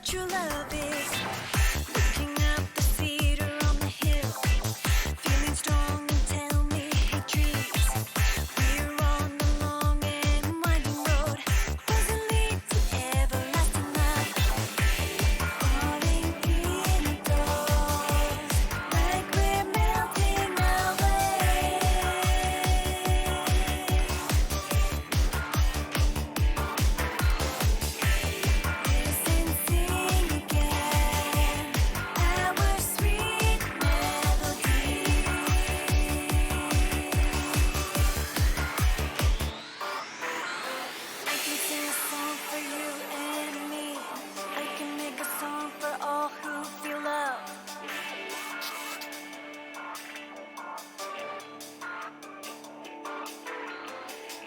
true love is. Looking up the cedar on the hill, feeling strong and tell me, hey trees, we're on the long and winding road. Does it lead to everlasting love? Falling indoors, like we're melting away. Listen, sing again, our sweet melody. I can sing a song for you and me. I can make a song for all who feel love.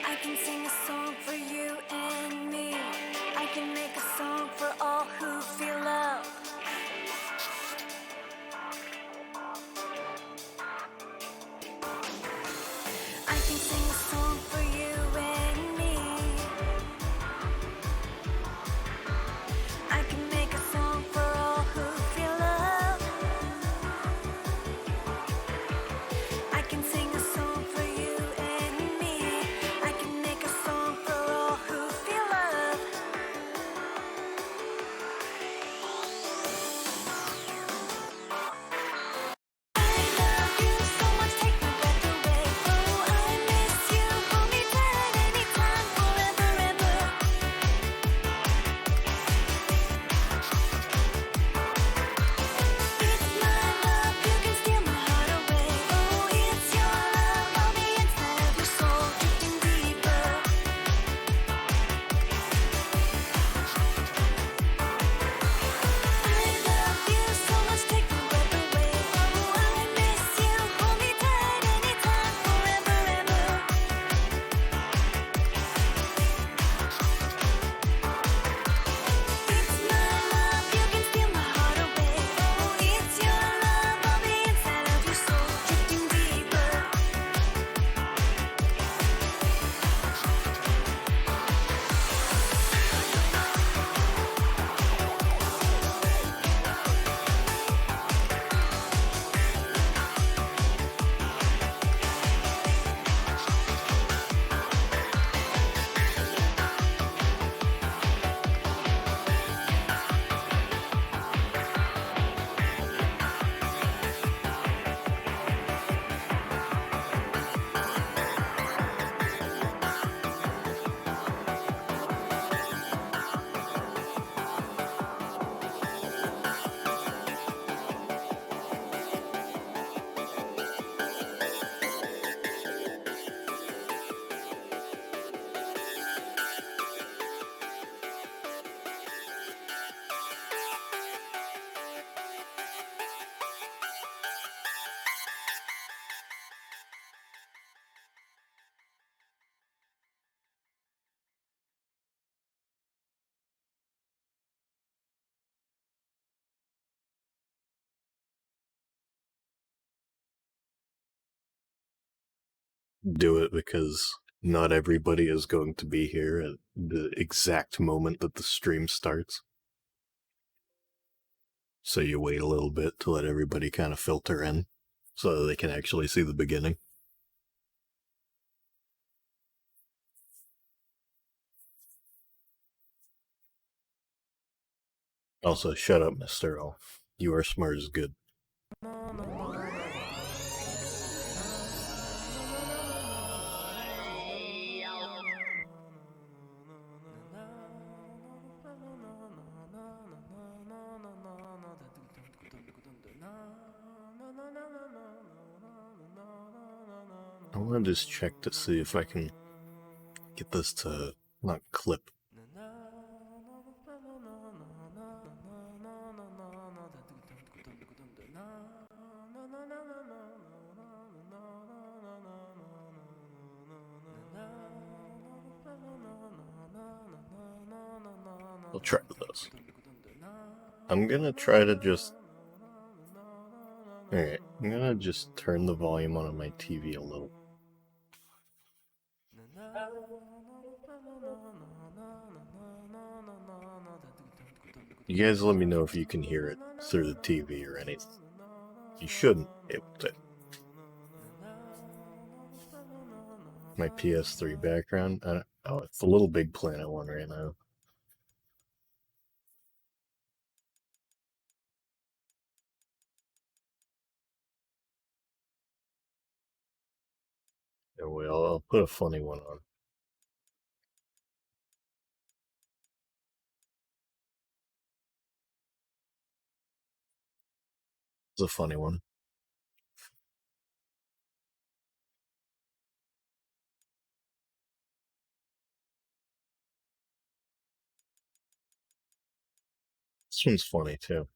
I can sing a song for you and me. I can make a song for all who feel love. I can sing a song for you and me. I can make a song for all who feel love. I can sing a song for you and me. I can make a song for all who feel love. I love you so much, take my breath away. Oh, I miss you, hold me tight anytime, forever, ever. It's my love, you can steal my heart away. Oh, it's your love, I'll be inside of your soul, drifting deeper. I love you so much, take my breath away. Oh, I miss you, hold me tight anytime, forever, ever. It's my love, you can steal my heart away. Oh, it's your love, I'll be inside of your soul, drifting deeper. Do it because not everybody is going to be here at the exact moment that the stream starts. So you wait a little bit to let everybody kind of filter in so that they can actually see the beginning. Also, shut up, Mr. O. You are smart as good. I want to just check to see if I can get this to not clip. I'll try this. I'm gonna try to just... Alright, I'm gonna just turn the volume on my TV a little. You guys let me know if you can hear it through the TV or anything. You shouldn't be able to. My PS3 background. Oh, it's the Little Big Planet one right now. Anyway, I'll put a funny one on. It's a funny one. This one's funny too.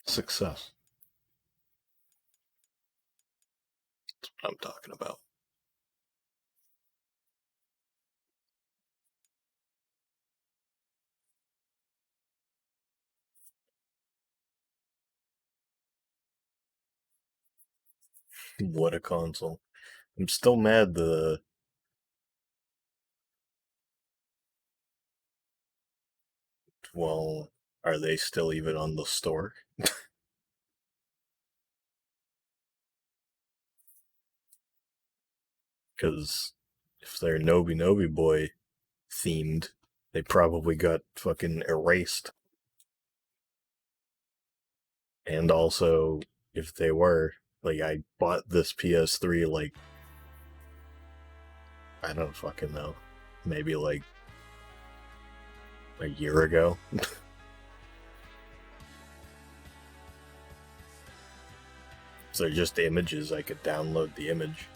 Success. That's what I'm talking about. What a console. I'm still mad well, are they still even on the store? Because if they're Nobi Nobi Boy themed, they probably got fucking erased. And also, if they were, like, I bought this PS3, like, I don't fucking know, maybe like a year ago. So they're just images, I could download the image.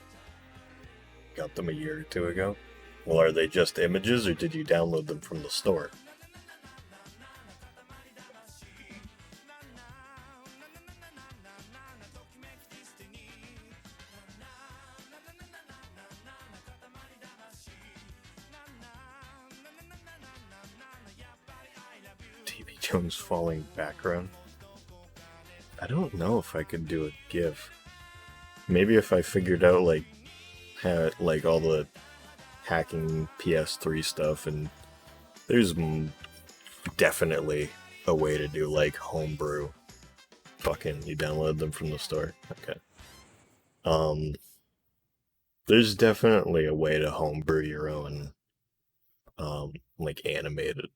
Got them a year or two ago. Well, are they just images, or did you download them from the store? TV Jones falling background. I don't know if I could do a GIF. Maybe if I figured out like all the hacking PS3 stuff, and there's definitely a way to do like homebrew. Fucking, you download them from the store. Okay. There's definitely a way to homebrew your own like animated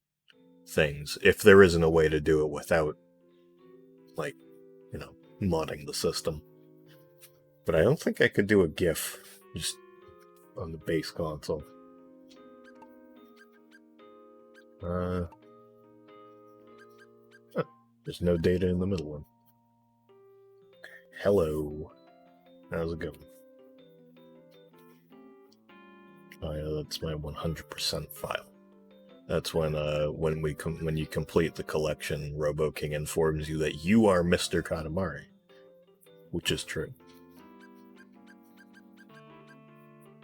things, if there isn't a way to do it without like, modding the system. But I don't think I could do a GIF just on the base console. Huh, there's no data in the middle one. Hello. How's it going? Oh yeah, that's my 100% file. That's when you complete the collection, Robo King informs you that you are Mr. Katamari, which is true.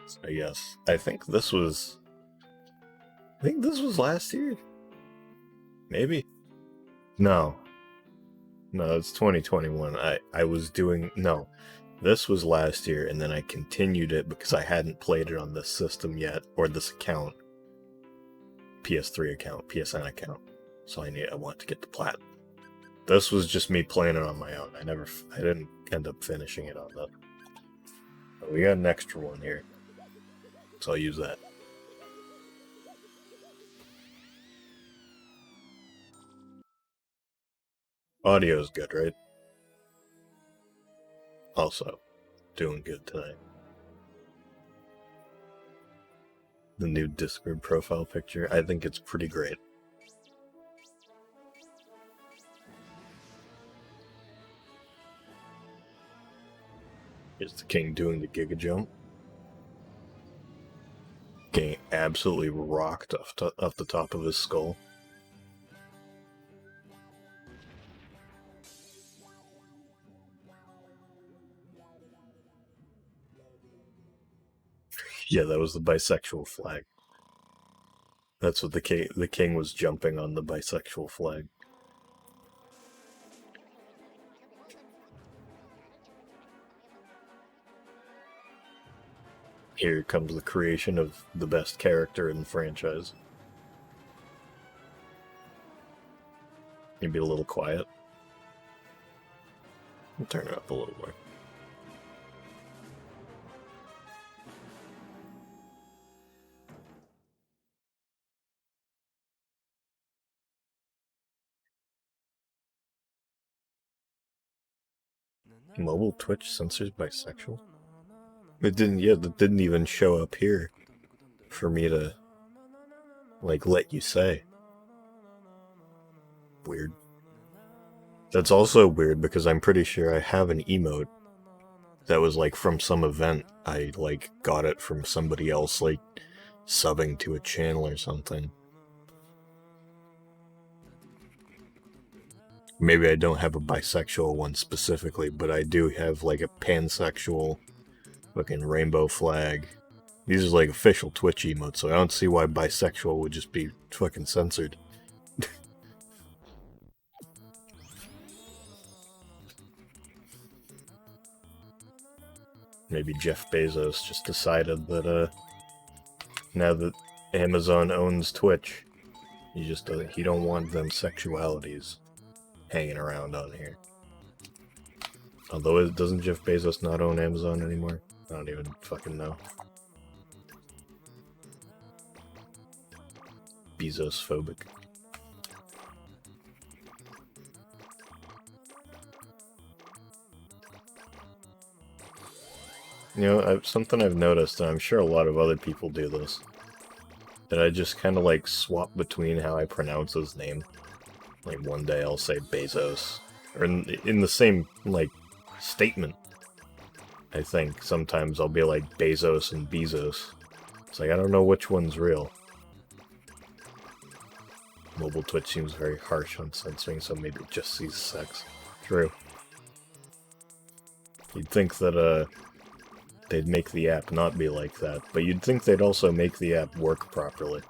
So yes, I think this was last year. Maybe. No, it's 2021. I was doing no. This was last year, and then I continued it because I hadn't played it on this system yet, or this account, PS3 account, PSN account. So I want to get the plat. This was just me playing it on my own. I didn't end up finishing it on that. But we got an extra one here, so I'll use that. Audio's good, right? Also, doing good tonight. The new Discord profile picture, I think it's pretty great. Here's the king doing the Giga Jump. Getting absolutely rocked off the top of his skull. Yeah, that was the bisexual flag. That's what the king was jumping on, the bisexual flag. Here comes the creation of the best character in the franchise. Maybe a little quiet. I'll turn it up a little more. Mobile Twitch censors bisexual? It didn't, yeah, it didn't even show up here for me to, like, let you say. Weird. That's also weird because I'm pretty sure I have an emote that was, like, from some event. I, like, got it from somebody else, like, subbing to a channel or something. Maybe I don't have a bisexual one specifically, but I do have, like, a pansexual fucking rainbow flag. These are, like, official Twitch emotes, so I don't see why bisexual would just be fucking censored. Maybe Jeff Bezos just decided that, now that Amazon owns Twitch, he don't want them sexualities hanging around on here. Although, doesn't Jeff Bezos not own Amazon anymore? I don't even fucking know. Bezos phobic. You know, something I've noticed, and I'm sure a lot of other people do this, that I just kind of like swap between how I pronounce his name. Like one day I'll say Bezos, or in the same like statement. I think sometimes I'll be like Bezos and Bezos. It's like I don't know which one's real. Mobile Twitch seems very harsh on censoring, so maybe it just sees sex. True. You'd think that they'd make the app not be like that, but you'd think they'd also make the app work properly.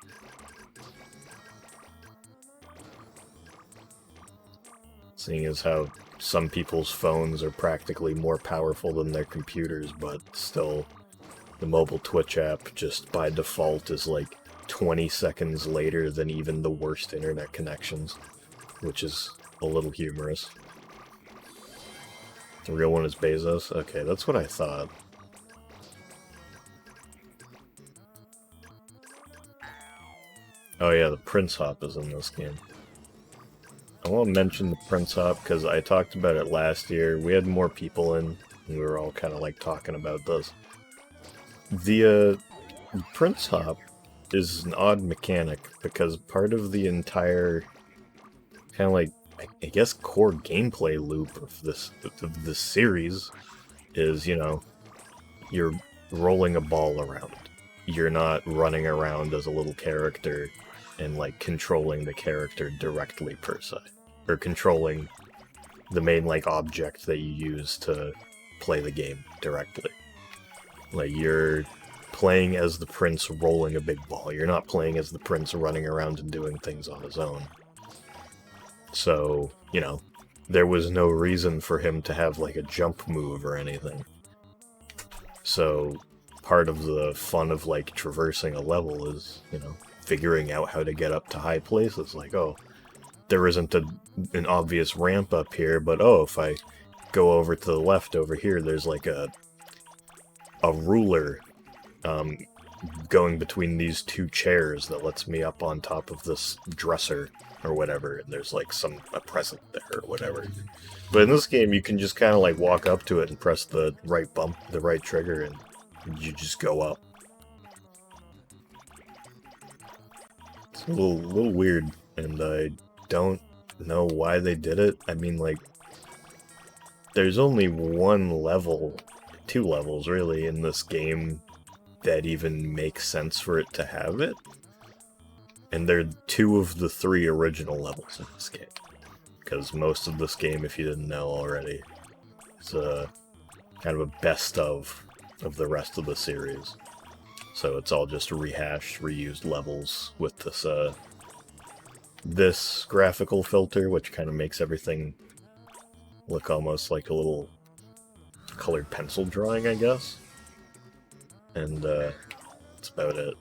Seeing as how some people's phones are practically more powerful than their computers, but still, the mobile Twitch app just by default is like 20 seconds later than even the worst internet connections, which is a little humorous. The real one is Bezos? Okay, that's what I thought. Oh yeah, the Prince Hop is in this game. I won't mention the Prince Hop because I talked about it last year. We had more people in, and we were all kind of like talking about this. The Prince Hop is an odd mechanic because part of the entire kind of like, I guess, core gameplay loop of this series is, you know, you're rolling a ball around. You're not running around as a little character and like controlling the character directly per se, or controlling the main like object that you use to play the game directly. Like you're playing as the prince rolling a big ball. You're not playing as the prince running around and doing things on his own. So, you know, there was no reason for him to have like a jump move or anything. So part of the fun of like traversing a level is, you know, figuring out how to get up to high places. Like, oh, there isn't an obvious ramp up here, but oh, if I go over to the left over here, there's like a ruler going between these two chairs that lets me up on top of this dresser or whatever, and there's like a present there or whatever. But in this game, you can just kind of like walk up to it and press the right trigger, and you just go up. It's a little weird, and I don't know why they did it. I mean, like, there's only two levels really in this game that even make sense for it to have it. And they're two of the three original levels in this game. Because most of this game, if you didn't know already, is kind of a best of the rest of the series. So it's all just rehashed, reused levels with this graphical filter, which kind of makes everything look almost like a little colored pencil drawing, I guess. and that's about it.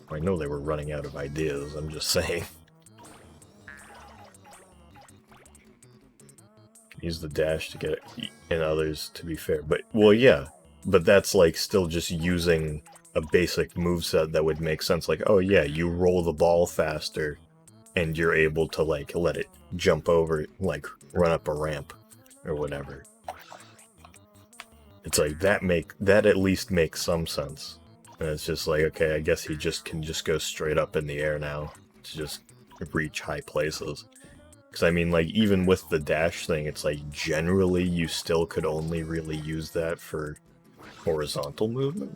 I know they were running out of ideas, I'm just saying. Use the dash to get it, and others, to be fair. But, well, yeah. But that's, like, still just using a basic moveset that would make sense. Like, oh yeah, you roll the ball faster, and you're able to, like, let it jump over, like, run up a ramp, or whatever. It's like, that at least makes some sense. And it's just like, okay, I guess he can just go straight up in the air now to just reach high places. Because, I mean, like, even with the dash thing, it's like, generally, you still could only really use that for horizontal movement.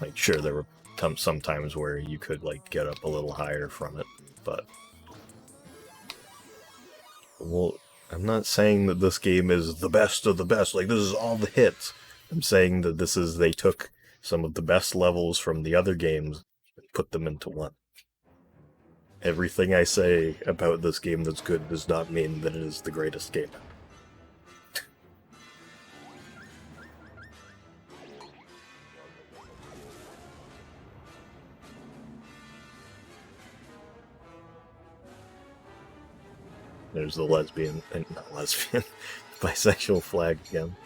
Like, sure, there were some times where you could, like, get up a little higher from it, but... Well, I'm not saying that this game is the best of the best, like, this is all the hits. I'm saying that they took some of the best levels from the other games and put them into one. Everything I say about this game that's good does not mean that it is the greatest game. There's the lesbian, not lesbian, bisexual flag again.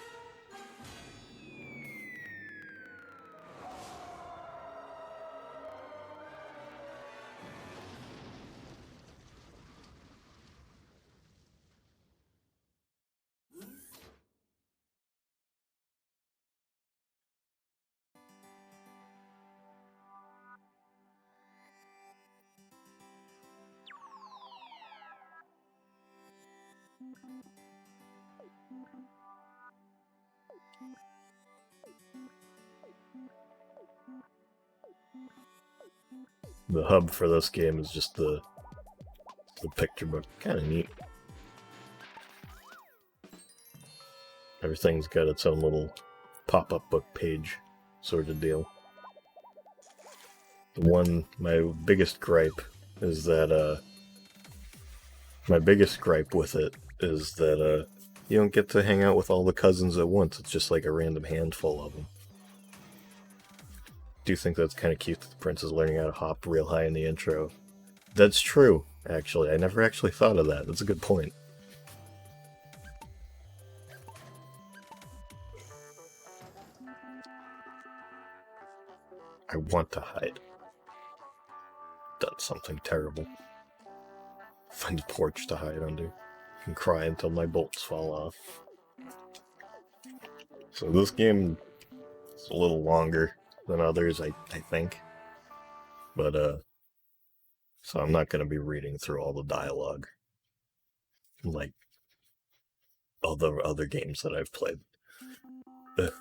The hub for this game is just the picture book. Kind of neat. Everything's got its own little pop-up book page sort of deal. My biggest gripe is that, my biggest gripe with it is that, you don't get to hang out with all the cousins at once. It's just like a random handful of them. I do think that's kind of cute that the prince is learning how to hop real high in the intro. That's true, actually. I never actually thought of that. That's a good point. I want to hide. Done something terrible. Find a porch to hide under. And cry until my bolts fall off. So this game is a little longer than others, I think. But, so I'm not going to be reading through all the dialogue. Like all the other games that I've played. Ugh.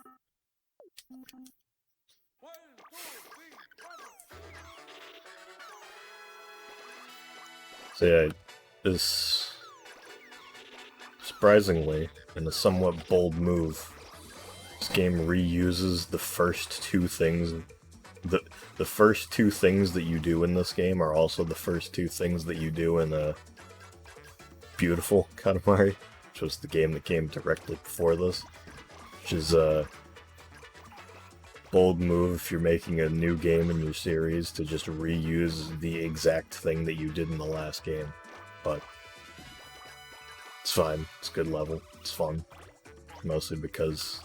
So yeah, this, surprisingly, in a somewhat bold move, this game reuses the first two things. The first two things that you do in this game are also the first two things that you do in a beautiful Katamari, which was the game that came directly before this. Which is a bold move if you're making a new game in your series to just reuse the exact thing that you did in the last game. But it's fine. It's a good level. It's fun. Mostly because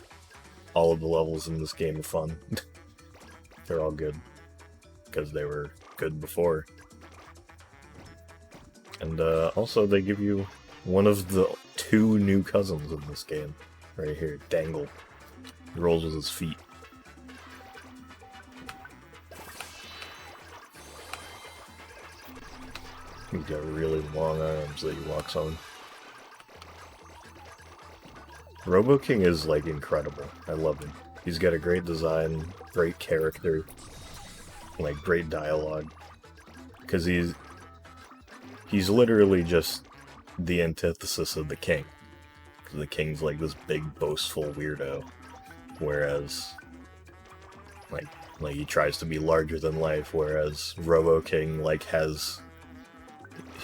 all of the levels in this game are fun. They're all good. Because they were good before. And also they give you one of the two new cousins in this game. Right here, Dangle. He rolls with his feet. He's got really long arms that he walks on. Robo King is, like, incredible. I love him. He's got a great design, great character, like, great dialogue. Because he's literally just the antithesis of the king. Because the king's, like, this big, boastful weirdo. Whereas, like he tries to be larger than life, whereas Robo King, like,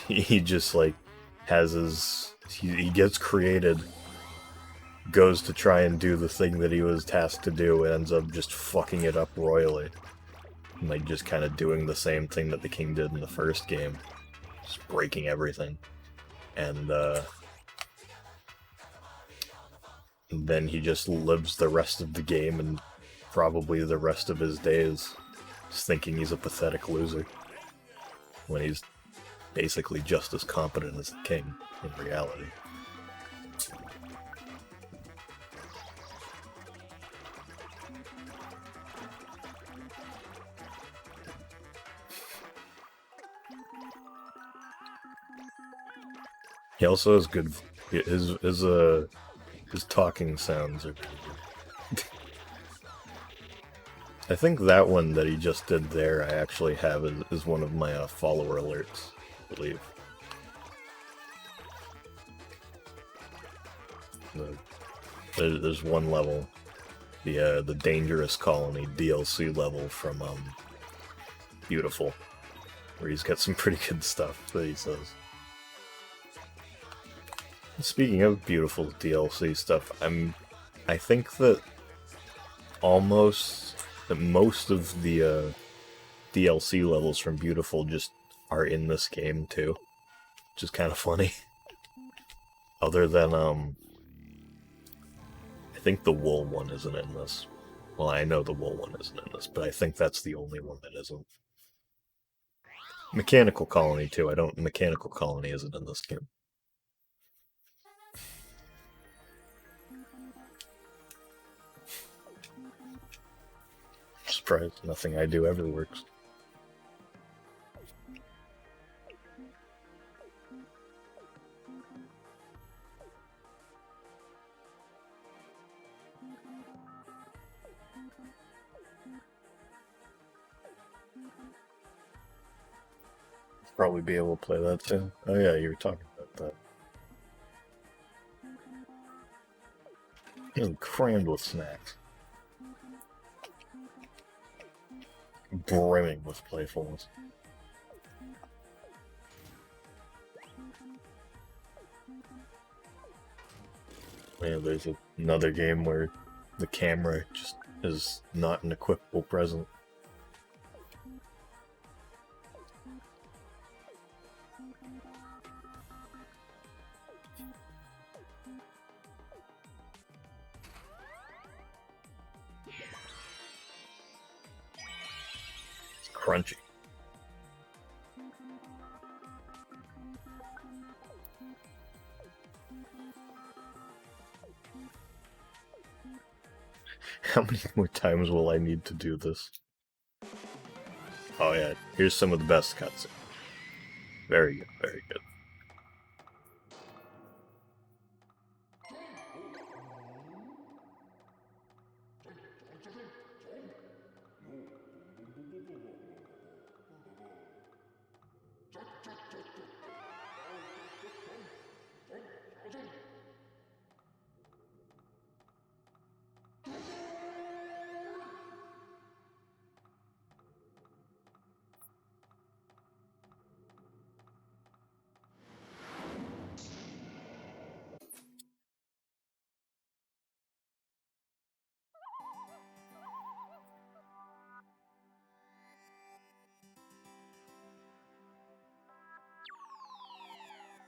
he just, like, has his... He gets created goes to try and do the thing that he was tasked to do and ends up just fucking it up royally. And, like, just kind of doing the same thing that the king did in the first game. Just breaking everything. And then he just lives the rest of the game and probably the rest of his days just thinking he's a pathetic loser. When he's basically just as competent as the king, in reality. He also has good... His talking sounds are... I think that one that he just did there I actually have is one of my follower alerts, I believe. There's one level, the Dangerous Colony DLC level from Beautiful, where he's got some pretty good stuff that he says. Speaking of Beautiful DLC stuff, I think that most of the DLC levels from Beautiful just are in this game too, which is kind of funny. Other than I think the wool one isn't in this. Well, I know the wool one isn't in this, but I think that's the only one that isn't. Mechanical Colony too. Mechanical Colony isn't in this game. Surprised nothing I do ever works. Probably be able to play that too. Oh yeah, you were talking about that. Getting crammed with snacks. Brimming with playfulness. Yeah, there's another game where the camera just is not an equipable present. It's crunchy. How many more times will I need to do this? Oh yeah, here's some of the best cutscenes. Very good, very good.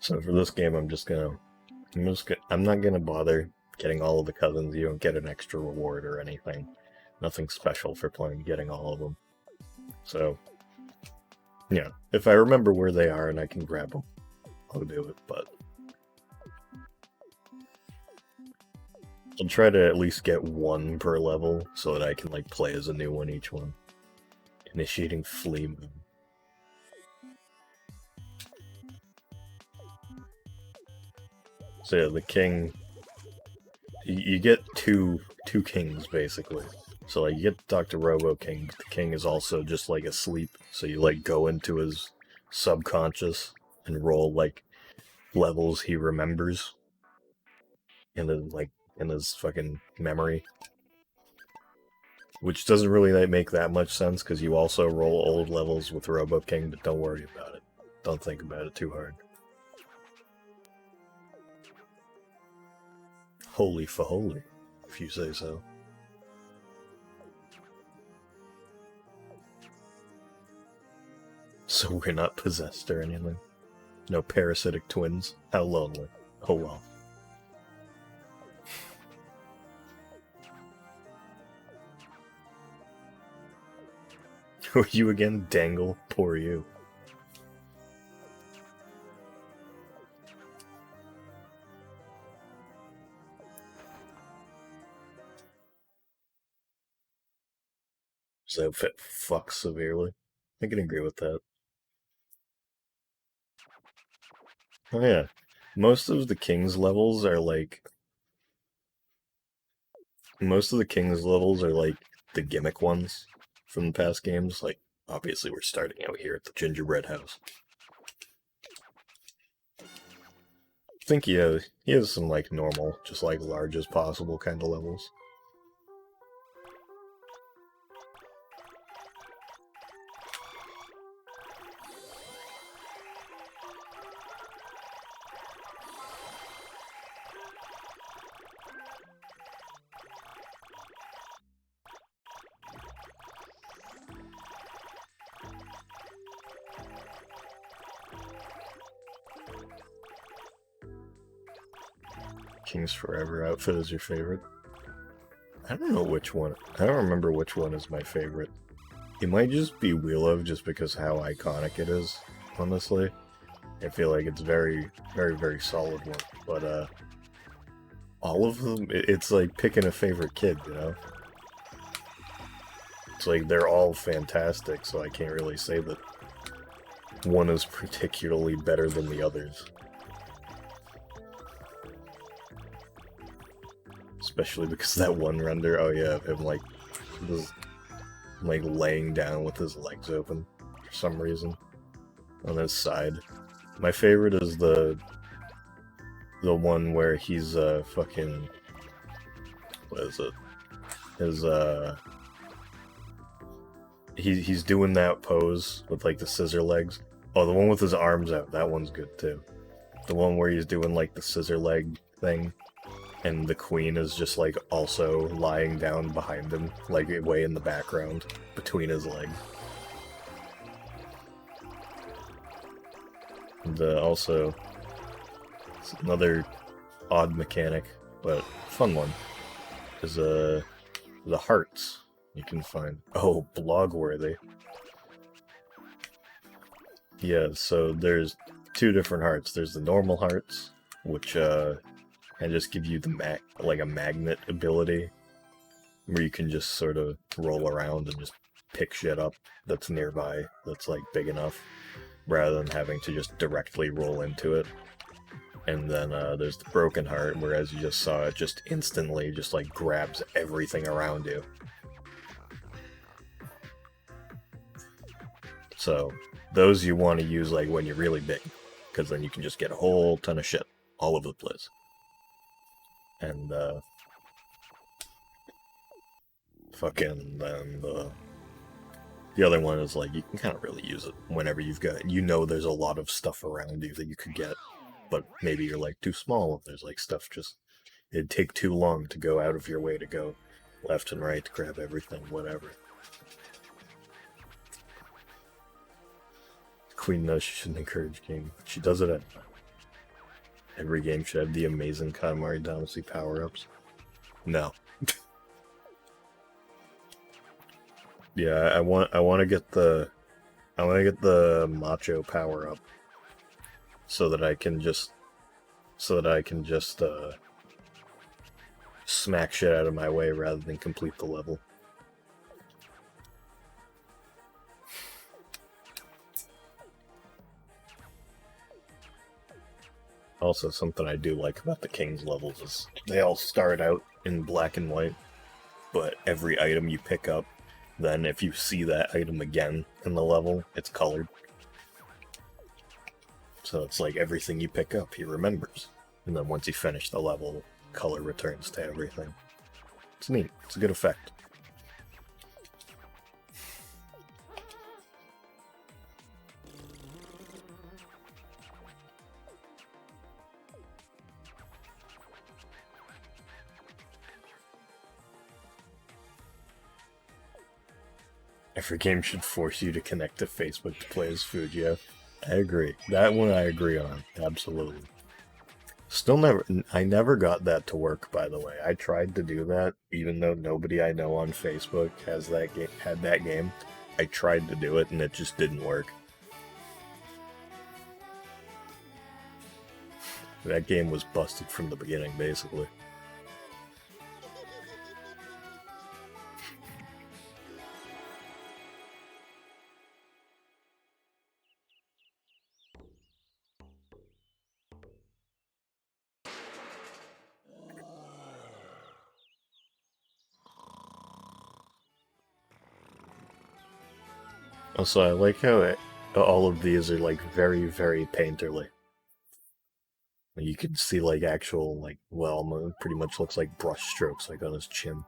So for this game, I'm not gonna bother getting all of the cousins. You don't get an extra reward or anything. Nothing special for getting all of them. So, yeah, if I remember where they are and I can grab them, I'll do it, but I'll try to at least get one per level so that I can, like, play as a new one each one. Initiating Flea Moon. So yeah, the king... You get two kings, basically. So, like, you get Dr. Robo King, but the king is also just, like, asleep. So you, like, go into his subconscious and roll, like, levels he remembers. In his fucking memory. Which doesn't really make that much sense, because you also roll old levels with Robo King, but don't worry about it. Don't think about it too hard. Holy for holy, if you say so. So we're not possessed or anything. No parasitic twins. How lonely. Oh well. Who are you again, Dangle? Poor you. His outfit fucks severely. I can agree with that. Oh yeah. Most of the King's levels are like... Most of the King's levels are like the gimmick ones from the past games. Like, obviously we're starting out here at the gingerbread house. I think he has some like normal, just like large as possible kind of levels. King's Forever outfit is your favorite? I don't know which one. I don't remember which one is my favorite. It might just be Wheel of, just because how iconic it is, honestly. I feel like it's very, very, very solid one. But, all of them, it's like picking a favorite kid, you know? It's like they're all fantastic, so I can't really say that one is particularly better than the others. Especially because that one render, oh yeah, of him like laying down with his legs open for some reason on his side. My favorite is the one where he's fucking, what is it? His he's doing that pose with like the scissor legs. Oh, the one with his arms out, that one's good too. The one where he's doing like the scissor leg thing, and the queen is just like also lying down behind him, like way in the background between his legs. And also, it's another odd mechanic, but fun one, is the hearts you can find. Oh, blog worthy. Yeah, so there's two different hearts. There's the normal hearts, which can just give you the like a magnet ability, where you can just sort of roll around and just pick shit up that's nearby, that's like big enough, rather than having to just directly roll into it. And then there's the broken heart, where as you just saw, it just instantly just like grabs everything around you. So those you want to use like when you're really big, because then you can just get a whole ton of shit all over the place. And fucking then the other one is like, you can kind of really use it whenever you've got, you know, there's a lot of stuff around you that you could get, but maybe you're like too small. There's like stuff just, it'd take too long to go out of your way to go left and right to grab everything, whatever. Queen knows she shouldn't encourage game. She does it at every game. Should have the amazing Katamari Damacy power-ups. No. Yeah, I want to get the macho power-up so that I can just smack shit out of my way rather than complete the level. Also, something I do like about the King's levels is they all start out in black and white, but every item you pick up, then if you see that item again in the level, it's colored. So it's like everything you pick up, he remembers. And then once you finish the level, color returns to everything. It's neat. It's a good effect. Every game should force you to connect to Facebook to play as food, yeah. I agree. That one I agree on. Absolutely. Still never, I never got that to work, by the way. I tried to do that, even though nobody I know on Facebook has that game, had that game. I tried to do it and it just didn't work. That game was busted from the beginning, basically. Also, I like how all of these are like very, very painterly. You can see like actual like pretty much looks like brush strokes like on his chin.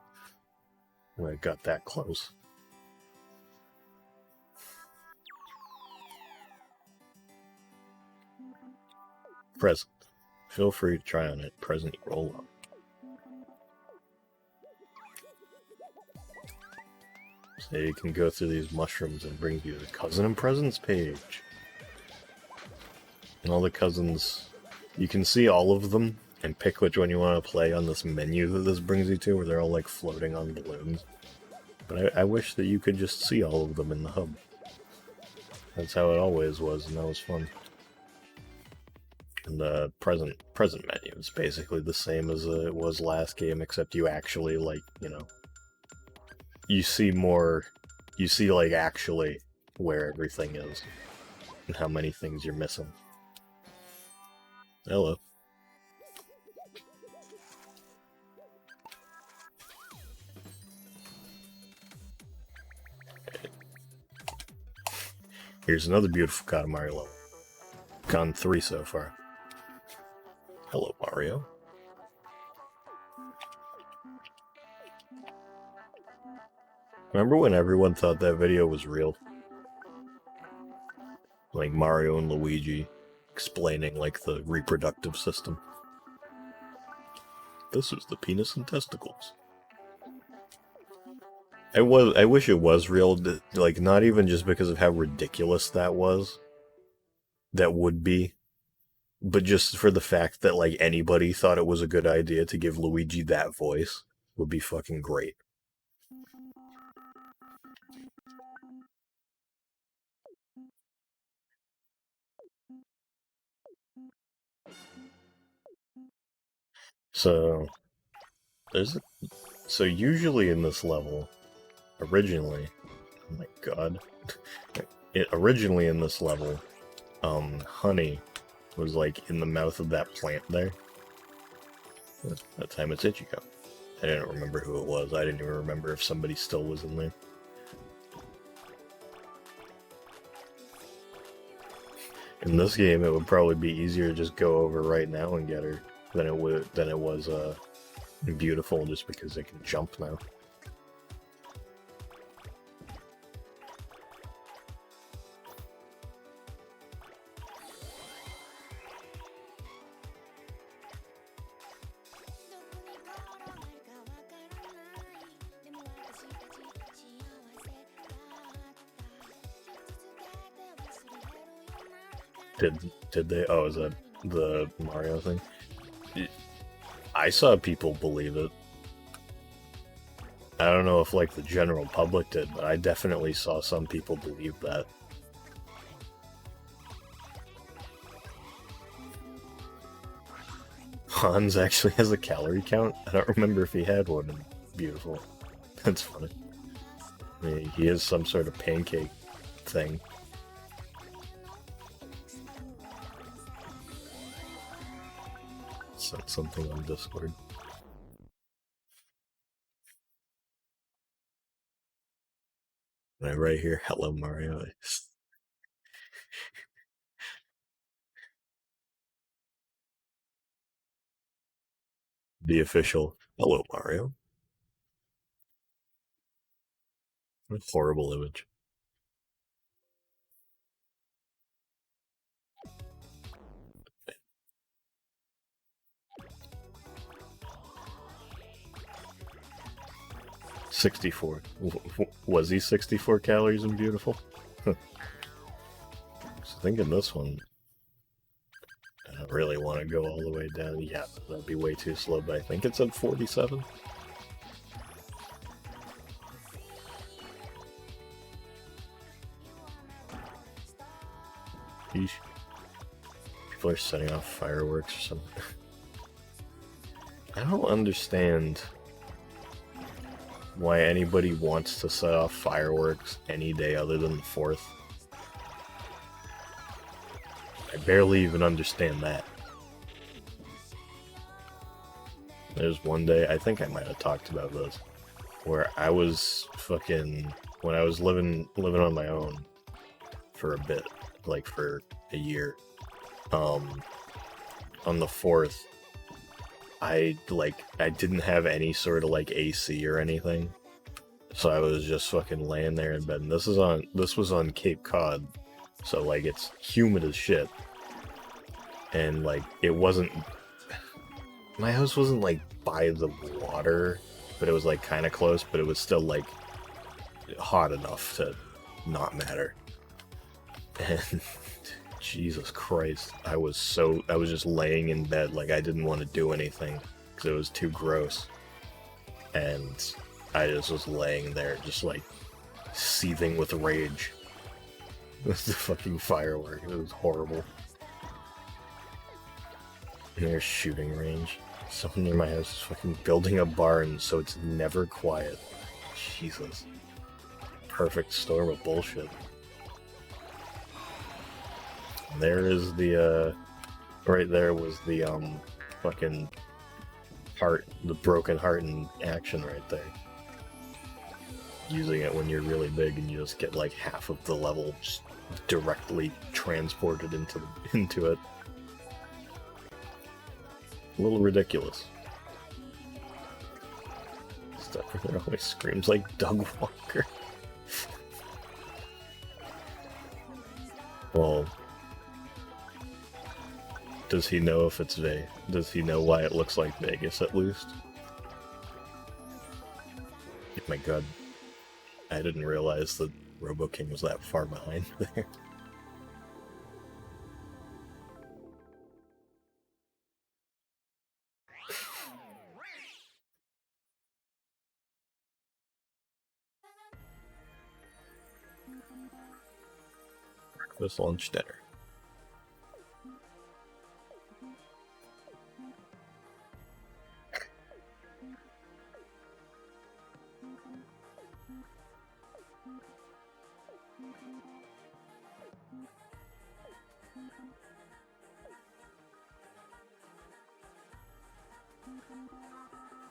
When I got that close. Present. Feel free to try on it. Present roll up. So you can go through these mushrooms and bring you the cousin and presents page. And all the cousins, you can see all of them and pick which one you want to play on this menu that this brings you to, where they're all like floating on balloons. But I wish that you could just see all of them in the hub. That's how it always was, and that was fun. And the present menu is basically the same as it was last game, except you actually, like, you know, you see more, you see, like, actually where everything is and how many things you're missing. Hello. Here's another beautiful Katamari level. Gone 3 so far. Hello, Mario. Remember when everyone thought that video was real? Like Mario and Luigi explaining like the reproductive system. This is the penis and testicles. I wish it was real, like not even just because of how ridiculous that was. That would be. But just for the fact that like anybody thought it was a good idea to give Luigi that voice would be fucking great. So so usually in this level, originally, oh my god, originally in this level, honey was like in the mouth of that plant there. That time it's Ichigo. I didn't remember who it was. I didn't even remember if somebody still was in there. In this game, it would probably be easier to just go over right now and get her than it was Beautiful, just because it can jump now. Did they? Oh, is that the Mario thing? I saw people believe it. I don't know if like the general public did, but I definitely saw some people believe that. Hans actually has a calorie count? I don't remember if he had one in Beautiful. That's funny. I mean, he is some sort of pancake thing. Sent something on Discord. And right here, hello Mario. The official hello Mario. What a horrible image. 64. Was he 64 calories and beautiful? So I think in this one, I don't really want to go all the way down. Yeah, that'd be way too slow, but I think it's at 47. Yeesh. People are setting off fireworks or something. I don't understand why anybody wants to set off fireworks any day other than the 4th. I barely even understand that. There's one day, I think I might have talked about this, where I was fucking, when I was living on my own for a bit, like for a year, on the 4th, I didn't have any sort of like AC or anything, so I was just fucking laying there in bed. And this was on Cape Cod, so like it's humid as shit, and like it wasn't. My house wasn't like by the water, but it was like kind of close. But it was still like hot enough to not matter. And Jesus Christ, I was just laying in bed, like I didn't want to do anything because it was too gross, and I just was laying there, just like seething with rage. It was the fucking firework. It was horrible. And there's shooting range. Someone near my house is fucking building a barn so it's never quiet. Jesus. Perfect storm of bullshit. There is the, right there was the, fucking heart, the broken heart in action right there. Using it when you're really big and you just get like half of the level just directly transported into it. A little ridiculous. Stepbrother always screams like Doug Walker. Well, does he know if it's Vegas? Does he know why it looks like Vegas at least? Oh my god. I didn't realize that Robo King was that far behind there. Breakfast, lunch, dinner.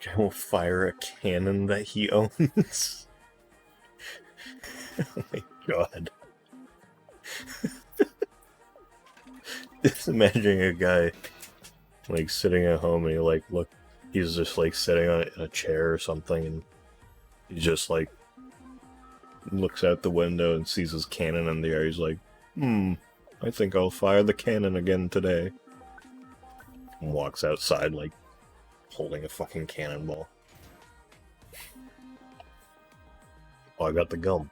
I will fire a cannon that he owns. Oh my god. Just imagining a guy like sitting at home and he like he's just like sitting on in a chair or something, and he just like looks out the window and sees his cannon in the air. He's like, I think I'll fire the cannon again today. And walks outside like holding a fucking cannonball. Oh, I got the gum.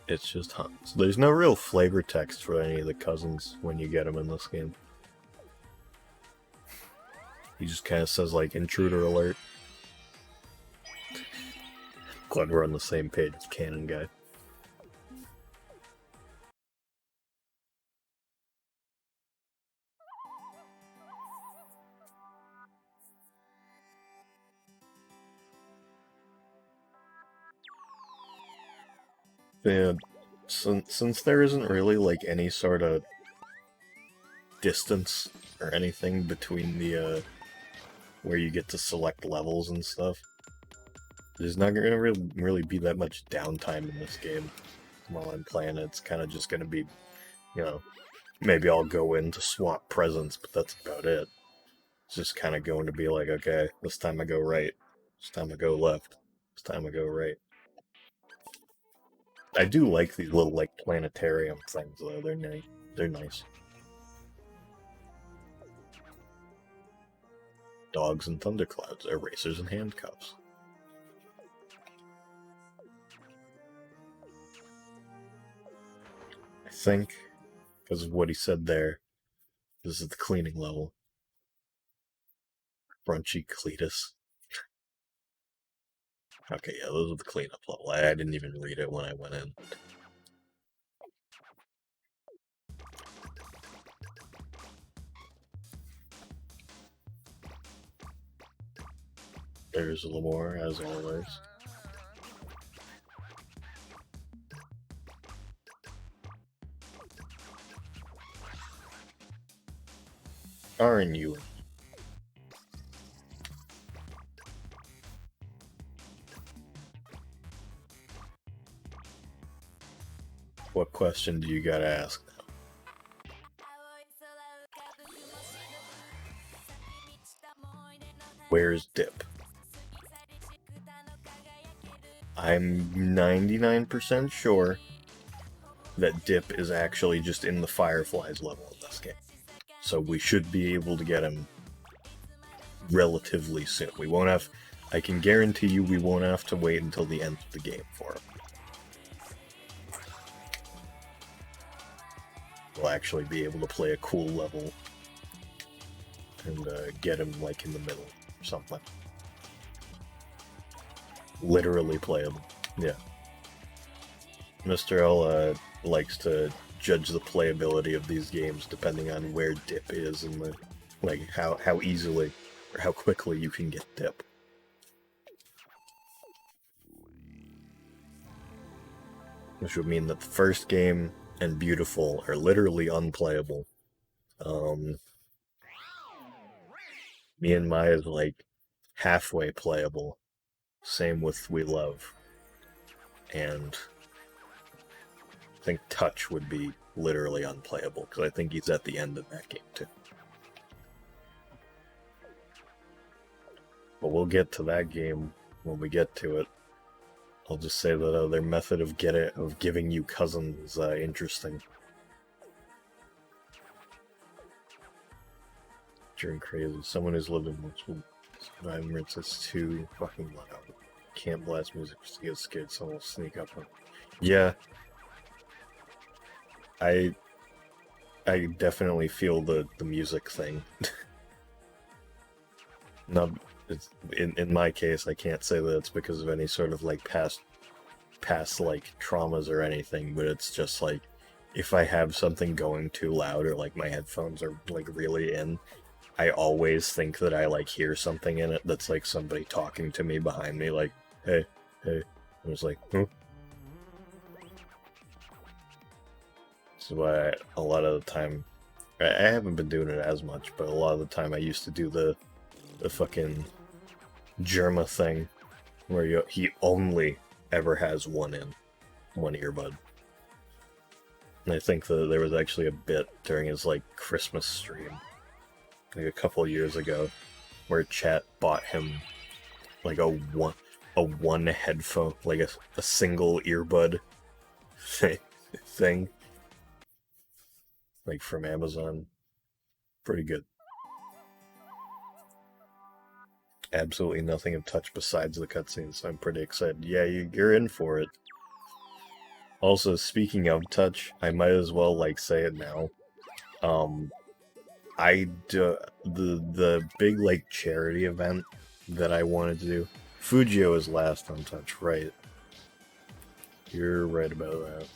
It's just hunts. There's no real flavor text for any of the cousins when you get them in this game. He just kind of says like, intruder alert. Glad we're on the same page as Cannon Guy. Yeah, since there isn't really like any sort of distance or anything between the where you get to select levels and stuff, there's not gonna really be that much downtime in this game while I'm playing it. It's kind of just gonna be, you know, maybe I'll go in to swap presents, but that's about it. It's just kind of going to be like, okay, this time I go right, this time I go left, this time I go right. I do like these little like planetarium things though. They're nice. They're nice. Dogs and thunderclouds, erasers and handcuffs. I think, because of what he said there, this is the cleaning level. Brunchy Cletus. Okay, yeah, those are the cleanup level. I didn't even read it when I went in. There's a little more, as always. Aren't you? What question do you gotta ask now? Where's Dip? I'm 99% sure that Dip is actually just in the Fireflies level in this game. So we should be able to get him relatively soon. We won't have... I can guarantee you we won't have to wait until the end of the game for him. We'll actually be able to play a cool level and get him like in the middle or something. Literally playable. Yeah. Mr. L likes to judge the playability of these games depending on where Dip is and the, like how easily or how quickly you can get Dip. Which would mean that the first game and Beautiful are literally unplayable. Me and Maya is like halfway playable. Same with We Love. And I think Touch would be literally unplayable, because I think he's at the end of that game too. But we'll get to that game when we get to it. I'll just say that their method of giving you cousins is interesting. During crazy. Someone who's lived in multiple environments is too fucking loud. Can't blast music just to get scared, someone will sneak up on. Yeah. I definitely feel the music thing. Not in my case, I can't say that it's because of any sort of like past like traumas or anything, but it's just like if I have something going too loud or like my headphones are like really in, I always think that I like hear something in it that's like somebody talking to me behind me, like, hey. I was like, huh? This is why a lot of the time, I haven't been doing it as much, but a lot of the time I used to do the fucking Germa thing, where he only ever has one earbud. And I think that there was actually a bit during his like Christmas stream, like a couple of years ago, where chat bought him like a one headphone, like a single earbud thing, like from Amazon. Pretty good. Absolutely nothing of Touch besides the cutscenes, so I'm pretty excited. Yeah, you're in for it. Also, speaking of Touch, I might as well like say it now. The big like charity event that I wanted to do. Fujio is last on Touch, right? You're right about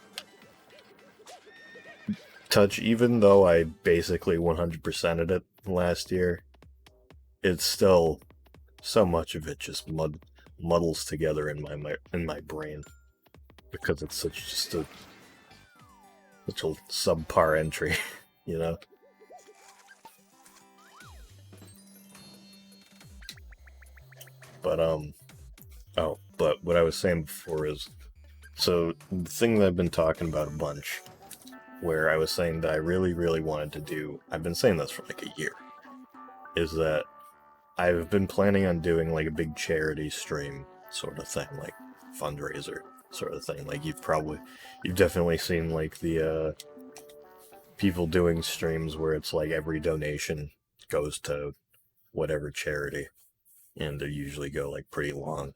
that. Touch, even though I basically 100%ed it last year, it's still so much of it just muddles together in my brain because it's such a subpar entry, you know. But but what I was saying before is, so the thing that I've been talking about a bunch, where I was saying that I really, really wanted to do, I've been saying this for like a year, is that I've been planning on doing like a big charity stream sort of thing, like fundraiser, sort of thing. Like you've definitely seen like the people doing streams where it's like every donation goes to whatever charity, and they usually go like pretty long.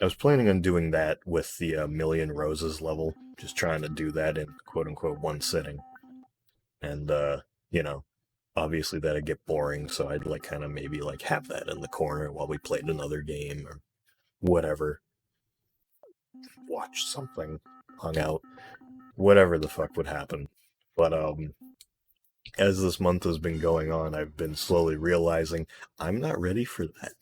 I was planning on doing that with the Million Roses level, just trying to do that in quote unquote one sitting. And you know, obviously that'd get boring, so I'd like kind of maybe like have that in the corner while we played another game or whatever. Watch something, hung out, whatever the fuck would happen. But as this month has been going on, I've been slowly realizing I'm not ready for that.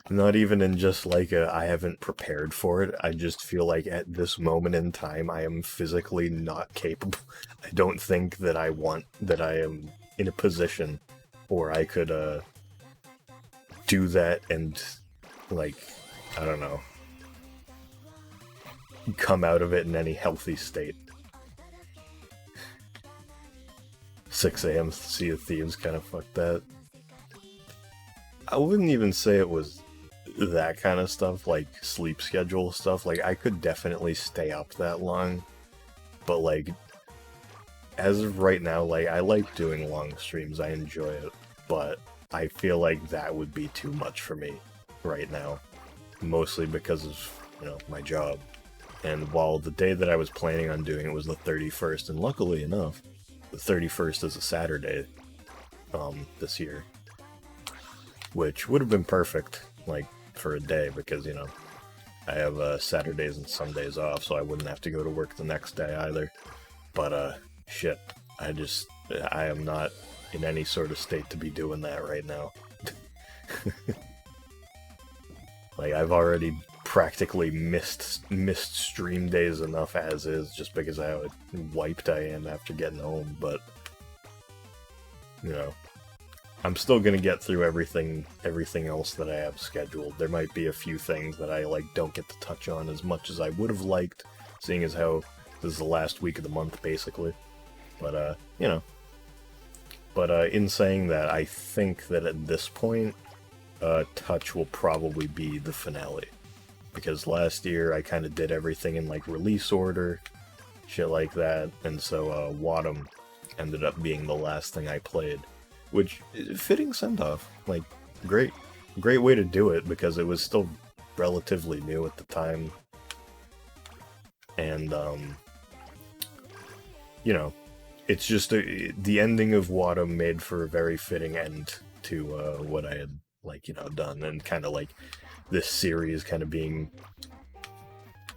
Not even in just like I haven't prepared for it. I just feel like at this moment in time, I am physically not capable. I don't think that I am in a position where I could do that and like, I don't know, come out of it in any healthy state. 6 a.m. Sea of Thieves kind of fucked that. I wouldn't even say it was that kind of stuff, like sleep schedule stuff. Like, I could definitely stay up that long, but like, as of right now, like, I like doing long streams, I enjoy it, but I feel like that would be too much for me right now, mostly because of, you know, my job. And while the day that I was planning on doing it was the 31st, and luckily enough, the 31st is a Saturday, this year, which would have been perfect, like, for a day, because, you know, I have Saturdays and Sundays off, so I wouldn't have to go to work the next day either. But, shit, I am not in any sort of state to be doing that right now. Like, I've already practically missed stream days enough as is, just because how wiped I am after getting home, but, you know, I'm still gonna get through everything else that I have scheduled. There might be a few things that I, like, don't get to touch on as much as I would have liked, seeing as how this is the last week of the month, basically. But, you know. But, in saying that, I think that at this point, Touch will probably be the finale. Because last year, I kind of did everything in, like, release order, shit like that, and so, Wadham ended up being the last thing I played. Which, fitting send-off. Like, great way to do it, because it was still relatively new at the time. And, you know, it's just the ending of Wadham made for a very fitting end to what I had, like, you know, done, and kind of like this series kind of being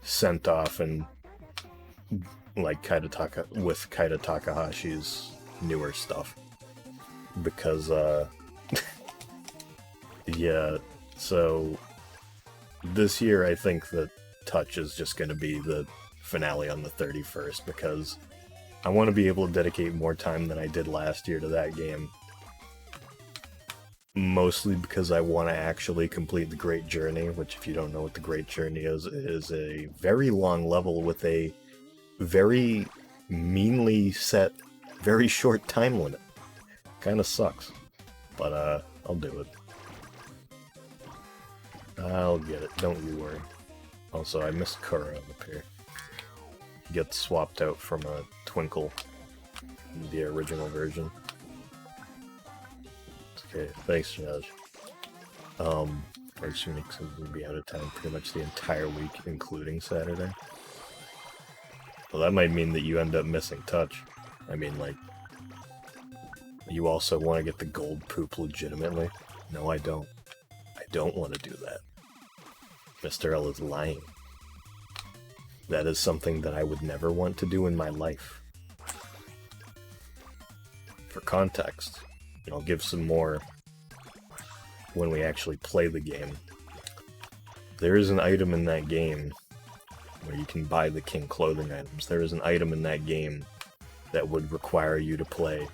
sent off and like Kaita Takahashi's newer stuff. Because, yeah, so this year I think that Touch is just going to be the finale on the 31st, because I want to be able to dedicate more time than I did last year to that game. Mostly because I want to actually complete the Great Journey, which, if you don't know what the Great Journey is, it is a very long level with a very meanly set, very short time limit. Kinda sucks, but I'll do it. I'll get it, don't you worry. Also, I missed Kura up here. He gets swapped out from a Twinkle in the original version. Okay, thanks, Josh. First Phoenix will be out of town pretty much the entire week, including Saturday. Well, that might mean that you end up missing Touch. I mean, like, you also want to get the gold poop legitimately? No, I don't. I don't want to do that. Mr. L is lying. That is something that I would never want to do in my life. For context, and I'll give some more when we actually play the game. There is an item in that game where you can buy the king clothing items. There is an item in that game that would require you to play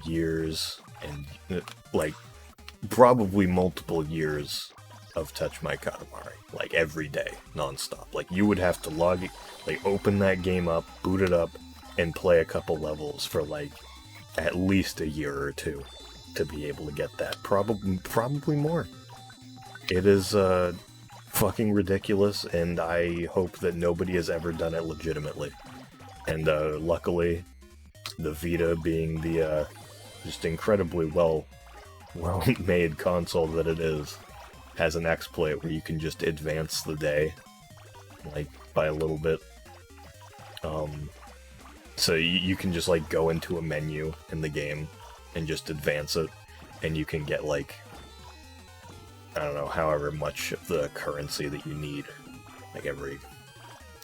years and, like, probably multiple years of Touch My Katamari, like, every day, non-stop. Like, you would have to open that game up, boot it up, and play a couple levels for, like, at least a year or two to be able to get that. Probably more. It is, fucking ridiculous, and I hope that nobody has ever done it legitimately. And luckily, the Vita being the just incredibly well made console that it is, has an exploit where you can just advance the day, like, by a little bit. So you can just, like, go into a menu in the game and just advance it, and you can get, like, I don't know, however much of the currency that you need, like, every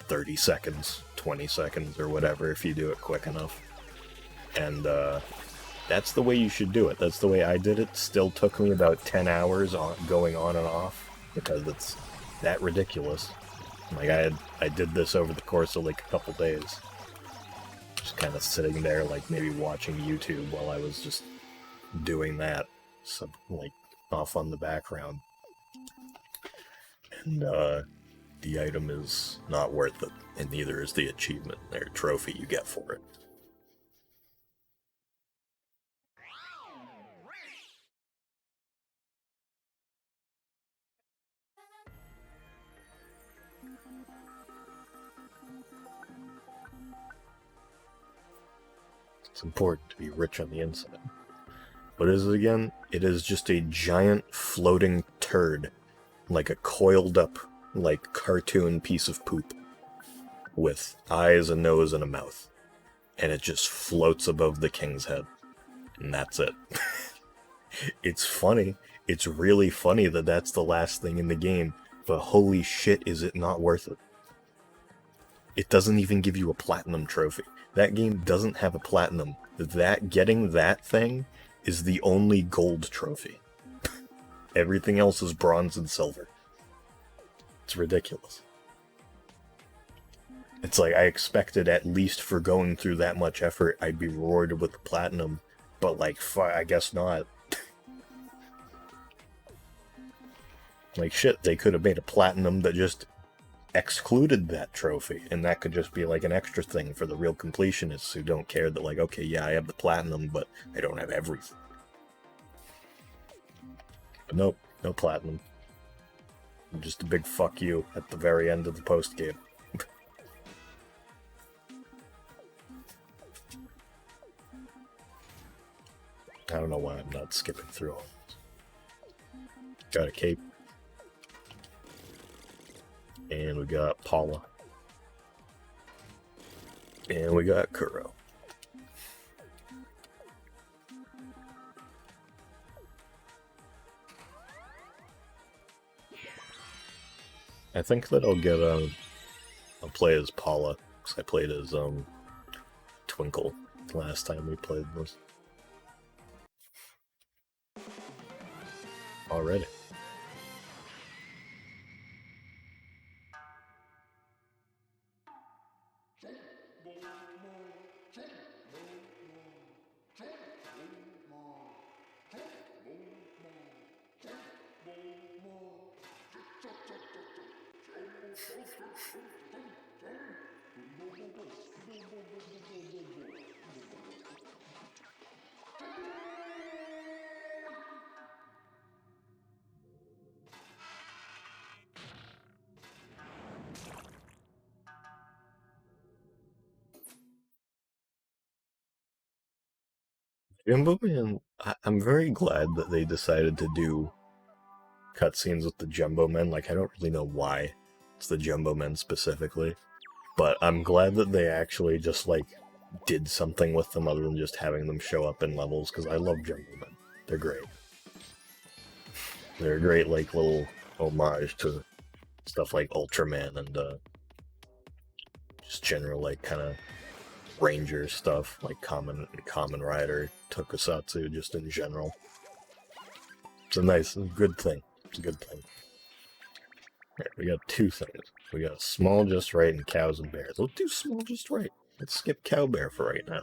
30 seconds, 20 seconds, or whatever, if you do it quick enough. And, that's the way you should do it. That's the way I did it. Still took me about 10 hours going on and off, because it's that ridiculous. Like, I did this over the course of, like, a couple days. Just kind of sitting there, like, maybe watching YouTube while I was just doing that, so, like, off on the background. And, the item is not worth it, and neither is the achievement or trophy you get for it. It's important to be rich on the inside. What is it again? It is just a giant floating turd, like a coiled up, like, cartoon piece of poop, with eyes, a nose, and a mouth. And it just floats above the king's head. And that's it. It's funny. It's really funny that that's the last thing in the game, but holy shit, is it not worth it. It doesn't even give you a platinum trophy. That game doesn't have a platinum. Getting that thing is the only gold trophy. Everything else is bronze and silver. It's ridiculous. It's like, I expected, at least for going through that much effort, I'd be rewarded with the platinum, but, like, I guess not. Like, shit, they could have made a platinum that just excluded that trophy, and that could just be, like, an extra thing for the real completionists who don't care that, like, okay, yeah, I have the platinum, but I don't have everything. But nope, no platinum. Just a big fuck you at the very end of the post-game. I don't know why I'm not skipping through all this. Got a cape. And we got Paula. And we got Kuro. I think that I'll play as Paula, because I played as, Twinkle last time we played this. Already. Jumbo Man, I'm very glad that they decided to do cutscenes with the Jumbo Men. Like, I don't really know why it's the Jumbo Men specifically, but I'm glad that they actually just, like, did something with them other than just having them show up in levels, because I love Jumbo Men. They're great. They're a great, like, little homage to stuff like Ultraman and, just general, like, kind of Ranger stuff, like Kamen Rider, Tokusatsu, just in general. It's a nice, good thing. It's a good thing. Alright, we got two things. We got small just right and cows and bears. Let's do small just right. Let's skip cow bear for right now.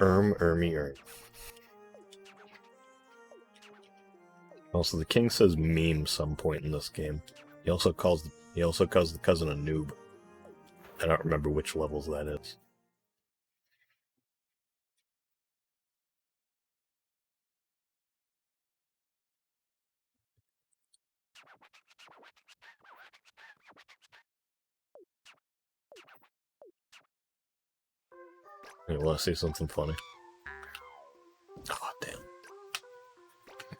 Erm. Also, the king says meme some point in this game. He also calls the cousin a noob. I don't remember which levels that is. You want to see something funny? Oh, damn.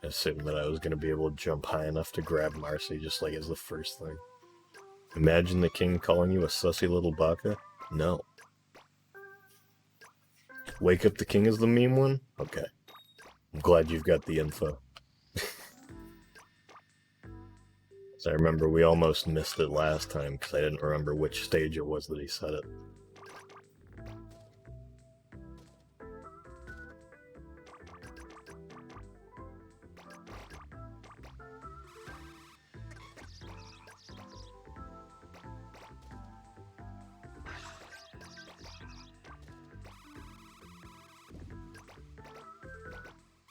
I assumed that I was going to be able to jump high enough to grab Marcy just like as the first thing. Imagine the king calling you a sussy little baka? No. Wake up the king is the meme one? Okay. I'm glad you've got the info. So I remember we almost missed it last time because I didn't remember which stage it was that he said it.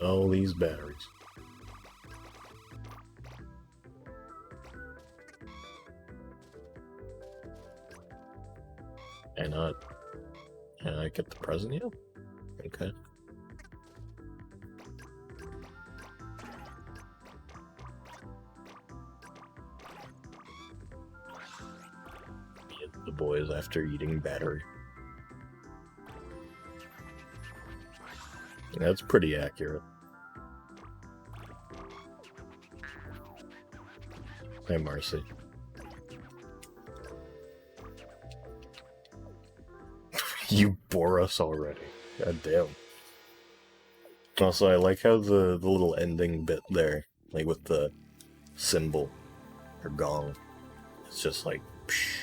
All these batteries. Can I get the present yet? Okay. Get the boys after eating battery. That's pretty accurate. Hey, Marcy. You bore us already. God damn. Also, I like how the little ending bit there, like with the cymbal or gong, it's just like, psh.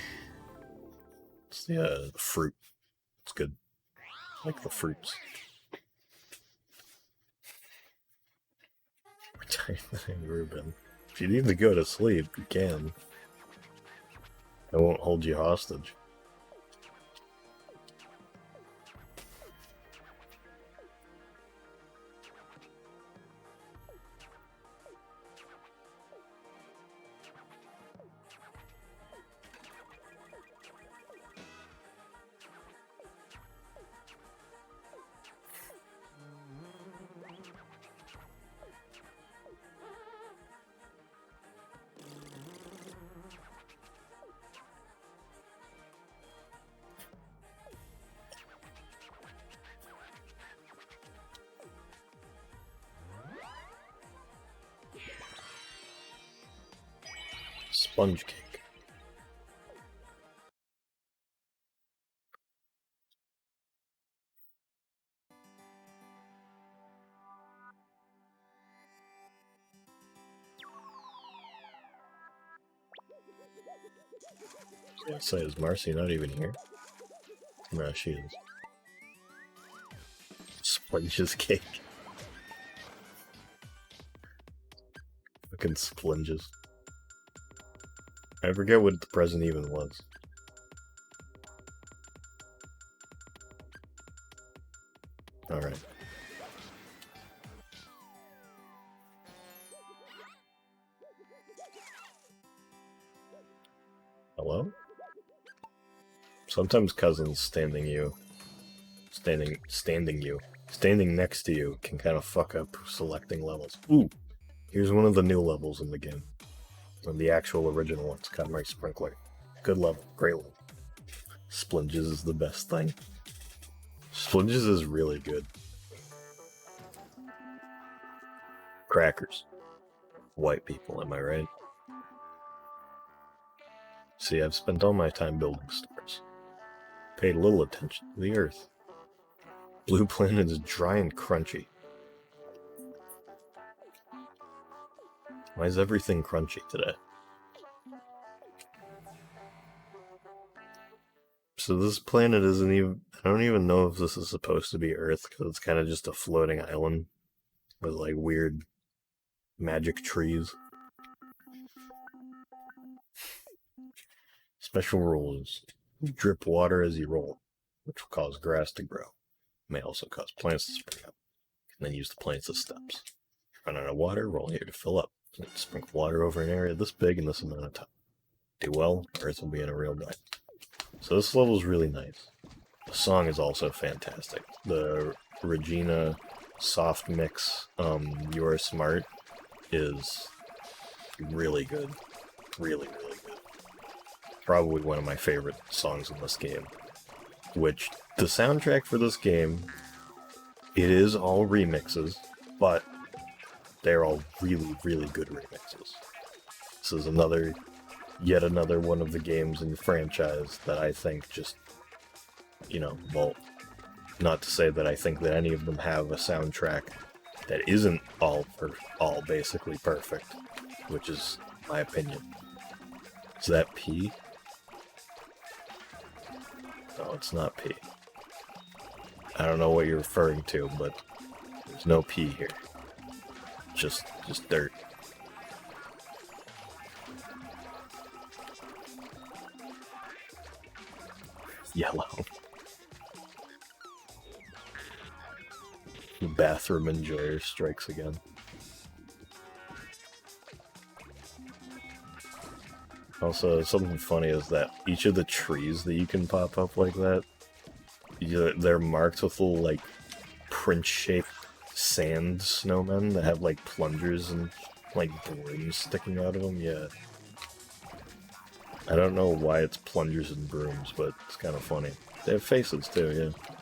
It's the fruit. It's good. I like the fruits. Ruben. If you need to go to sleep, you can. I won't hold you hostage. Sponge cake. I say, is Marcy not even here? No, she is. Sponge's cake. Fucking splunges. I forget what the present even was. Alright. Hello? Sometimes cousins standing next to you can kind of fuck up selecting levels. Ooh! Here's one of the new levels in the game. From the actual original ones, Katamari Sprinkler. Good level, great level. Splunges is the best thing. Splunges is really good. Crackers. White people, am I right? See, I've spent all my time building stars. Paid little attention to the Earth. Blue planet is dry and crunchy. Why is everything crunchy today? So this planet isn't even... I don't even know if this is supposed to be Earth, because it's kind of just a floating island with, like, weird magic trees. Special rules. Drip water as you roll, which will cause grass to grow. May also cause plants to spring up, and then use the plants as steps. Run out of water, roll here to fill up. Sprinkle water over an area this big in this amount of time. Do well, Earth will be in a real bind. So this level is really nice. The song is also fantastic. The Regina soft mix, You're Smart, is really good. Really, really good. Probably one of my favorite songs in this game. which the soundtrack for this game, it is all remixes, but they're all really, really good remixes. This is yet another one of the games in the franchise that I think just, well, not to say that I think that any of them have a soundtrack that isn't all basically perfect, which is my opinion. Is that P? No, it's not P. I don't know what you're referring to, but there's no P here. Just dirt. Yellow. The bathroom enjoyer strikes again. Also, something funny is that each of the trees that you can pop up like that, they're marked with little, like, print-shaped sand snowmen that have, like, plungers and, like, brooms sticking out of them. Yeah. I don't know why it's plungers and brooms, but it's kind of funny. They have faces, too, yeah.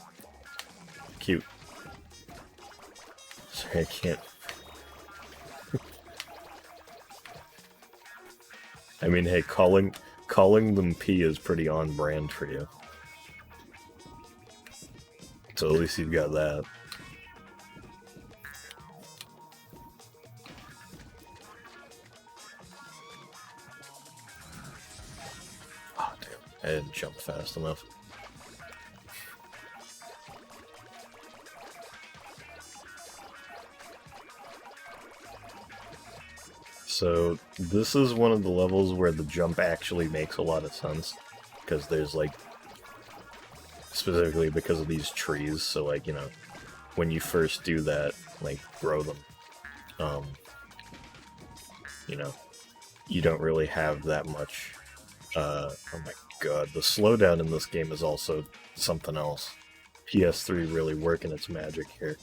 Cute. Sorry, I can't... I mean, hey, calling them P is pretty on brand for you. So at least you've got that. Oh, damn. I didn't jump fast enough. So, this is one of the levels where the jump actually makes a lot of sense. Because there's, like, specifically because of these trees, so, like, when you first do that, like, grow them, you don't really have that much, oh my god, the slowdown in this game is also something else. PS3 really working its magic here.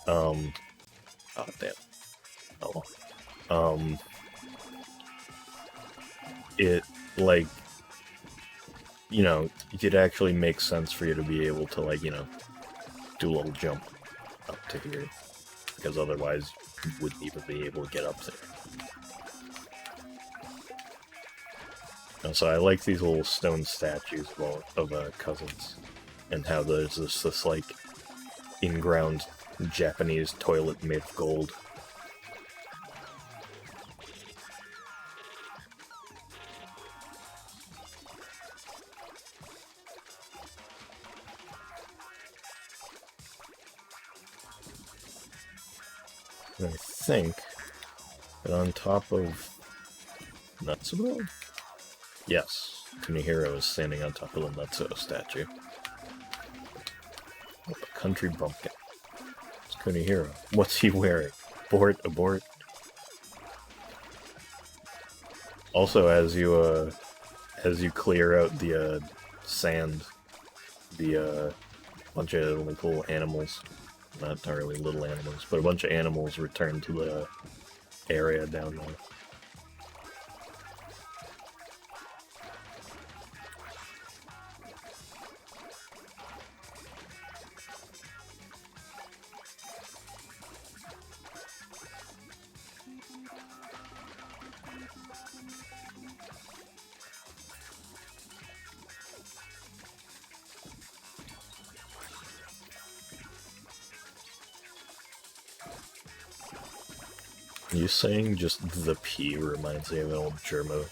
Oh, damn. Oh, it, like, it actually makes sense for you to be able to, like, do a little jump up to here, because otherwise you wouldn't even be able to get up there. And so I like these little stone statues of cousins, and how there's this like, in-ground Japanese toilet made of gold. And I think that on top of Natsuo? Yes, Kunihiro is standing on top of the Natsuo statue. Oh, the country bumpkin. It's Kunihiro. What's he wearing? Abort. Also, as you clear out the sand, the bunch of like little animals, not really little animals, but a bunch of animals return to the area down there. You saying just the P reminds me of an old Germo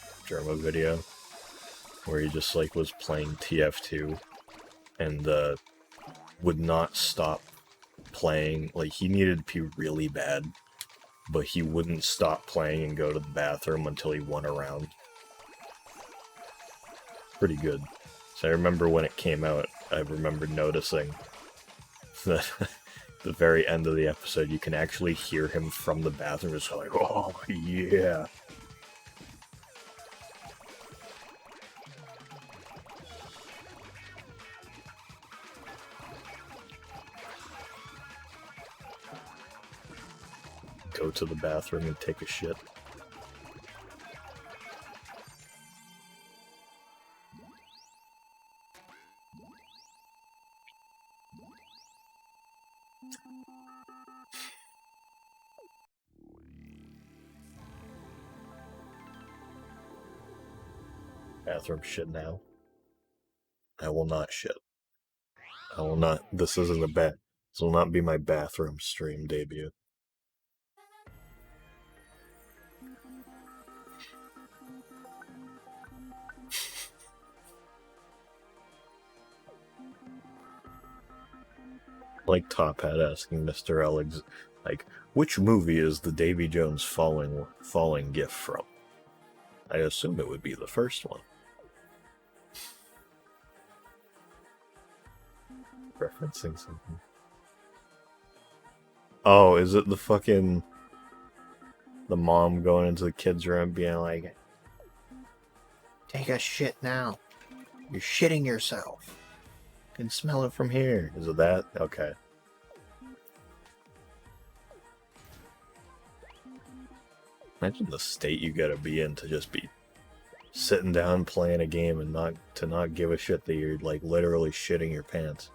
video, where he just like was playing TF2 and would not stop playing. Like, he needed to pee really bad, but he wouldn't stop playing and go to the bathroom until he won a round. Pretty good. So I remember when it came out, I remember noticing that the very end of the episode, you can actually hear him from the bathroom just like, oh, yeah. Go to the bathroom and take a shit. Bathroom shit now. I will not shit. I will not. This isn't a bat. This will not be my bathroom stream debut. Like Top Hat asking Mr. Alex, like, which movie is the Davy Jones falling gift from? I assume it would be the first one. Referencing something. Oh, is it the mom going into the kid's room being like, take a shit now. You're shitting yourself. You can smell it from here. Is it that? Okay. Imagine the state you gotta be in to just be sitting down playing a game and not give a shit that you're like literally shitting your pants.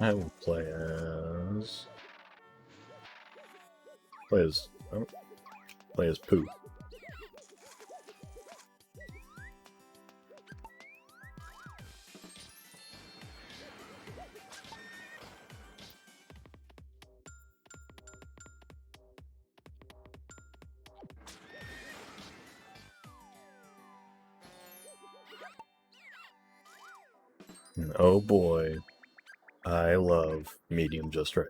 I will play as play as Pooh. And oh boy, I love medium just right.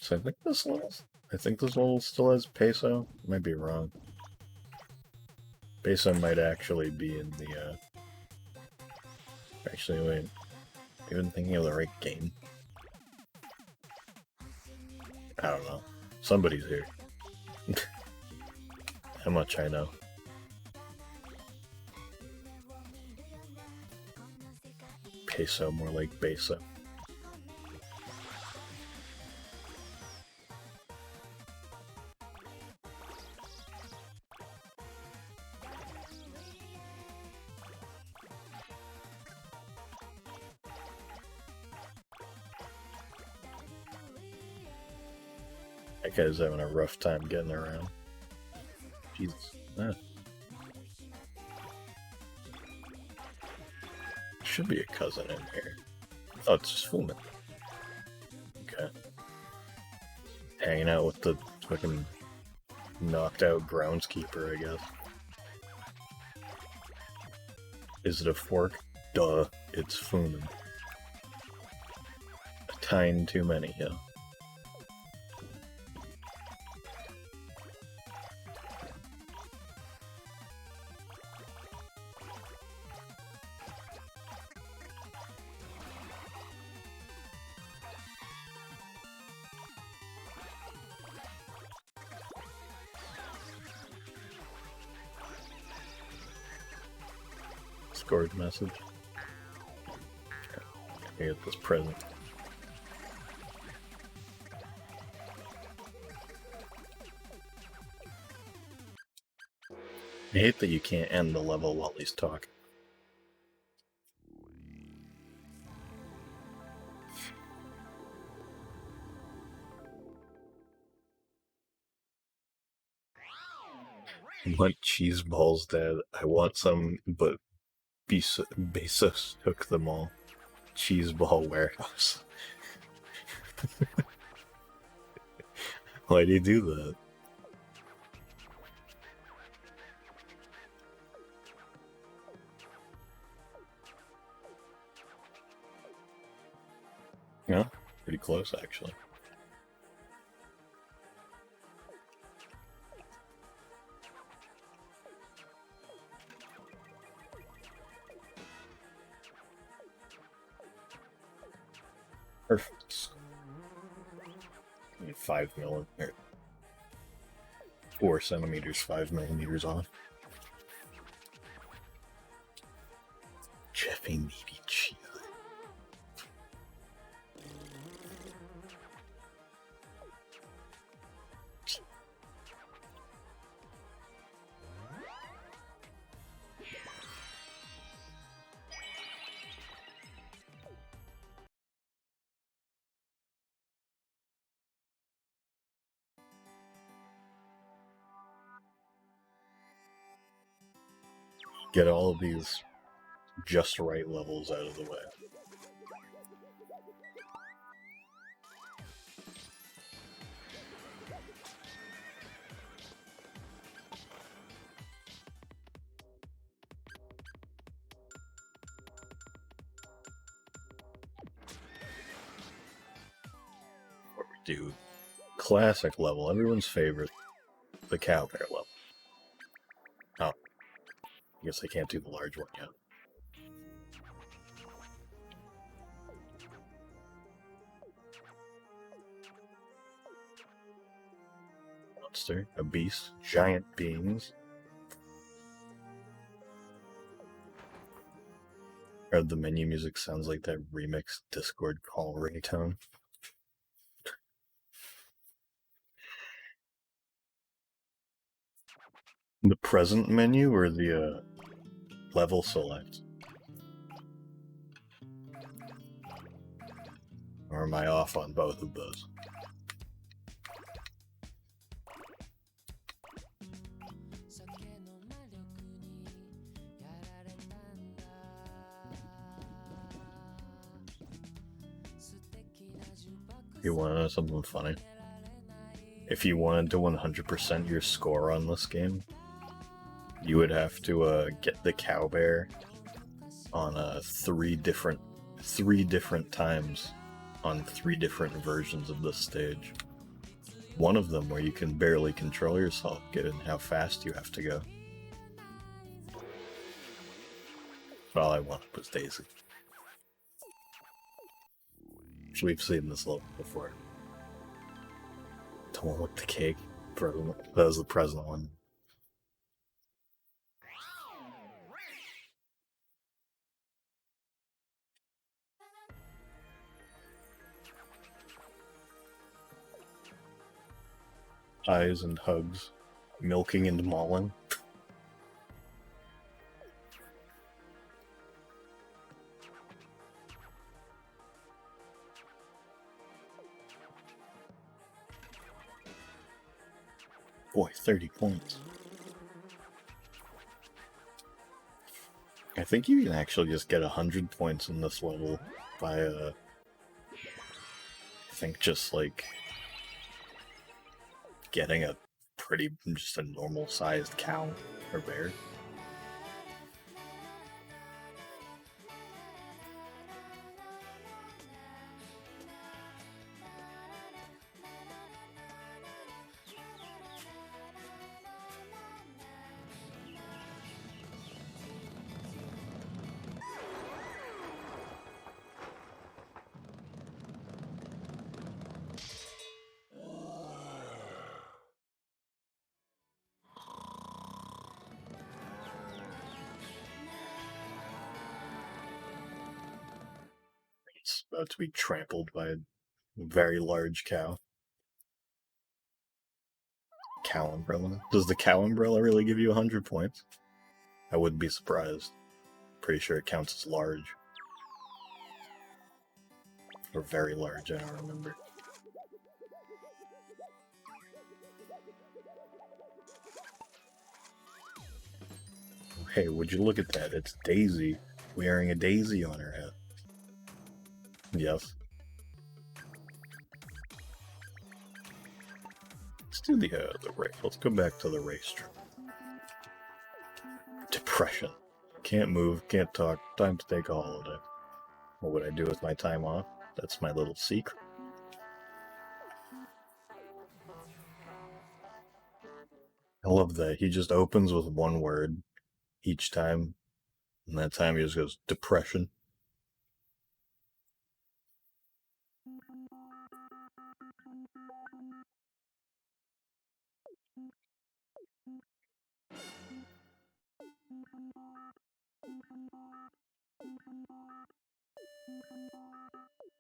So I think this level still has peso. Might be wrong. Peso might actually be in the. Actually, wait. Even thinking of the right game. I don't know. Somebody's here. How much I know. Peso, more like beso. That guy's having a rough time getting around. Jesus. Ah. Should be a cousin in here. Oh, it's just Fullman. Okay. Hanging out with the fucking knocked out groundskeeper, I guess. Is it a fork? Duh, it's Fullman. A tine too many, yeah. Scored message. I get this present. I hate that you can't end the level while he's talking. I want cheese balls, Dad. I want some, but Bezos took them all. Cheese ball warehouse. Why do you do that? Yeah, pretty close actually. Perfect. 5 millimeters, 4 centimeters, 5 millimeters off. Jeffy meaty cheese. Get all of these just right levels out of the way. What we do, classic level, everyone's favorite, the cow bear level. Oh, I guess I can't do the large one yet. Monster, a beast, giant beings. Or the menu music sounds like that remixed Discord call ringtone. The present menu or the level select? Or am I off on both of those? You want to know something funny? If you wanted to 100% your score on this game, you would have to get the cow bear on three different times on 3 different versions of this stage. One of them where you can barely control yourself, given how fast you have to go. But all I wanted was Daisy. We've seen this level before. The one with the cake. That was the present one. Eyes and hugs. Milking and mauling. Boy, 30 points. I think you can actually just get 100 points in this level by, I think just, like, getting just a normal-sized cow or bear. It's about to be trampled by a very large cow. Cow umbrella? Does the cow umbrella really give you 100 points? I wouldn't be surprised. Pretty sure it counts as large. Or very large, I don't remember. hey, would you look at that? It's Daisy wearing a daisy on her head. Yes. Let's do the race. Let's go back to the race trip. Depression. Can't move, can't talk, time to take a holiday. What would I do with my time off? That's my little secret. I love that. He just opens with one word each time, and that time he just goes, depression.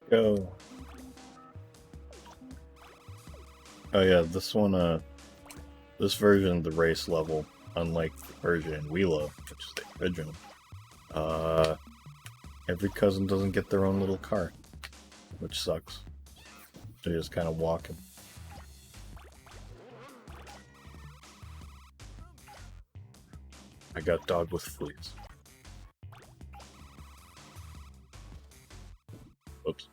Go. Oh yeah, this one, this version of the race level, unlike the version in We Love, which is the original, every cousin doesn't get their own little car, which sucks. They're just kind of walking. I got dogged with fleas. Oops.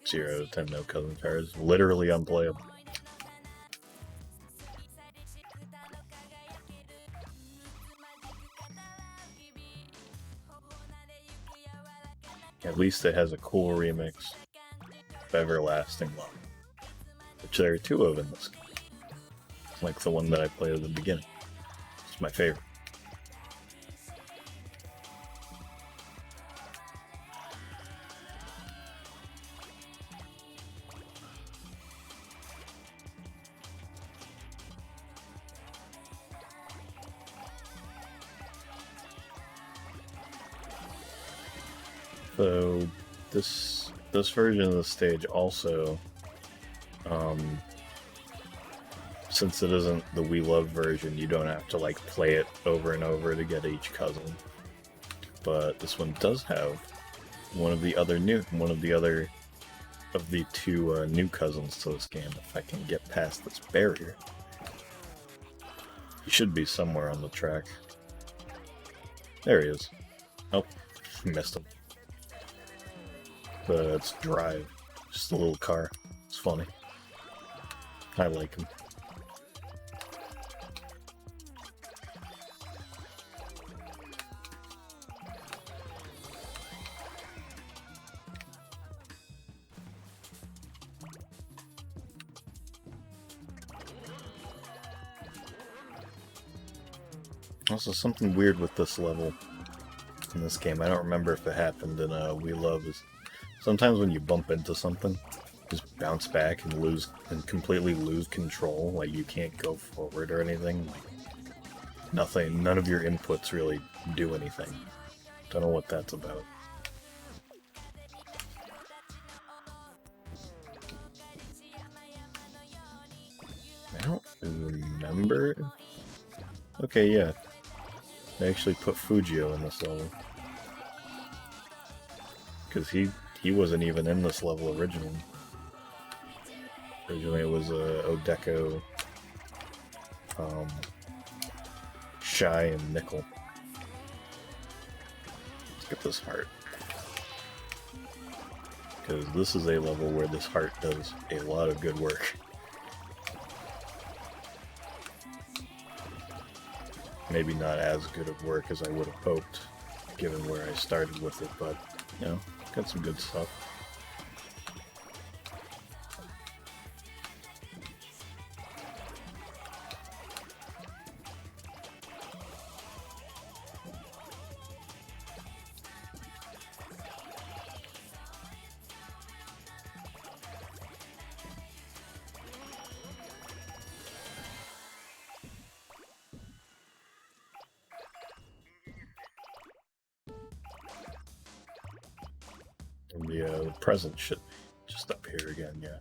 0 out of 10 no cousin cars. Literally unplayable. At least it has a cool remix of Everlasting Love, which there are 2 of in this game. Like the one that I played at the beginning. It's my favorite. So this version of the stage also, since it isn't the We Love version, you don't have to like play it over and over to get each cousin. But this one does have one of the other of the 2 new cousins to this game. If I can get past this barrier, he should be somewhere on the track. There he is. Oh, missed him. But it's Drive, just a little car. It's funny. I like him. Also, something weird with this level in this game, I don't remember if it happened in We Love, is sometimes when you bump into something, just bounce back and completely lose control, like you can't go forward or anything, like nothing, none of your inputs really do anything. Don't know what that's about. I don't remember. Okay, yeah. They actually put Fujio in this level. Because he wasn't even in this level originally. Originally it was Odeko, Shy, and Nickel. Let's get this heart. Because this is a level where this heart does a lot of good work. Maybe not as good of work as I would have hoped, given where I started with it, but, you know, got some good stuff. And the present should be just up here again, yeah.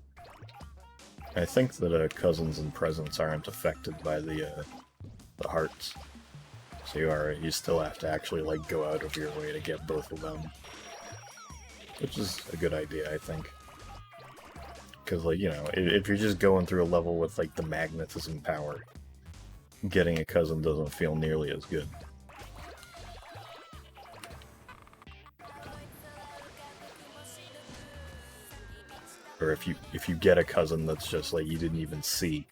I think that cousins and presents aren't affected by the hearts. So you still have to actually like go out of your way to get both of them. Which is a good idea, I think. Because, like, you know, if you're just going through a level with like the magnetism power, getting a cousin doesn't feel nearly as good. Or if you get a cousin that's just like you didn't even see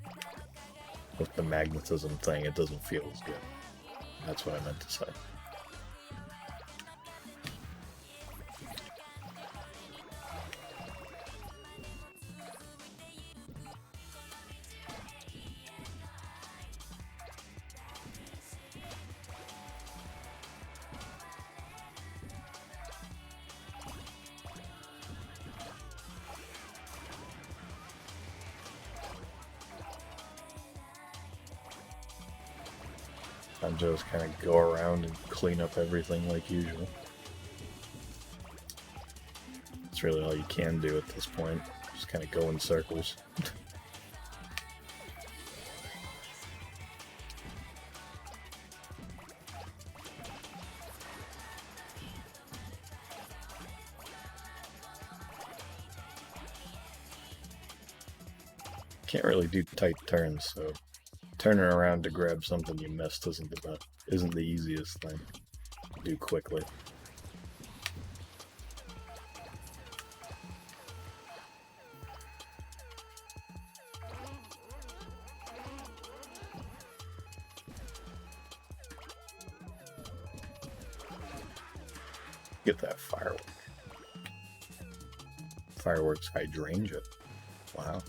with the magnetism thing, it doesn't feel as good. That's what I meant to say. I'm just kind of go around and clean up everything like usual. That's really all you can do at this point. Just kind of go in circles. Can't really do tight turns, so turning around to grab something you missed isn't the easiest thing to do quickly. Get that firework. Fireworks hydrangea. Wow.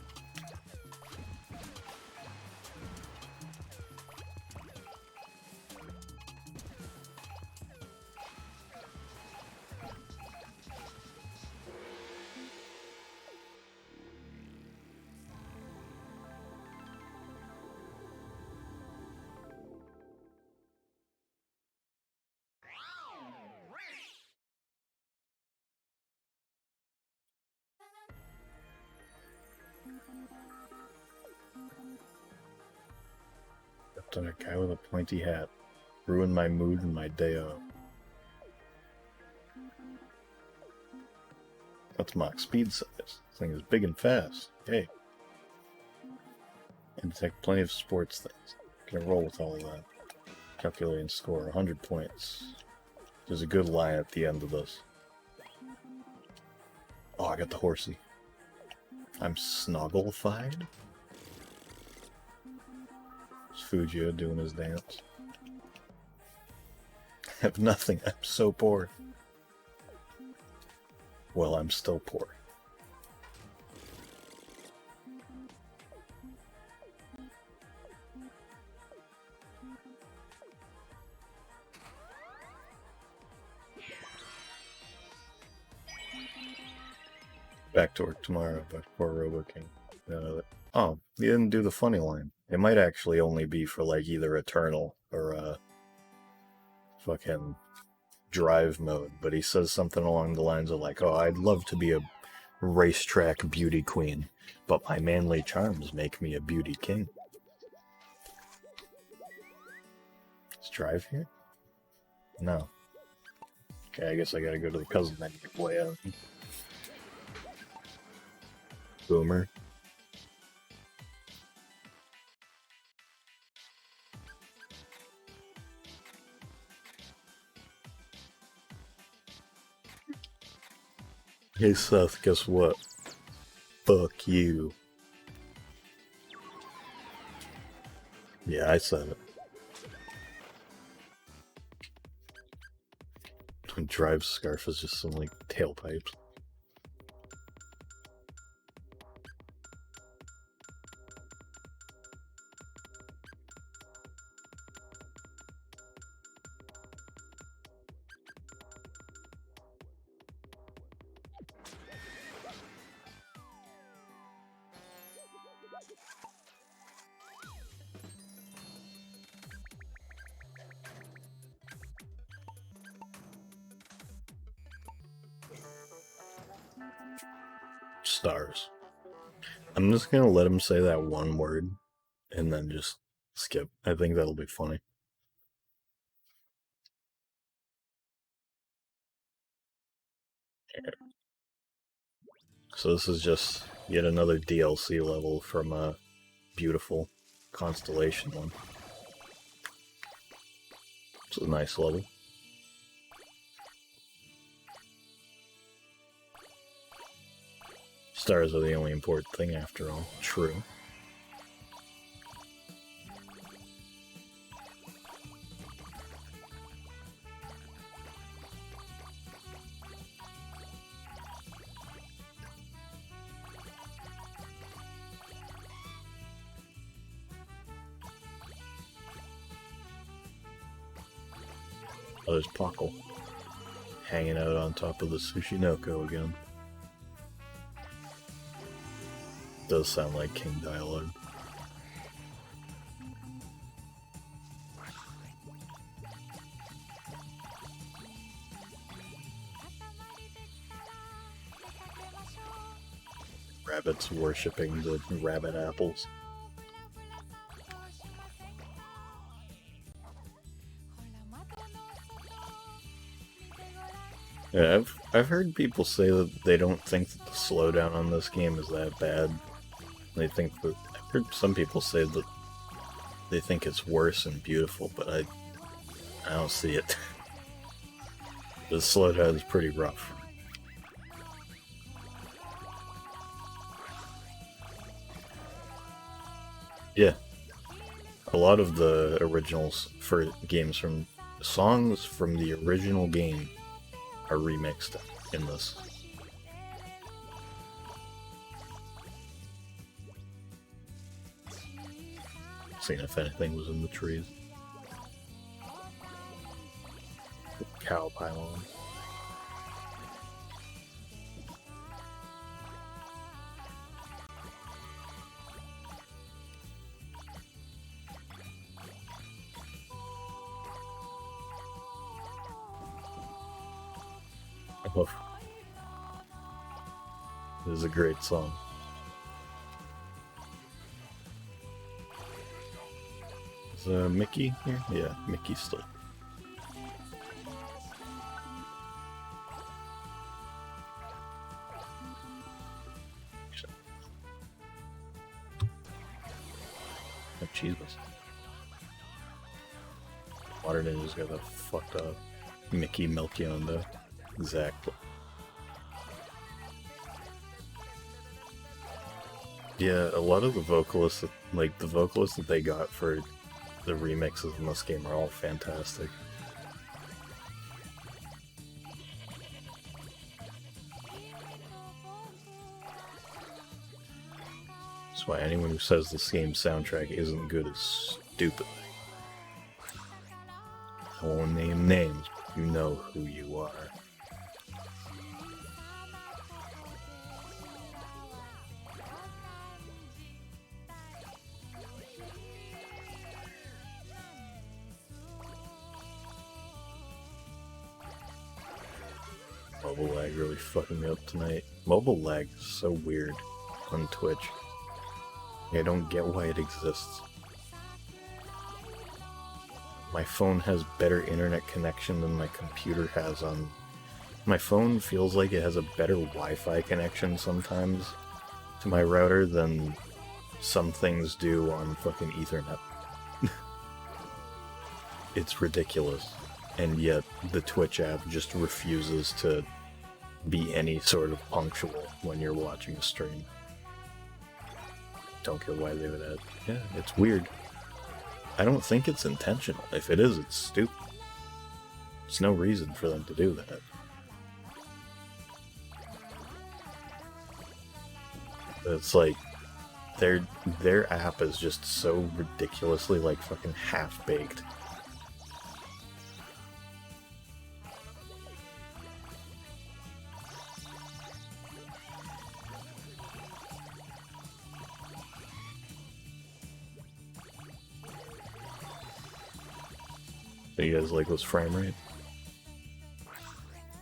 Stepped on a guy with a pointy hat. Ruined my mood and my day off. That's Mach speed size. This thing is big and fast. Hey. And detect plenty of sports things. Can roll with all of that. Calculating score, 100 points. There's a good line at the end of this. Oh, I got the horsey. I'm snogglified? It's Fujio doing his dance. I have nothing. I'm so poor. Well, I'm still poor. Back to work tomorrow, but poor Robo King. Oh, he didn't do the funny line. It might actually only be for like either Eternal or fucking drive mode, but he says something along the lines of like, oh, I'd love to be a racetrack beauty queen, but my manly charms make me a beauty king. Let's drive here? No. Okay, I guess I gotta go to the cousin menu way out. Boomer. Hey Seth, guess what? Fuck you. Yeah, I said it. Drive scarf is just some like tailpipes. Stars. I'm just gonna let him say that one word and then just skip. I think that'll be funny. So this is just yet another DLC level from a beautiful Constellation one. It's a nice level. Stars are the only important thing after all. True. Oh, there's Pockle. Hanging out on top of the Sushinoko again. Does sound like King dialogue. Rabbits worshipping the rabbit apples. Yeah, I've heard people say that they don't think that the slowdown on this game is that bad. They think that I've heard some people say that they think it's worse and beautiful, but I don't see it. The slowdown is pretty rough. Yeah, a lot of the originals for games from songs from the original game are remixed in this. Seeing if anything was in the trees. Cow pylon. Oh. This is a great song. Is Mickey here? Yeah, Mickey's still. Oh, Jesus. Water Ninja's got that fucked up Mickey Melchiondo. Exactly. Yeah, a lot of the vocalists, like the vocalists that they got for the remixes in this game are all fantastic. That's why anyone who says this game's soundtrack isn't good is stupid. I won't name names, but you know who you are. Mobile lag really fucking me up tonight. Mobile lag is so weird on Twitch. I don't get why it exists. My phone has better internet connection than my computer has on... My phone feels like it has a better Wi-Fi connection sometimes to my router than some things do on fucking Ethernet. It's ridiculous. And yet, the Twitch app just refuses to be any sort of punctual when you're watching a stream. Don't get why they would add. Yeah, it's weird. I don't think it's intentional. If it is, it's stupid. There's no reason for them to do that. It's like, their app is just so ridiculously, like, fucking half-baked. So you guys like this frame rate?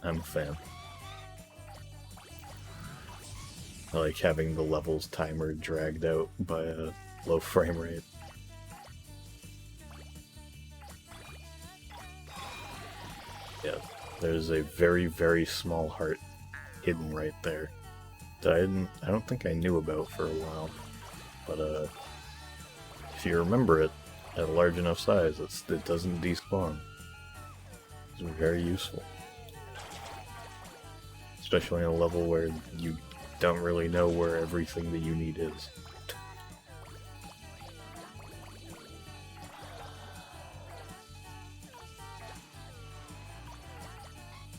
I'm a fan. I like having the levels timer dragged out by a low frame rate. Yeah, there's a very, very small heart hidden right there that I don't think I knew about for a while. But if you remember it, at a large enough size, it doesn't despawn. It's very useful. Especially in a level where you don't really know where everything that you need is.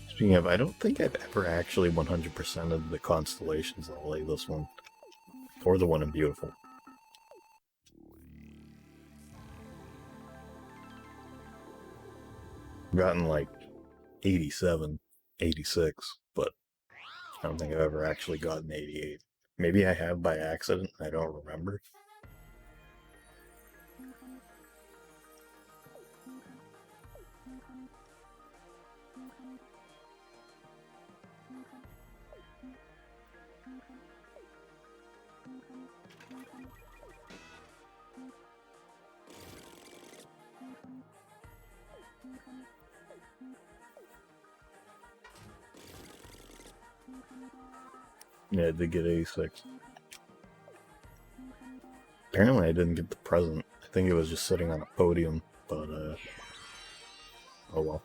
Speaking of, I don't think I've ever actually 100%ed the constellations level, like this one. Or the one in Beautiful. I've gotten like 87, 86, but I don't think I've ever actually gotten 88. Maybe I have by accident, I don't remember. Yeah, I did get 86. Apparently I didn't get the present. I think it was just sitting on a podium, but oh well.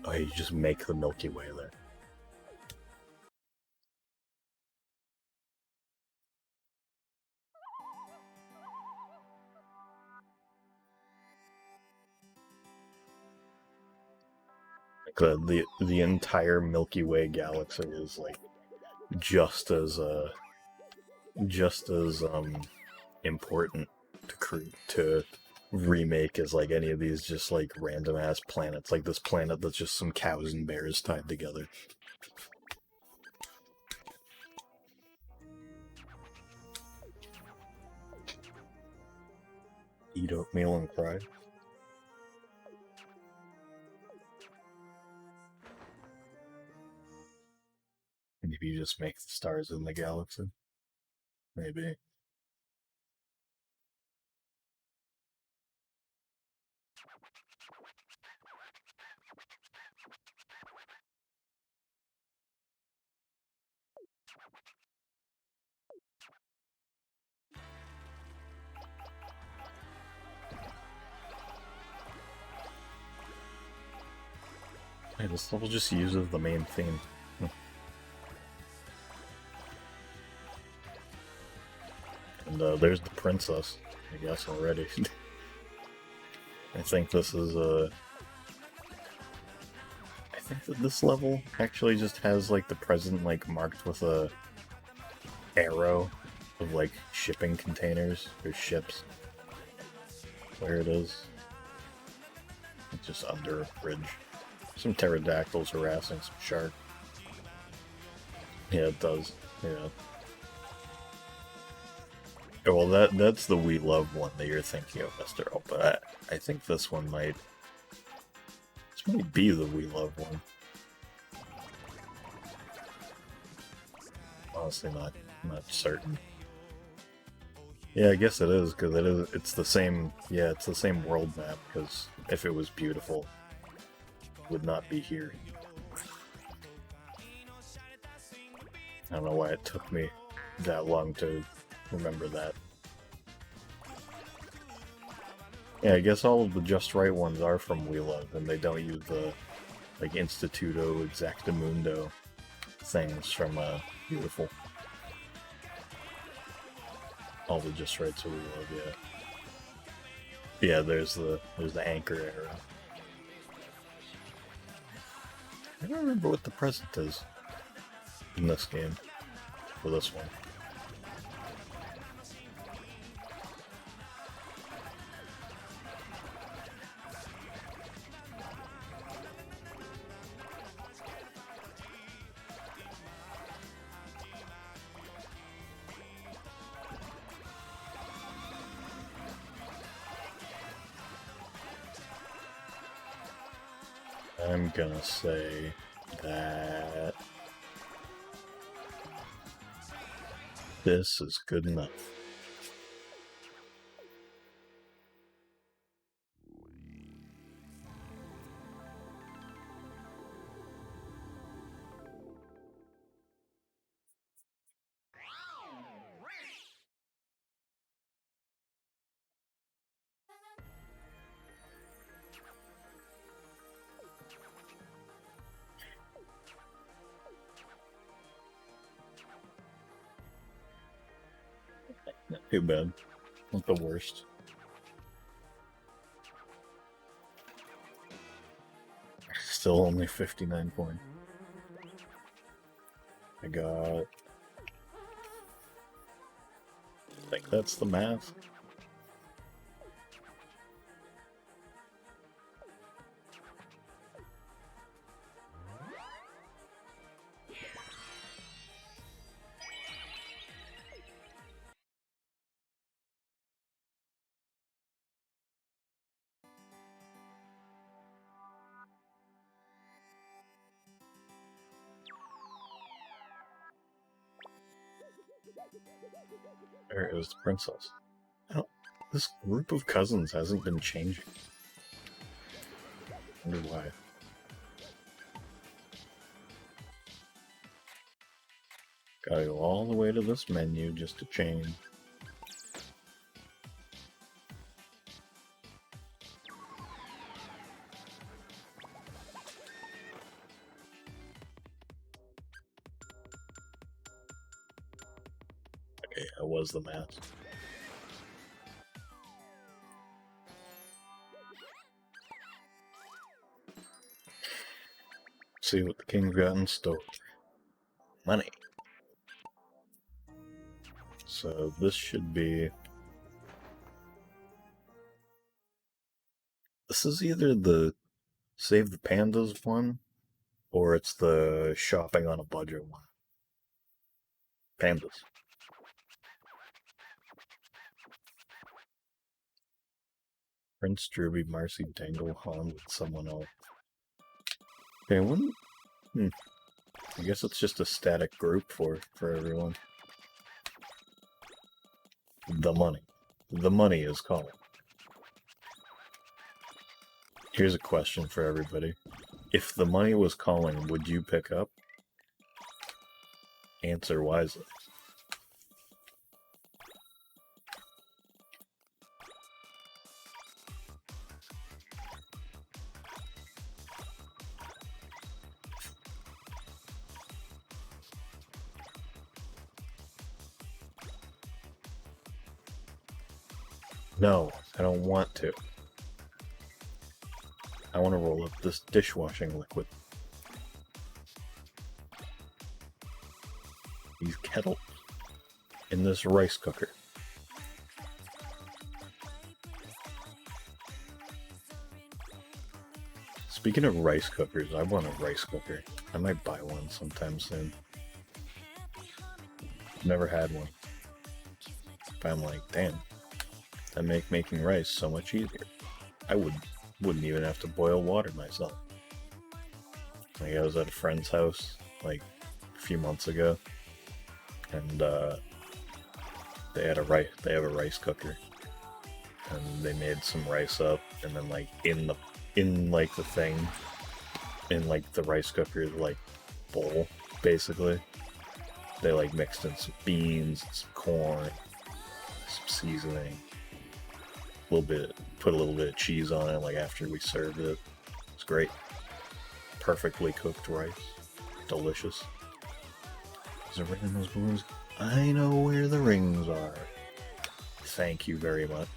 Oh, you just make the Milky Way there. Like the entire Milky Way galaxy is like just as important to remake as like any of these just like random ass planets, like this planet that's just some cows and bears tied together. Eat oatmeal and cry. Maybe you just make the stars in the galaxy. Maybe. Hey, this level just uses the main theme. And there's the princess, I guess, already. I think this is, I think that this level actually just has, like, the present, like, marked with a arrow of, like, shipping containers, or ships. Where it is. It's just under a bridge. Some pterodactyls harassing some shark. Yeah, it does. Yeah. Well, that's the We Love one that you're thinking of, Mr. O, but I think this one might... This might be the We Love one. Honestly, not certain. Yeah, I guess it is, because it's the same... Yeah, it's the same world map, because if it was beautiful, it would not be here. I don't know why it took me that long to remember that. Yeah, I guess all of the Just Right ones are from We Love, and they don't use the, like, Instituto Exactamundo things from, Beautiful. All the Just Rights of We Love, yeah. Yeah, there's the anchor arrow. I don't remember what the present is in this game, for this one. I'm gonna say that this is good enough. Not too bad. Not the worst. Still only 59 points. I think that's the math. There is the princess. This group of cousins hasn't been changing. I wonder why. Gotta go all the way to this menu just to change. Okay, that was the math. See what the king's got in store. Money. So this should be... This is either the Save the Pandas one, or it's the Shopping on a Budget one. Pandas. Prince Druby, Marcy Dangle, Han with someone else. Okay, I guess it's just a static group for everyone. The money. The money is calling. Here's a question for everybody. If the money was calling, would you pick up? Answer wisely. No, I don't want to. I want to roll up this dishwashing liquid. These kettles. In this rice cooker. Speaking of rice cookers, I want a rice cooker. I might buy one sometime soon. Never had one. But I'm like, damn. That make making rice so much easier. I wouldn't even have to boil water myself. Like, I was at a friend's house like a few months ago, and they have a rice cooker, and they made some rice up, and then like in the rice cooker like bowl, basically, they like mixed in some beans, some corn, some seasoning. Put a little bit of cheese on it, like after we served it. It's great. Perfectly cooked rice. Delicious. Is there a ring in those balloons? I know where the rings are. Thank you very much.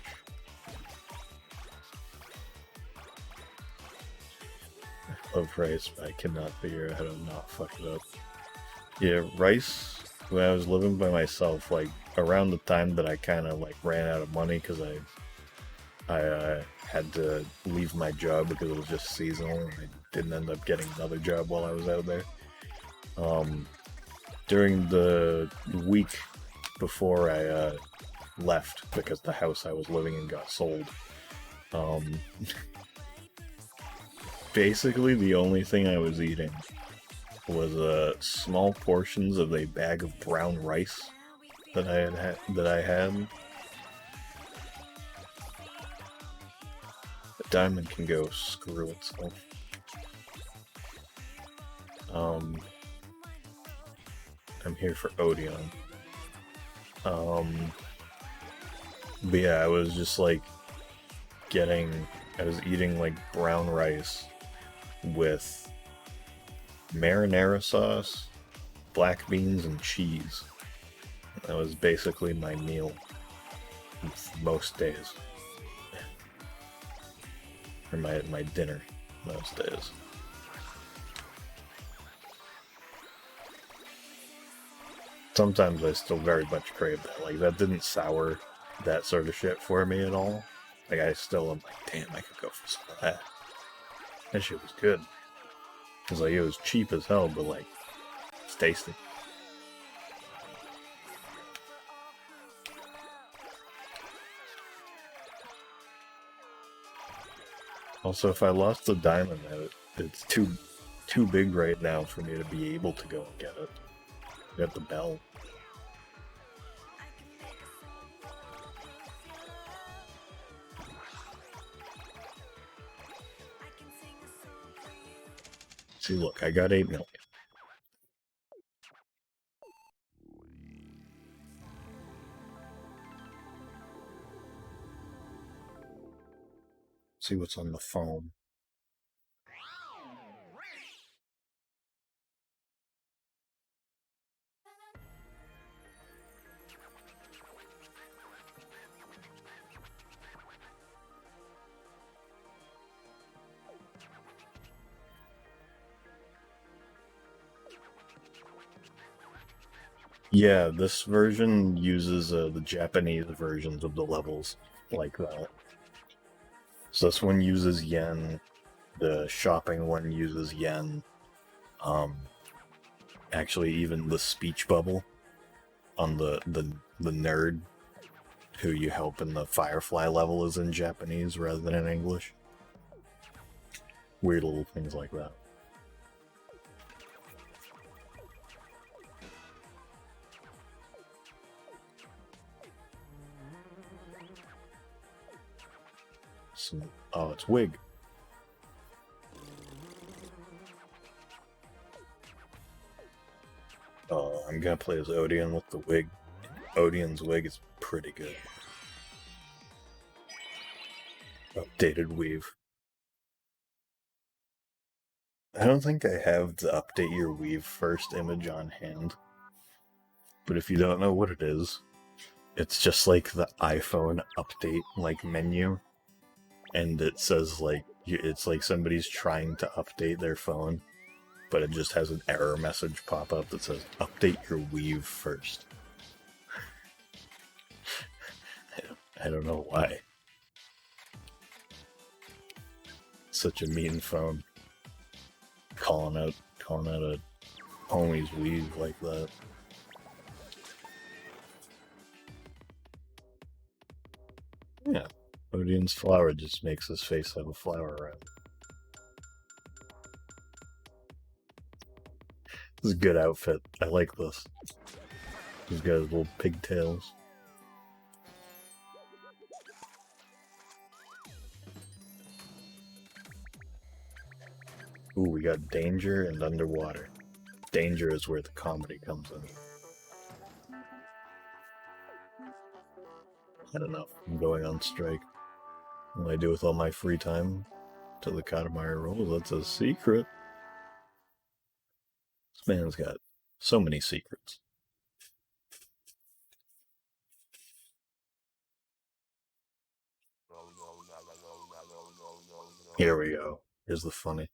I love rice, but I cannot figure out how to not fuck it up. Yeah, rice, when I was living by myself, like around the time that I kind of like ran out of money because I had to leave my job because it was just seasonal, and I didn't end up getting another job while I was out there. During the week before I left, because the house I was living in got sold, basically the only thing I was eating was small portions of a bag of brown rice that I had. Diamond can go screw itself. I'm here for Odeon. But yeah, I was just like I was eating like brown rice with marinara sauce, black beans, and cheese. That was basically my meal most days. Or my dinner most days. Sometimes I still very much crave that. Like, that didn't sour that sort of shit for me at all. Like, I still am like, damn, I could go for some of that. That shit was good. Cause like, it was cheap as hell, but like, it's tasty. Also, if I lost the diamond, it's too big right now for me to be able to go and get it. Get the bell. See, look, I got 8 million. See what's on the phone. Yeah, this version uses the Japanese versions of the levels like that. So this one uses yen. The shopping one uses yen. Actually, even the speech bubble on the nerd who you help in the Firefly level is in Japanese rather than in English. Weird little things like that. So, oh, it's Wig. Oh, I'm gonna play as Odeon with the wig. Odeon's wig is pretty good. Updated weave. I don't think I have the update your weave first image on hand. But if you don't know what it is, it's just like the iPhone update like menu. And it says like, it's like somebody's trying to update their phone, but it just has an error message pop up that says, update your weave first. I don't know why. Such a mean phone. Calling out a homie's weave like that. Yeah, Odeon's flower just makes his face have a flower around. This is a good outfit. I like this. He's got his little pigtails. Ooh, we got danger and underwater. Danger is where the comedy comes in. I don't know. I'm going on strike. What I do with all my free time to the Katamari rolls, that's a secret. This man's got so many secrets. Here we go. Here's the funny.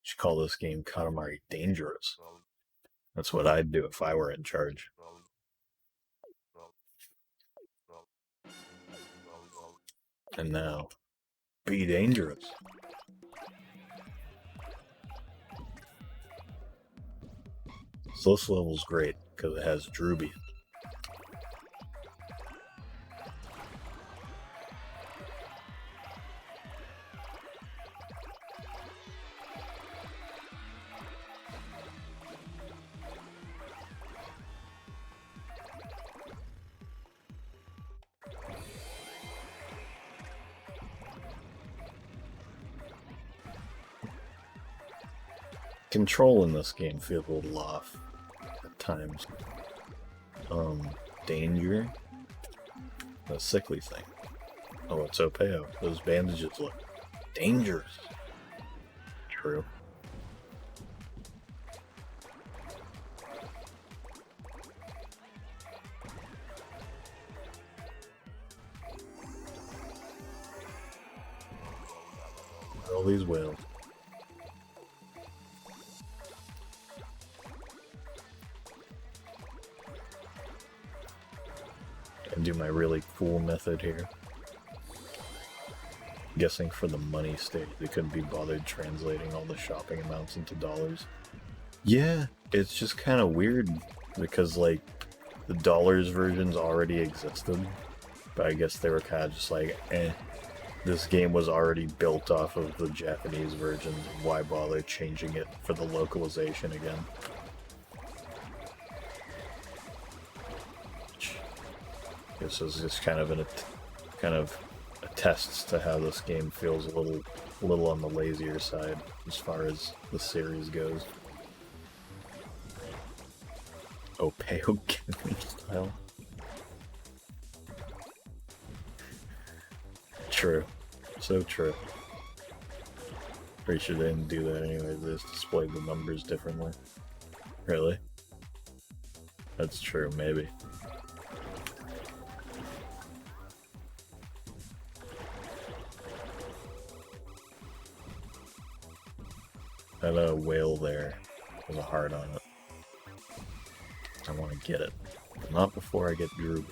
Should call this game Katamari Dangerous. That's what I'd do if I were in charge. And now, be dangerous. So this level's great because it has Druby. Control in this game feels a little off at times. Danger. The sickly thing. Oh, it's Opeo. Those bandages look dangerous. True. All these whales. And do my really cool method here. Guessing for the money stage, they couldn't be bothered translating all the shopping amounts into dollars. Yeah, it's just kind of weird because, like, the dollars versions already existed, but I guess they were kind of just like, this game was already built off of the Japanese version, why bother changing it for the localization again? This is just kind of attests to how this game feels a little on the lazier side as far as the series goes. Opeo gaming style. True. So true. Pretty sure they didn't do that anyway, they just displayed the numbers differently. Really? That's true, maybe. That whale there has a heart on it. I want to get it, but not before I get Ruby.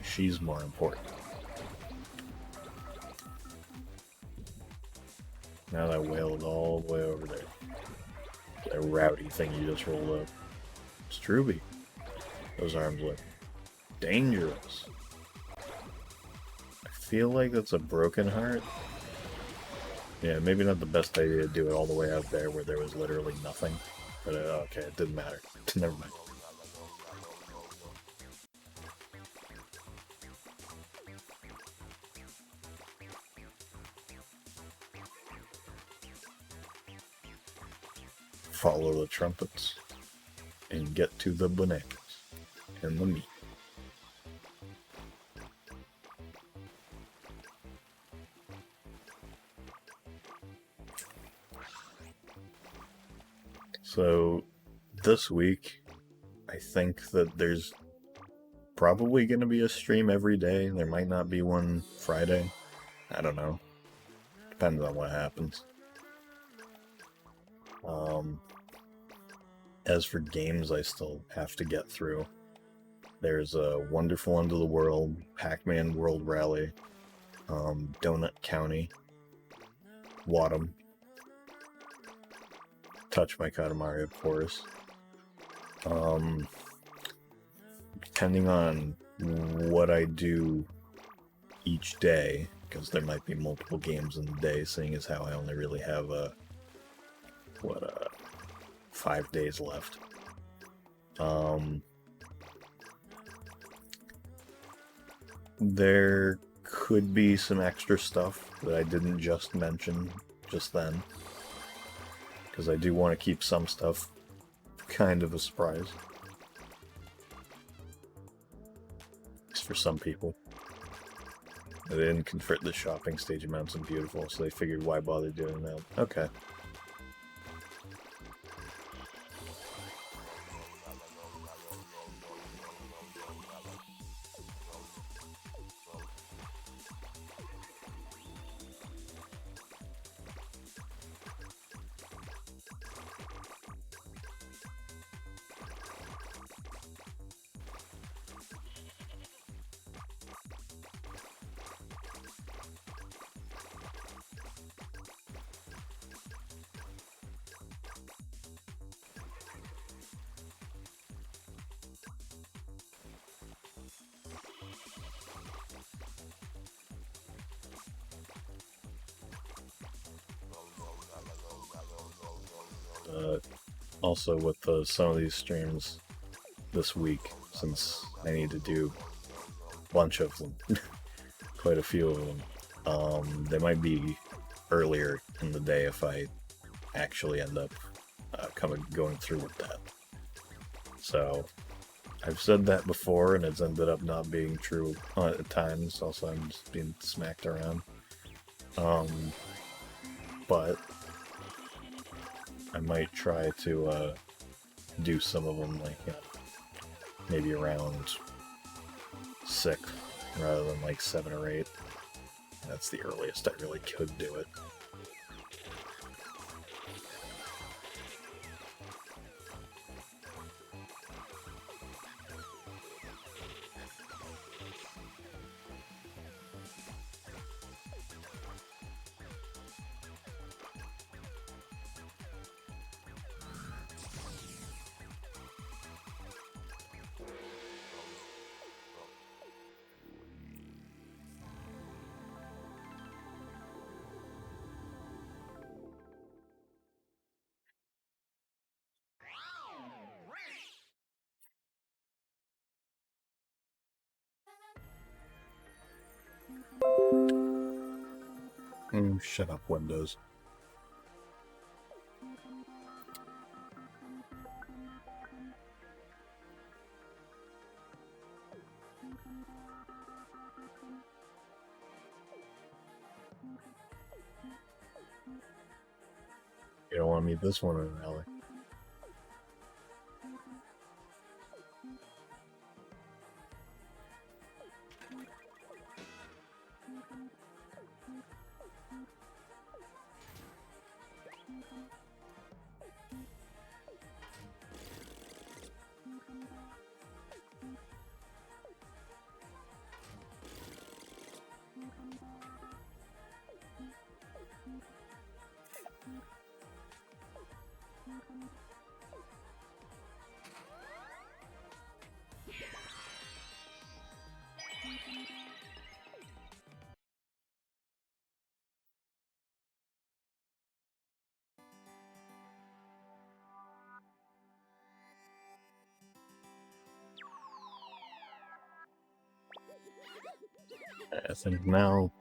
She's more important. Now that whale is all the way over there. That rowdy thing you just rolled up. It's Ruby. Those arms look dangerous. I feel like that's a broken heart. Yeah, maybe not the best idea to do it all the way out there where there was literally nothing. But okay, it didn't matter. Never mind. Follow the trumpets and get to the bananas and the meat. So this week, I think that there's probably going to be a stream every day. There might not be one Friday. I don't know. Depends on what happens. As for games I still have to get through, there's Wonderful Under the World, Pac-Man World Rally, Donut County, Wadham, Touch My Katamari, of course. Depending on what I do each day, because there might be multiple games in the day, seeing as how I only really have 5 days left. There could be some extra stuff that I didn't just mention just then, because I do want to keep some stuff kind of a surprise. At least for some people. They didn't convert the shopping stage amounts in Beautiful, so they figured why bother doing that. Okay. Also with some of these streams this week, since I need to do a bunch of them, quite a few of them, they might be earlier in the day if I actually end up going through with that. So I've said that before, and it's ended up not being true at times. Also, I'm just being smacked around. But I might try to do some of them, like maybe around 6 rather than like 7 or 8. That's the earliest I really could do it. Shut up, Windows. You don't want to meet this one in an alley. I think now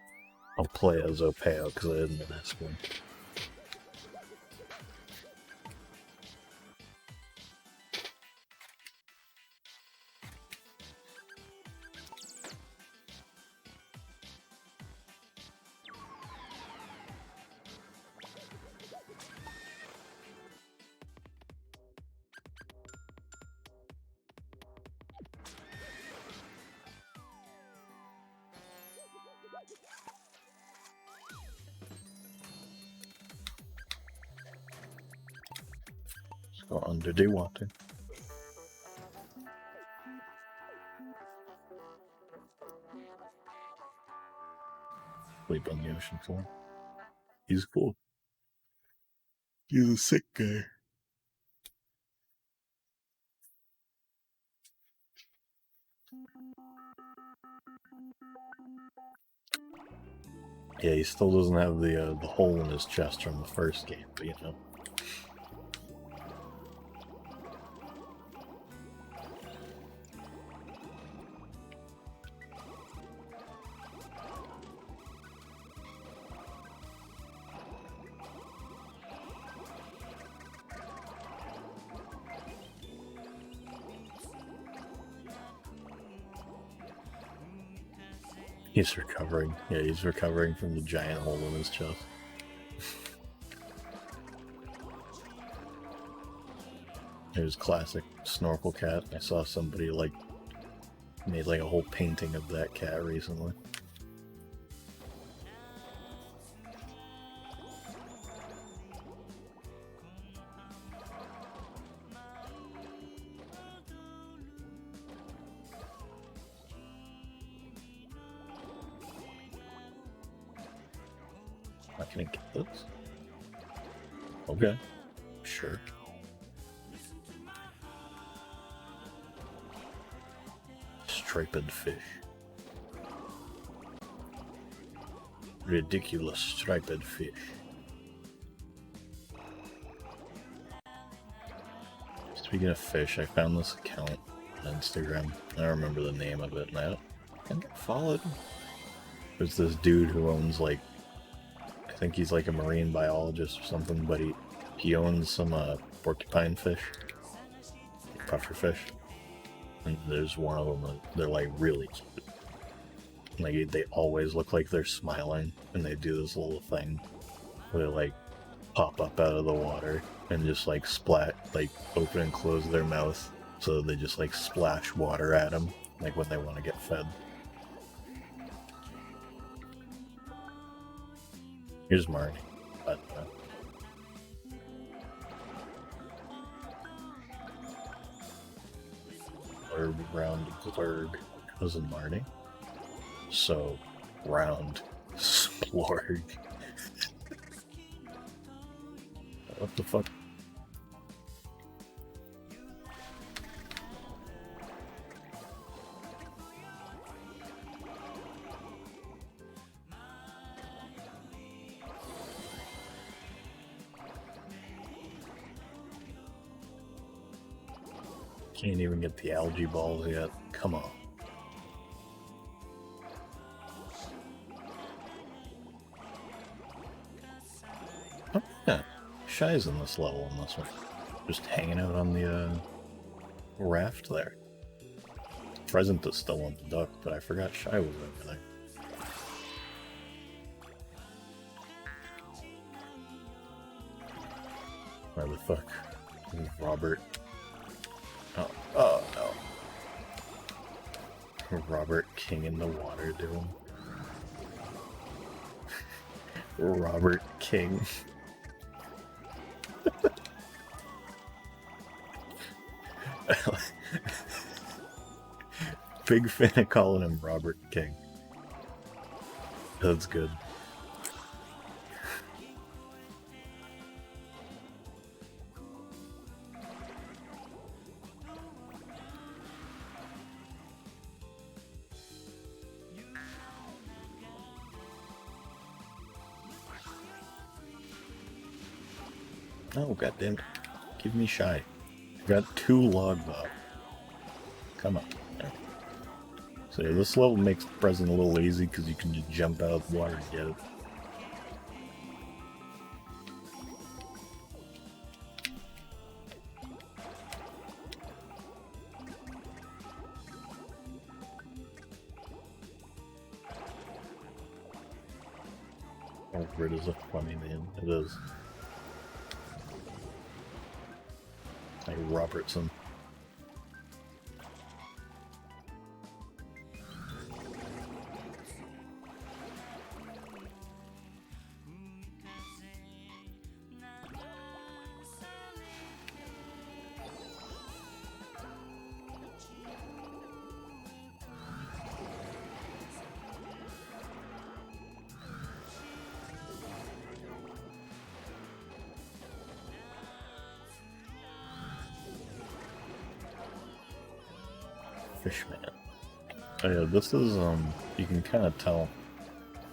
I'll play as Opeo because I didn't ask him. Go under the water. Sleep on the ocean floor. He's cool. He's a sick guy. Yeah, he still doesn't have the hole in his chest from the first game, but you know. He's recovering. Yeah, he's recovering from the giant hole in his chest. There's classic snorkel cat. I saw somebody like made like a whole painting of that cat recently. Can I get this? Okay, sure. Striped fish. Ridiculous striped fish. Speaking of fish, I found this account on Instagram. I don't remember the name of it, and I think I followed. There's this dude who owns like, I think he's like a marine biologist or something, but he owns some porcupine fish, puffer fish. And there's one of them that they're like really cute. Like they always look like they're smiling, and they do this little thing where they like pop up out of the water and just like splat, like open and close their mouth, so they just like splash water at them, like when they want to get fed. Here's Marnie. But, blurb, round, blurg, cousin Marnie. So, round, splorg. What the fuck? Can't even get the algae balls yet. Come on. Oh, yeah. Shy's in this level in this one. Just hanging out on the raft there. Present is still on the dock, but I forgot Shy was over there. Where the fuck is Robert? Oh no. Robert King in the water doing. Robert King. Big fan of calling him Robert King. That's good. Oh, goddamn. Give me Shy. I've got 2 log bob. Come on. There. So yeah, this level makes Present a little lazy because you can just jump out of the water and get it. Albert is a funny man. It is. Like Robertson. Fishman. Oh yeah, this is, you can kind of tell.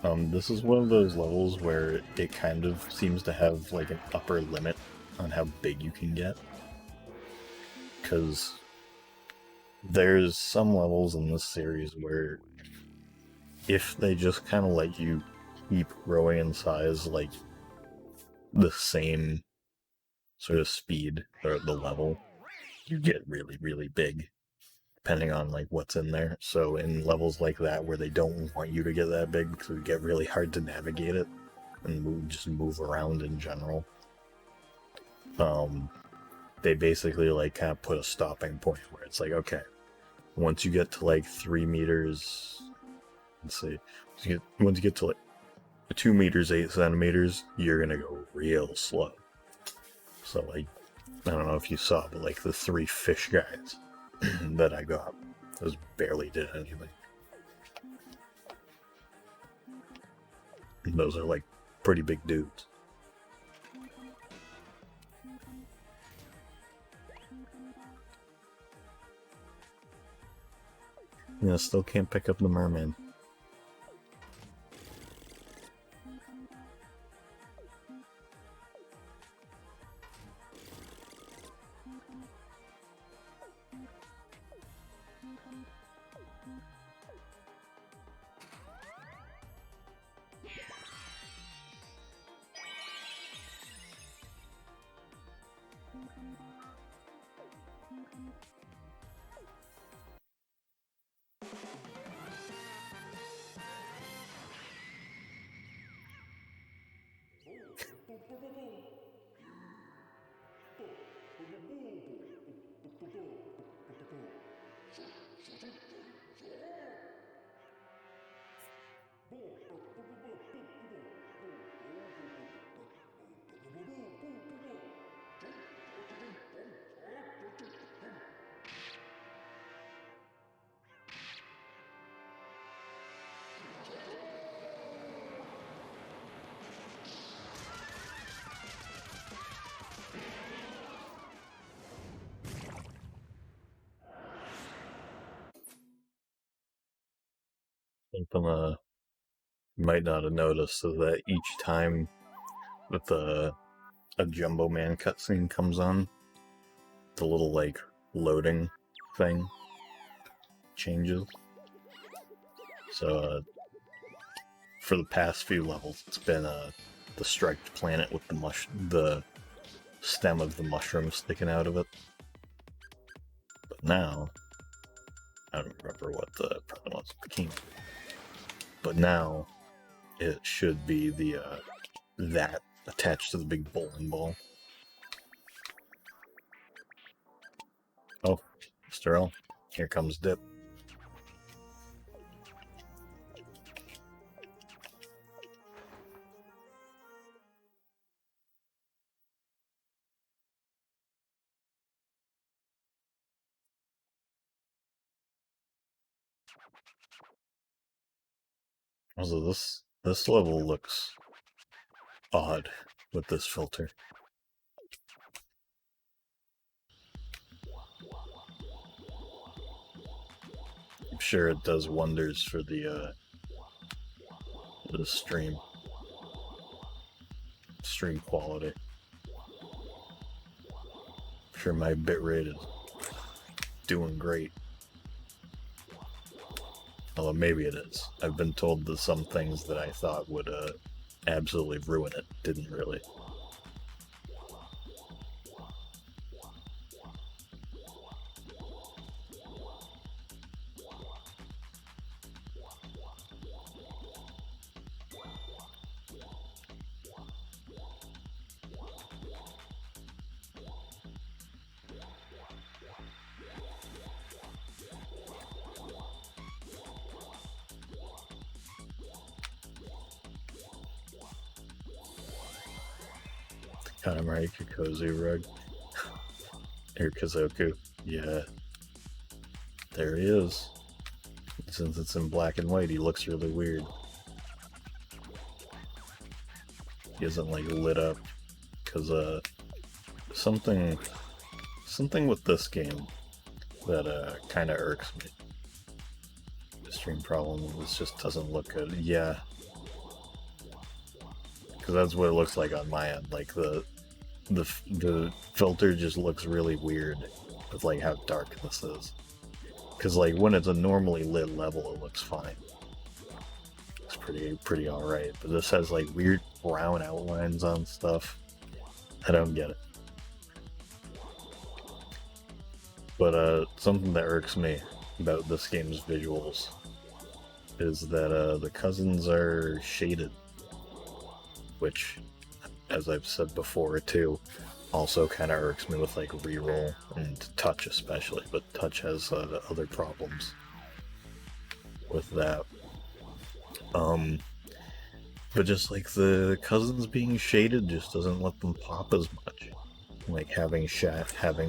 This is one of those levels where it kind of seems to have, like, an upper limit on how big you can get. Because there's some levels in this series where if they just kind of let you keep growing in size, like, the same sort of speed, or the level, you get really, really big. Depending on like what's in there. So in levels like that where they don't want you to get that big because it would get really hard to navigate it and just move around in general, they basically like kind of put a stopping point where it's like, okay, once you get to like 3 meters, let's see, once you get to like 2 meters 8 centimeters, you're gonna go real slow. So like, I don't know if you saw, but like the 3 fish guys that I got, those barely did anything. And those are like pretty big dudes. Yeah, still can't pick up the merman. Something you might not have noticed is that each time that a Jumbo Man cutscene comes on, the little like loading thing changes. So for the past few levels, it's been the striped planet with the stem of the mushroom sticking out of it. But now, I don't remember what the problem was with the king. But now, it should be the that attached to the big bowling ball. Oh, Mr. L, here comes Dip. Also, this level looks odd with this filter. I'm sure it does wonders for the stream quality. I'm sure my bitrate is doing great. Although maybe it is. I've been told that some things that I thought would absolutely ruin it didn't really. Katamari Kikozu rug. Or Kazoku. Yeah. There he is. Since it's in black and white, he looks really weird. He isn't like lit up. Cause something with this game that kinda irks me. The stream problem is just doesn't look good. Yeah. Cause that's what it looks like on my end. Like the filter just looks really weird with like how dark this is. Cause like when it's a normally lit level, it looks fine. It's pretty alright. But this has like weird brown outlines on stuff. I don't get it. But something that irks me about this game's visuals is that the cousins are shaded. Which, as I've said before too, also kind of irks me with like reroll and touch especially, but touch has other problems with that. But just like the cousins being shaded just doesn't let them pop as much. Like having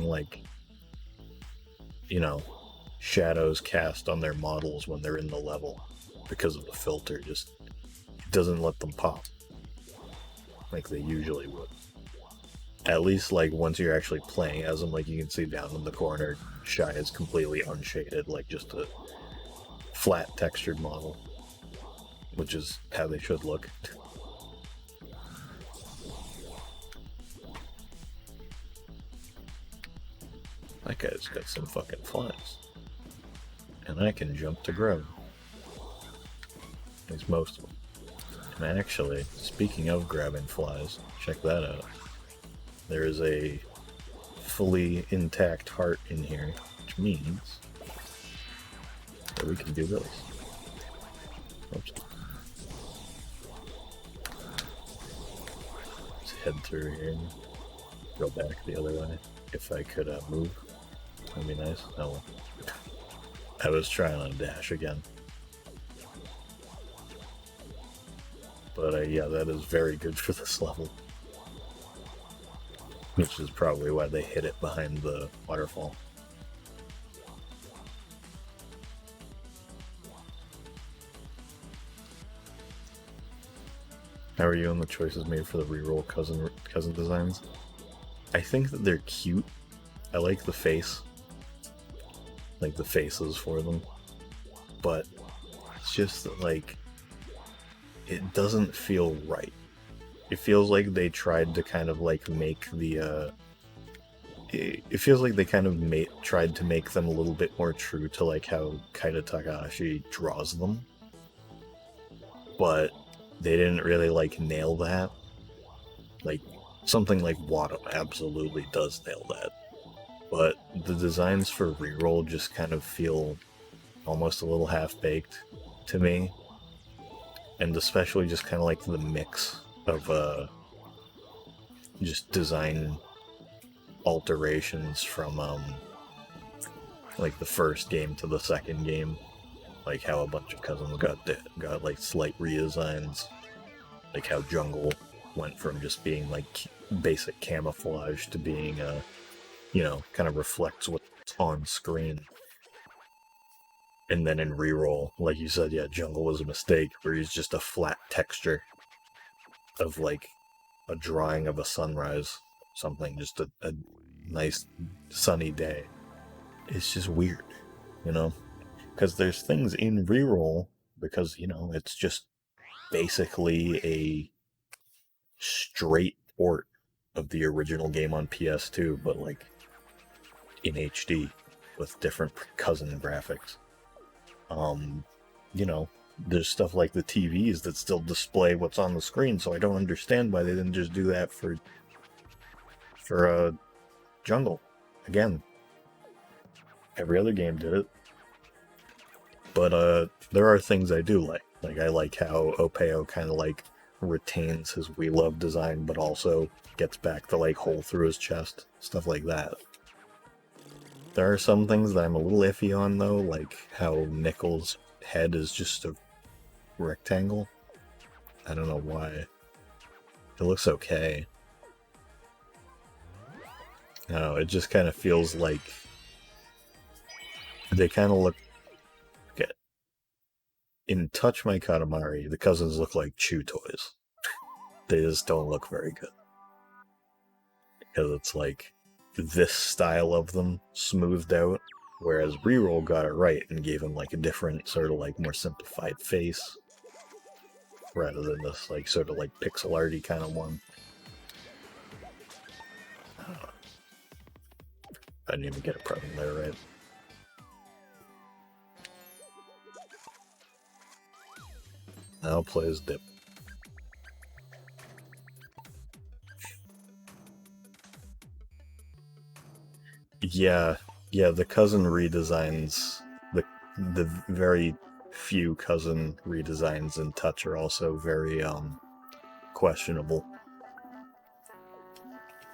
like, you know, shadows cast on their models when they're in the level because of the filter just doesn't let them pop like they usually would. At least like once you're actually playing as them, like you can see down in the corner, Shy is completely unshaded, like just a flat textured model, which is how they should look. That guy's got some fucking flies. And I can jump to grow. At least most of them. And actually, speaking of grabbing flies, check that out. There is a fully intact heart in here, which means that we can do this. Oops. head through here and go back the other way. If I could move, that'd be nice. Oh well. I was trying on a dash again. But yeah, that is very good for this level. Which is probably why they hid it behind the waterfall. How are you on the choices made for the reroll cousin designs? I think that they're cute. I like the face. Like the faces for them. But it's just that, like, it doesn't feel right. It feels like they tried to kind of like make the it feels like they kind of tried to make them a little bit more true to like how Kaito Takahashi draws them. But they didn't really like nail that. Like something like Wada absolutely does nail that. But the designs for reroll just kind of feel almost a little half-baked to me. And especially just kind of like the mix of just design alterations from like the first game to the second game. Like how a bunch of cousins got like slight redesigns. Like how Jungle went from just being like basic camouflage to being you know, kind of reflects what's on screen. And then in reroll, like you said, yeah, Jungle was a mistake, where he's just a flat texture of like a drawing of a sunrise, something, just a nice sunny day. It's just weird, you know? Because there's things in reroll, because, you know, it's just basically a straight port of the original game on PS2, but like in HD with different cousin graphics. You know, there's stuff like the TVs that still display what's on the screen, so I don't understand why they didn't just do that for Jungle. Again, every other game did it. But there are things I do like. Like I like how Opeo kind of like retains his We Love design, but also gets back the like hole through his chest, stuff like that. There are some things that I'm a little iffy on though, like how Nickel's head is just a rectangle. I don't know why. It looks okay. I don't know, it just kind of feels like they kind of look... Okay. In Touch My Katamari, the cousins look like chew toys. They just don't look very good. Because it's like this style of them smoothed out, whereas Reroll got it right and gave him like a different sort of like more simplified face, rather than this like sort of like pixel arty kind of one. I didn't even get a problem there, right? Now play as Dip. Yeah, the cousin redesigns, the very few cousin redesigns in Touch are also very questionable.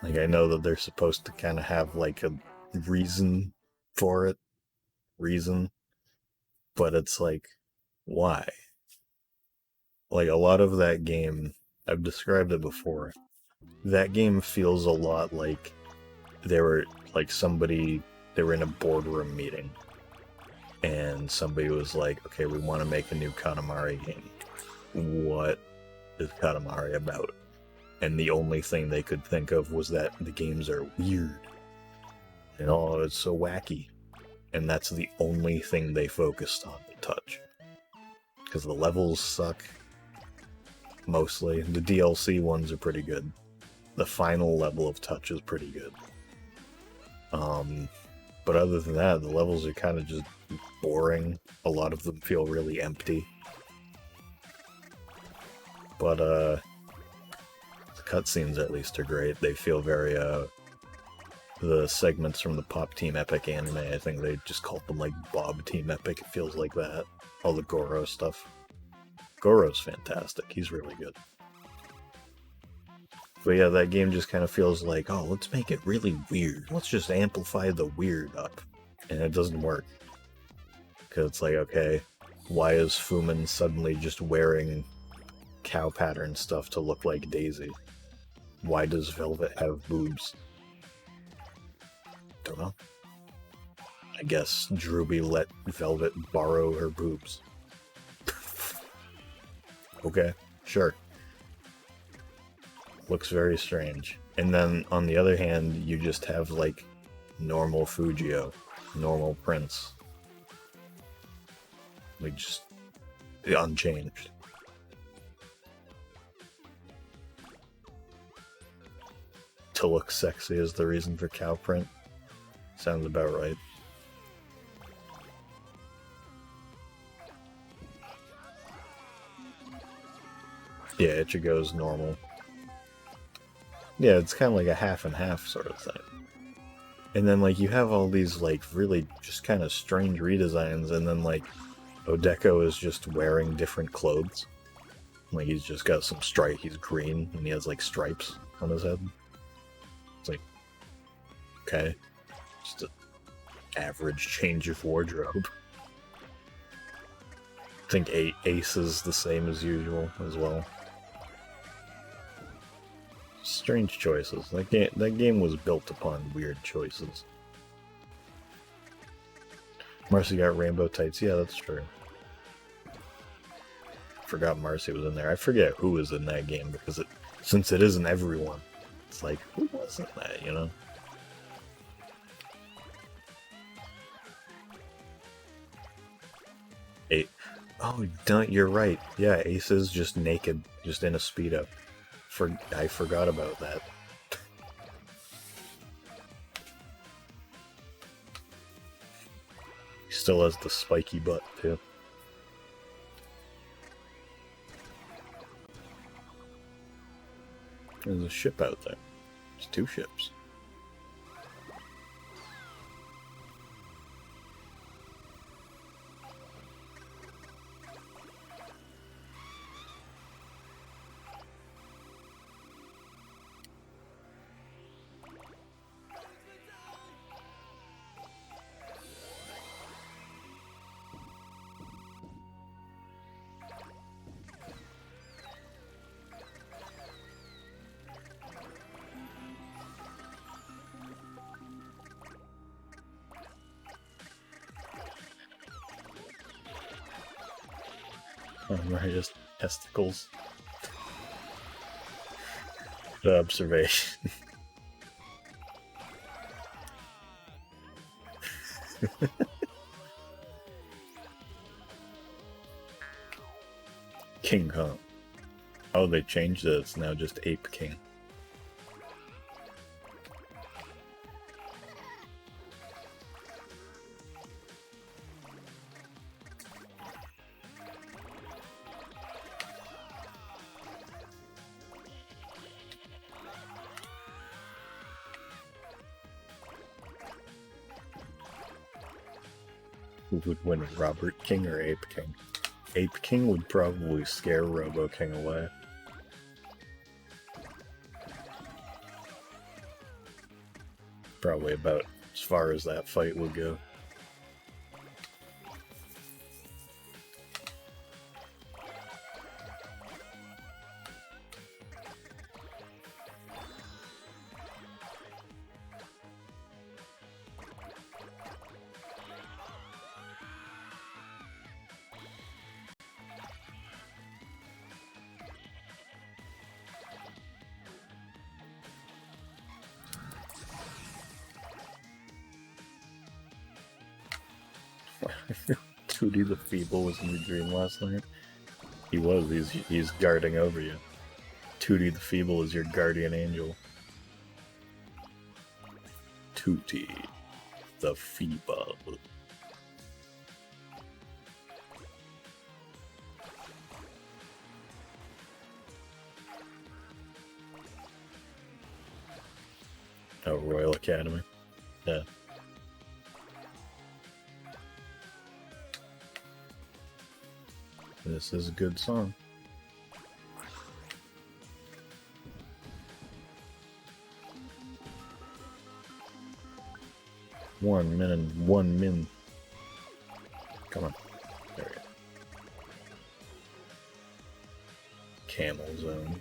Like I know that they're supposed to kind of have like a reason for it, but it's like, why? Like a lot of that game, I've described it before. That game feels a lot like they were in a boardroom meeting, and somebody was like, okay, we want to make a new Katamari game. What is Katamari about? And the only thing they could think of was that the games are weird. And oh, it's so wacky. And that's the only thing they focused on in Touch. Because the levels suck. Mostly. The DLC ones are pretty good. The final level of Touch is pretty good. But other than that, the levels are kind of just boring. A lot of them feel really empty. But, the cutscenes at least are great. They feel very, the segments from the Pop Team Epic anime, I think they just called them, like, Bob Team Epic. It feels like that. All the Goro stuff. Goro's fantastic. He's really good. But yeah, that game just kind of feels like, oh, let's make it really weird. Let's just amplify the weird up. And it doesn't work. Because it's like, okay, why is Fumin suddenly just wearing cow pattern stuff to look like Daisy? Why does Velvet have boobs? Don't know. I guess Drewby let Velvet borrow her boobs. Okay, sure. Looks very strange. And then, on the other hand, you just have, like, normal Fujio. Normal Prince. Like, just unchanged. To look sexy is the reason for cow print. Sounds about right. Yeah, Ichigo's normal. Yeah, it's kind of like a half and half sort of thing. And then, like, you have all these, like, really just kind of strange redesigns, and then, like, Odeko is just wearing different clothes. Like, he's just got some stripe. He's green, and he has, like, stripes on his head. It's like, okay. Just an average change of wardrobe. I think Ace is the same as usual as well. Strange choices. That game was built upon weird choices. Marcy got rainbow tights. Yeah, that's true. Forgot Marcy was in there. I forget who was in that game because since it isn't everyone, it's like, who wasn't that, you know? Oh, you're right. Yeah, Ace is just naked, just in a Speedo. I forgot about that. He still has the spiky butt, too. There's a ship out there. There's 2 ships. Maria's testicles. Good observation. King Kong. Oh, they changed it. It's now just Ape King. Who would win, Robert King or Ape King? Ape King would probably scare Robo King away. Probably about as far as that fight would go. Tootie the Feeble was in your dream last night? He was. He's guarding over you. Tootie the Feeble is your guardian angel. Tootie the Feeble. Oh, Royal Academy. Yeah. This is a good song. 1 min and 1 min. Come on. There we go. Camel zone.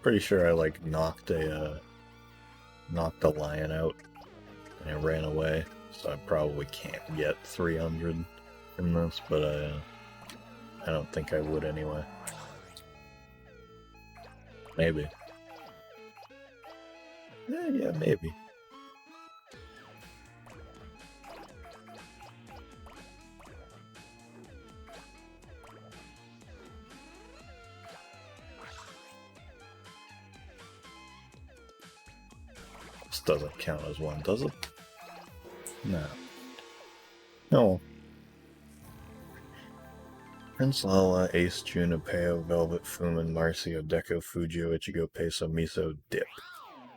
Pretty sure I like knocked a lion out and I ran away, so I probably can't get 300 from this, but I don't think I would anyway. Maybe. Yeah, maybe. This doesn't count as one, does it? No. No. Prince Lala, Ace, Junipeo, Velvet, Fumin, Marcio, Deco, Fujio, Ichigo, Peso, Miso, Dip.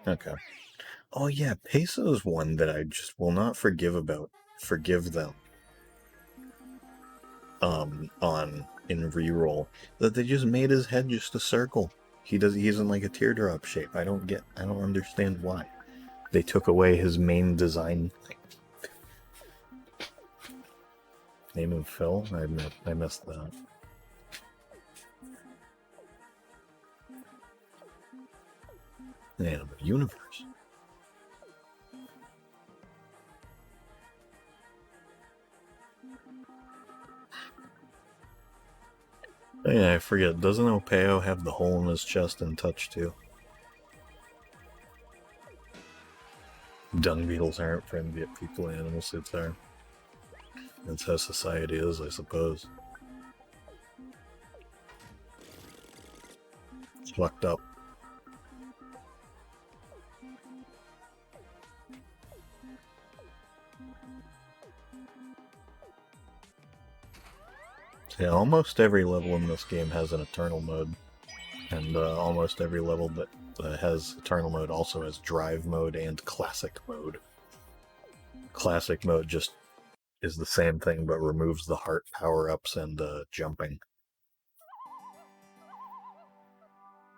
Okay. Oh yeah, Peso is one that I just will not forgive them. In reroll, that they just made his head just a circle. He isn't like a teardrop shape. I don't understand why. They took away his main design thing. Name of Phil? I missed that. Animal Universe. Oh, yeah, I forget. Doesn't Opeo have the hole in his chest and touch too? Dung beetles aren't friendly, yet people and animal suits are. That's how society is, I suppose. It's fucked up. Yeah, almost every level in this game has an Eternal mode. And almost every level that has Eternal mode also has Drive mode and Classic mode. Classic mode just is the same thing but removes the heart power-ups and jumping.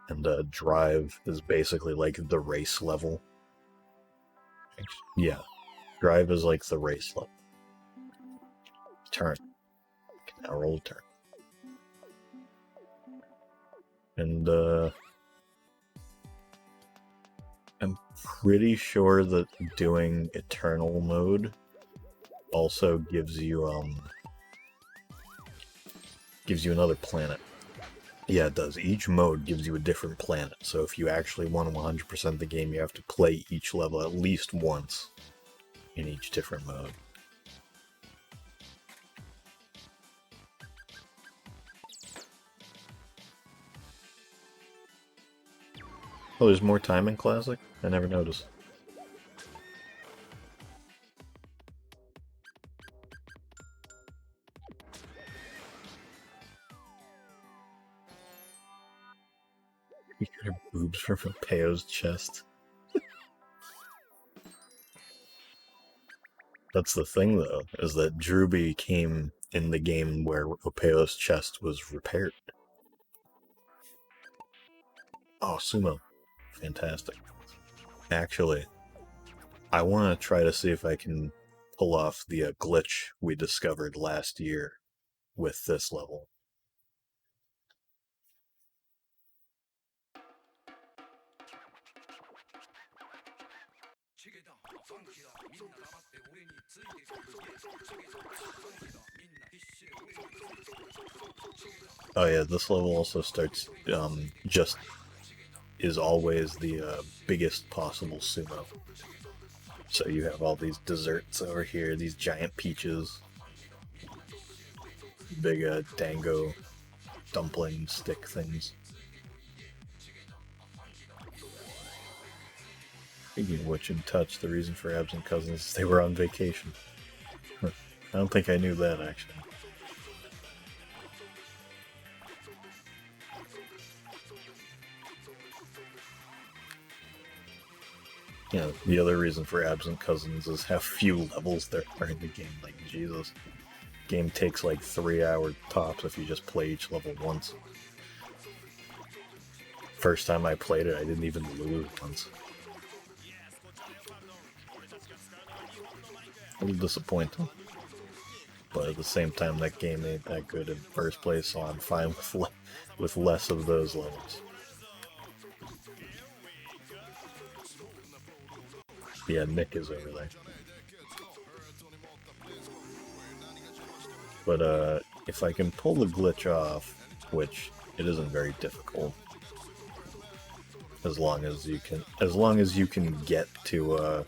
And Drive is basically like the race level. Yeah, Drive is like the race level. Turn. Can now roll a turn. And I'm pretty sure that doing Eternal mode also gives you another planet. Yeah, it does. Each mode gives you a different planet. So if you actually want 100% the game, you have to play each level at least once in each different mode. Oh, there's more time in Classic? I never noticed. You got her boobs from Opeo's chest. That's the thing, though, is that Druby came in the game where Opeo's chest was repaired. Oh, Sumo. Fantastic. Actually, I want to try to see if I can pull off the glitch we discovered last year with this level. Oh yeah, this level also starts, just is always the biggest possible sumo. So you have all these desserts over here, these giant peaches, big dango dumpling stick things. Speaking of which, in Touch, the reason for absent cousins is they were on vacation. I don't think I knew that, actually. Yeah, the other reason for absent cousins is how few levels there are in the game. Like, Jesus. game takes like 3 hours tops if you just play each level once. First time I played it, I didn't even lose once. A little disappointing. But at the same time, that game ain't that good in first place, so I'm fine with less of those levels. Yeah, Nick is over there. But if I can pull the glitch off, which it isn't very difficult, as long as you can get to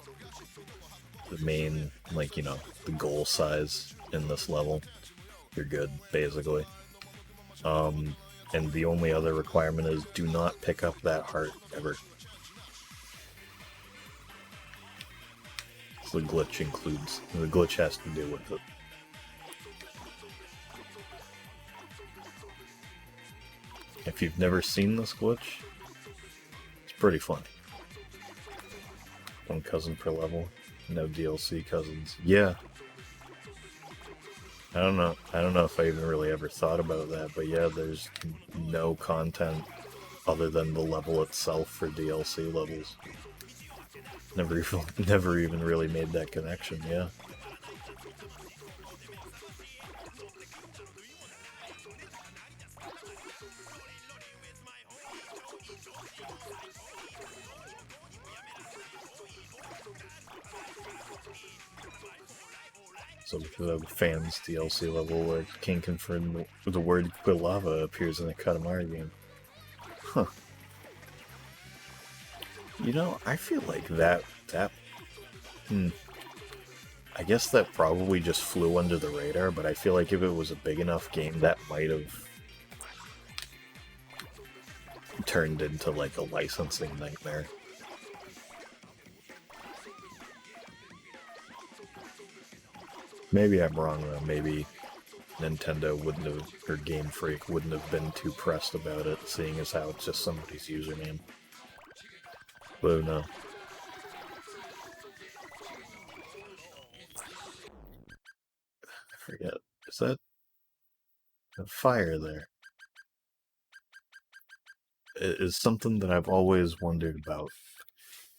the main, like, you know, the goal size in this level, you're good, basically. And the only other requirement is do not pick up that heart ever. So the glitch has to do with it. If you've never seen this glitch, it's pretty funny. One cousin per level, no DLC cousins. Yeah. I don't know if I even really ever thought about that, but yeah, there's no content other than the level itself for DLC levels. Never even really made that connection, yeah. So the fans DLC level where King confirmed the word Quilava appears in a Katamari game. Huh. You know, I feel like that I guess that probably just flew under the radar, but I feel like if it was a big enough game, that might have turned into like a licensing nightmare. Maybe I'm wrong though. Maybe Nintendo wouldn't have, or Game Freak wouldn't have been too pressed about it, seeing as how it's just somebody's username. But who knows? I forget. Is that a fire there? It is something that I've always wondered about.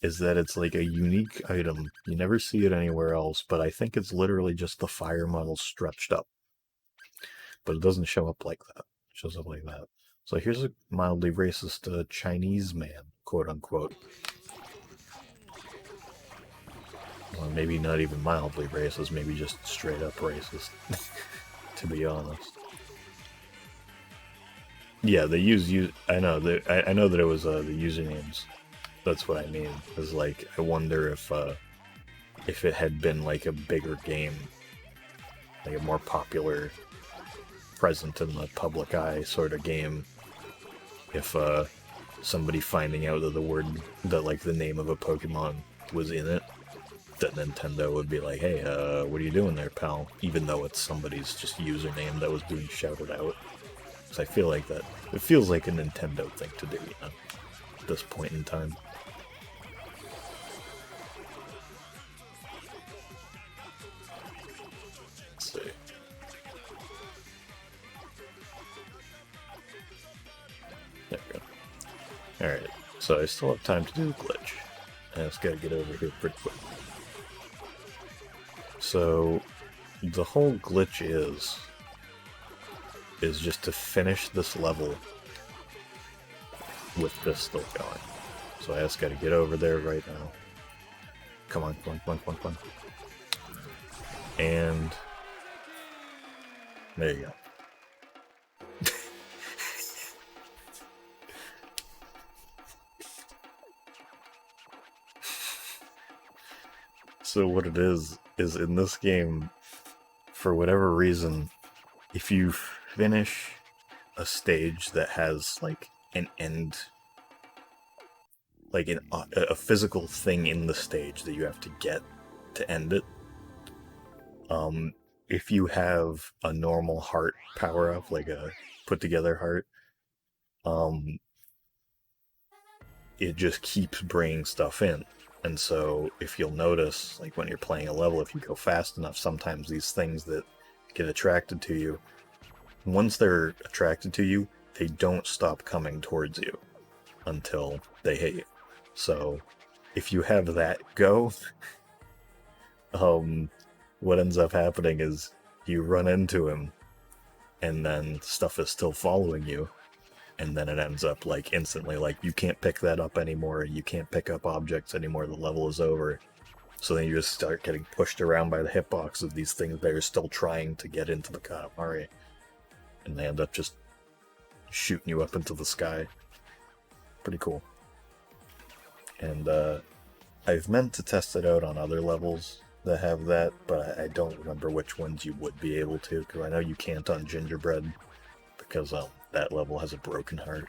Is that it's like a unique item. You never see it anywhere else, but I think it's literally just the fire model stretched up. But it doesn't show up like that. It shows up like that. So here's a mildly racist Chinese man, quote unquote. Well, maybe not even mildly racist, maybe just straight up racist, to be honest. Yeah, they use I know I know that it was the usernames. That's what I mean. Is like I wonder if it had been like a bigger game, like a more popular, present in the public eye sort of game, if somebody finding out that like the name of a Pokemon was in it, that Nintendo would be like, hey, what are you doing there, pal? Even though it's somebody's just username that was being shouted out. Because I feel like that, it feels like a Nintendo thing to do, you know, at this point in time. Let's see. There we go. Alright, so I still have time to do the glitch. I just gotta get over here pretty quick. So, the whole glitch is just to finish this level with this still going. So I just gotta get over there right now. Come on, come on, come on, come on, come on. And there you go. So what it is in this game, for whatever reason, if you finish a stage that has like an end, like a physical thing in the stage that you have to get to end it, if you have a normal heart power up, like a put together heart, it just keeps bringing stuff in. And so if you'll notice, like when you're playing a level, if you go fast enough, sometimes these things that get attracted to you. Once they're attracted to you, they don't stop coming towards you until they hit you. So if you have that go, what ends up happening is you run into him, and then stuff is still following you, and then it ends up like instantly like you can't pick that up anymore, you can't pick up objects anymore, the level is over. So then you just start getting pushed around by the hitbox of these things that are still trying to get into the Katamari, and they end up just shooting you up into the sky. Pretty cool. And I've meant to test it out on other levels that have that, but I don't remember which ones you would be able to, because I know you can't on Gingerbread, because that level has a broken heart.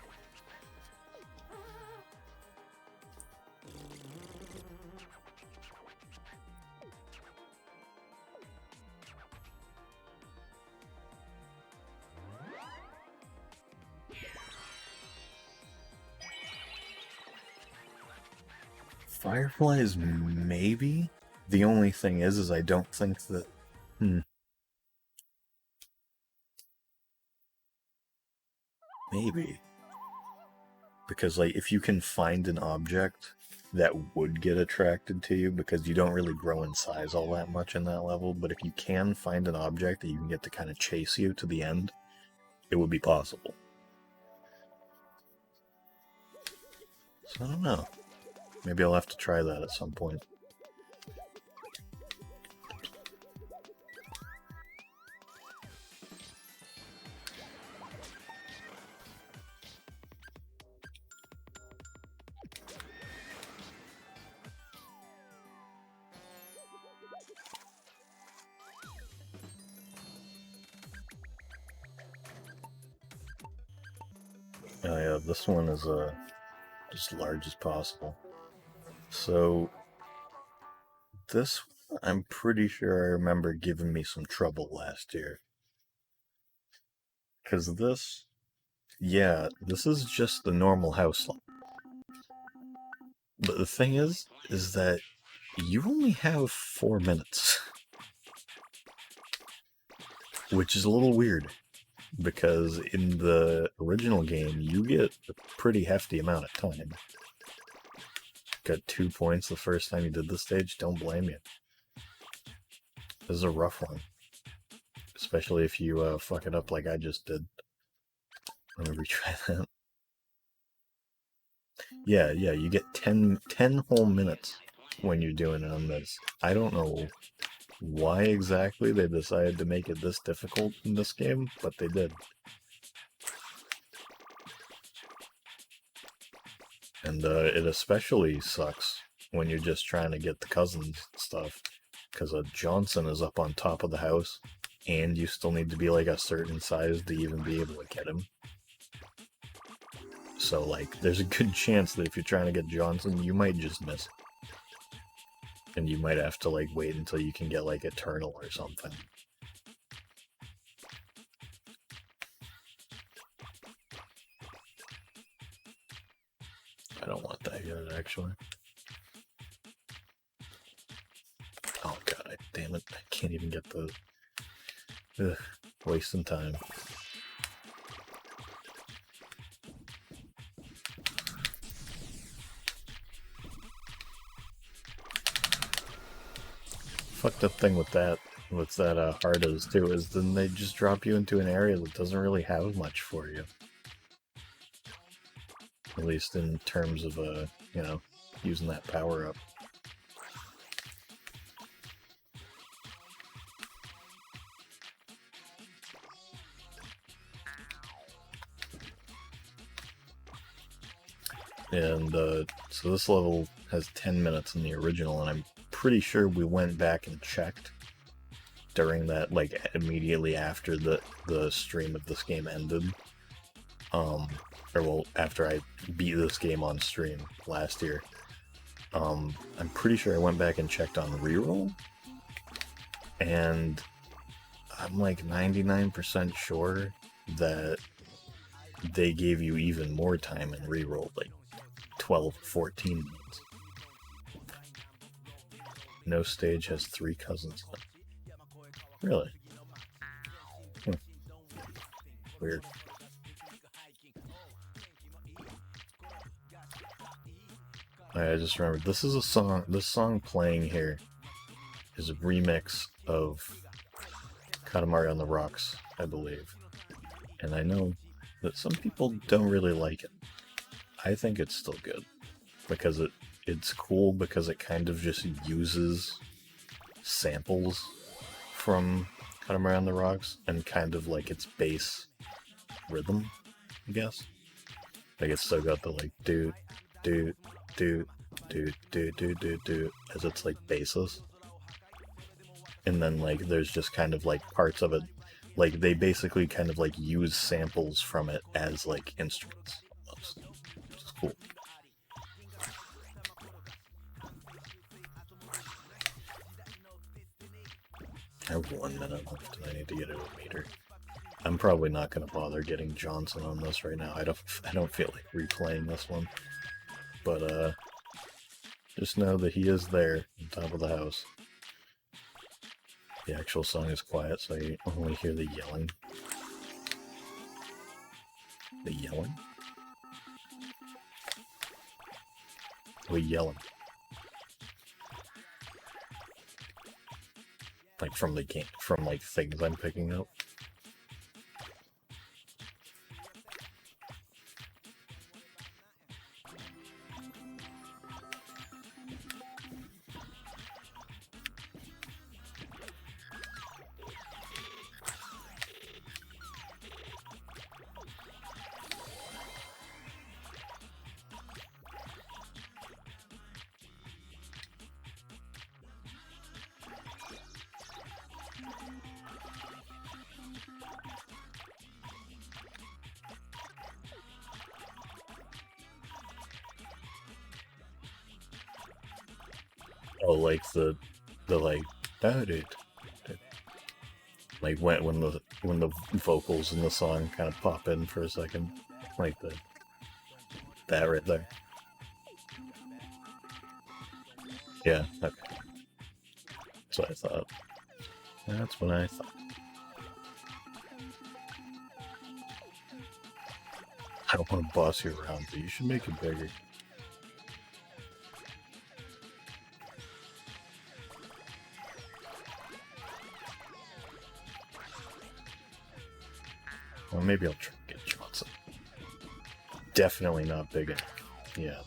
Fireflies, maybe? The only thing is I don't think that... Maybe. Because, like, if you can find an object that would get attracted to you, because you don't really grow in size all that much in that level, but if you can find an object that you can get to kind of chase you to the end, it would be possible. So I don't know. Maybe I'll have to try that at some point. Oh yeah, this one is as large as possible. So this one, I'm pretty sure I remember giving me some trouble last year. Because this, yeah, this is just the normal house level. But the thing is that you only have 4 minutes. Which is a little weird, because in the original game, you get a pretty hefty amount of time. Got 2 points the first time you did this stage, don't blame you. This is a rough one. Especially if you fuck it up like I just did. Let me retry that. Yeah, you get 10 whole minutes when you're doing it on this. I don't know why exactly they decided to make it this difficult in this game, but they did. And it especially sucks when you're just trying to get the cousins stuff, because Johnson is up on top of the house, and you still need to be like a certain size to even be able to get him. So, like, there's a good chance that if you're trying to get Johnson, you might just miss. And you might have to, like, wait until you can get, like, Eternal or something. I don't want that yet, actually. Oh, god, damn it. I can't even get the... Ugh, wasting time. Fucked up thing with that heart is too, is then they just drop you into an area that doesn't really have much for you. At least in terms of, you know, using that power up. And, so this level has 10 minutes in the original, and I'm pretty sure we went back and checked during that, like, immediately after the stream of this game ended. Or, well, after I beat this game on stream last year. I'm pretty sure I went back and checked on reroll, and I'm like 99% sure that they gave you even more time in reroll, like 12, 14 minutes. No stage has 3 cousins in it. Really? Weird. I just remembered, this is a song, this song playing here is a remix of Katamari on the Rocks, I believe. And I know that some people don't really like it. I think it's still good. Because it's cool because it kind of just uses samples from Katamari on the Rocks and kind of like its bass rhythm, I guess. Like it's still got the like do do do do do do do do as its like basis. And then like there's just kind of like parts of it, like they basically kind of like use samples from it as like instruments almost. Which is cool. I have 1 minute left and I need to get a meter. I'm probably not gonna bother getting Johnson on this right now. I don't feel like replaying this one. But just know that he is there on top of the house. The actual song is quiet, so you only hear the yelling. The yelling? We yelling. Like from the game, from like things I'm picking up. Oh, like the like that it like when the vocals in the song kind of pop in for a second, like that right there. Yeah, okay. That's what I thought. That's what I thought. I don't want to boss you around, but you should make it bigger. Well, maybe I'll try to get Johnson. Definitely not big enough. Yeah.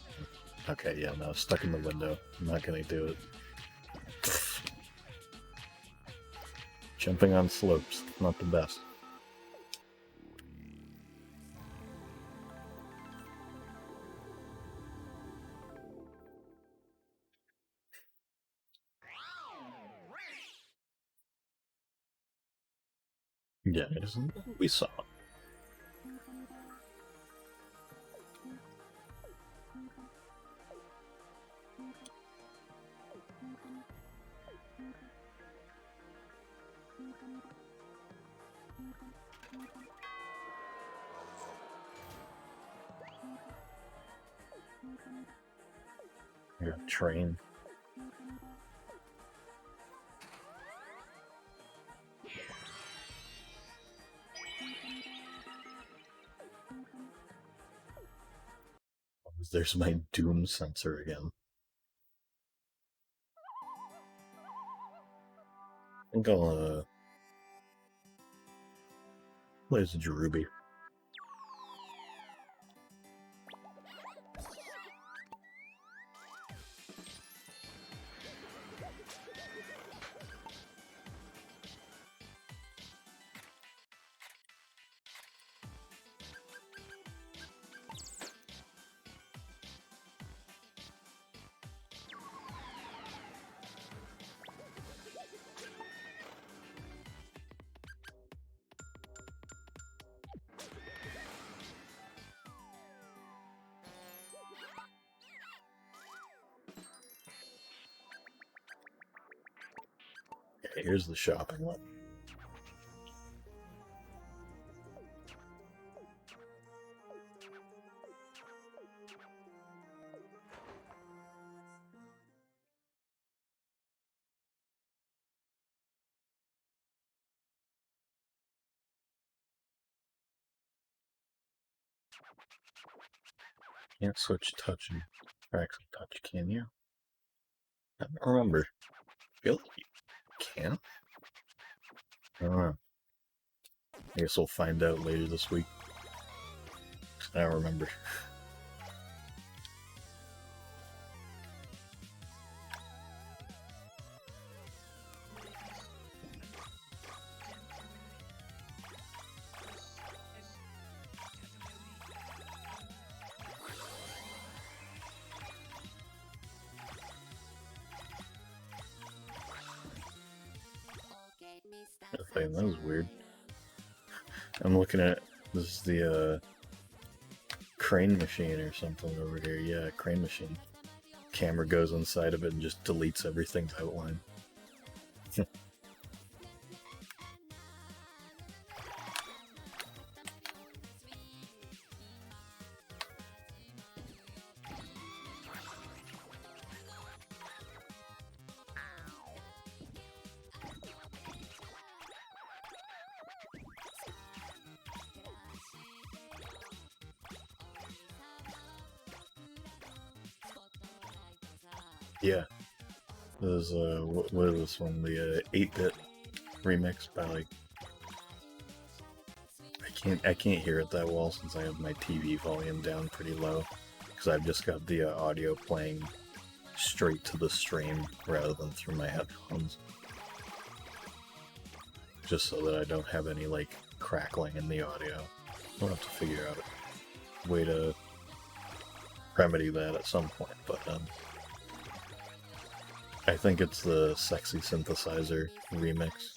Okay, yeah, no, stuck in the window. I'm not gonna do it. Jumping on slopes, not the best. Yeah, we saw it. Yeah, train. There's my doom sensor again. I think I'll play as Jerubi. Okay, here's the shopping one. Can't switch touch and tracks and touch, can you? I don't remember. I feel like you can. I don't know. I guess we'll find out later this week. I don't remember. That was weird. I'm looking at this is the crane machine or something over here. Yeah, crane machine. Camera goes inside of it and just deletes everything's outline. Yeah. There's what is this one? The 8-bit remix by like I can't hear it that well since I have my TV volume down pretty low because I've just got the audio playing straight to the stream rather than through my headphones. Just so that I don't have any like crackling in the audio. I'll have to figure out a way to remedy that at some point, but I think it's the Sexy Synthesizer remix,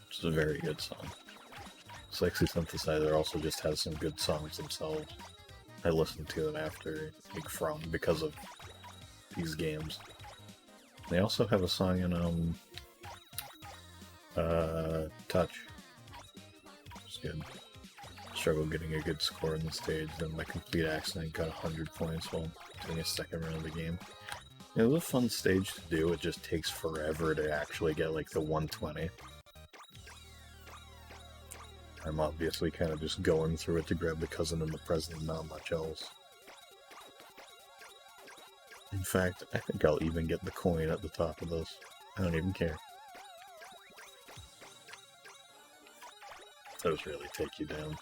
which is a very good song. Sexy Synthesizer also just has some good songs themselves. I listened to them after, like, because of these games. They also have a song in, Touch. It's good. Struggled getting a good score on the stage, then by complete accident got 100 points while doing a second round of the game. It was a fun stage to do, it just takes forever to actually get, like, the 120. I'm obviously kind of just going through it to grab the cousin and the president, not much else. In fact, I think I'll even get the coin at the top of this. I don't even care. Those really take you down.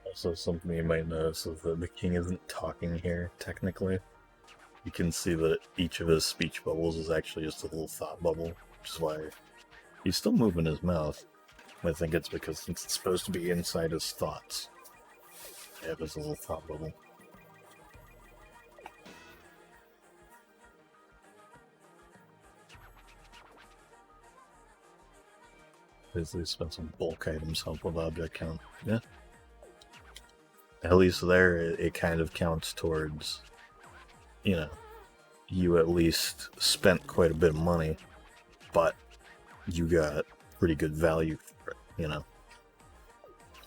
Also, something you might notice is that the king isn't talking here, technically. You can see that each of his speech bubbles is actually just a little thought bubble, which is why he's still moving his mouth. I think it's because it's supposed to be inside his thoughts. Yeah, there's a little thought bubble. Basically spent some bulk items help with object count. Yeah. At least there, it kind of counts towards, you know, you at least spent quite a bit of money, but you got pretty good value for it, you know?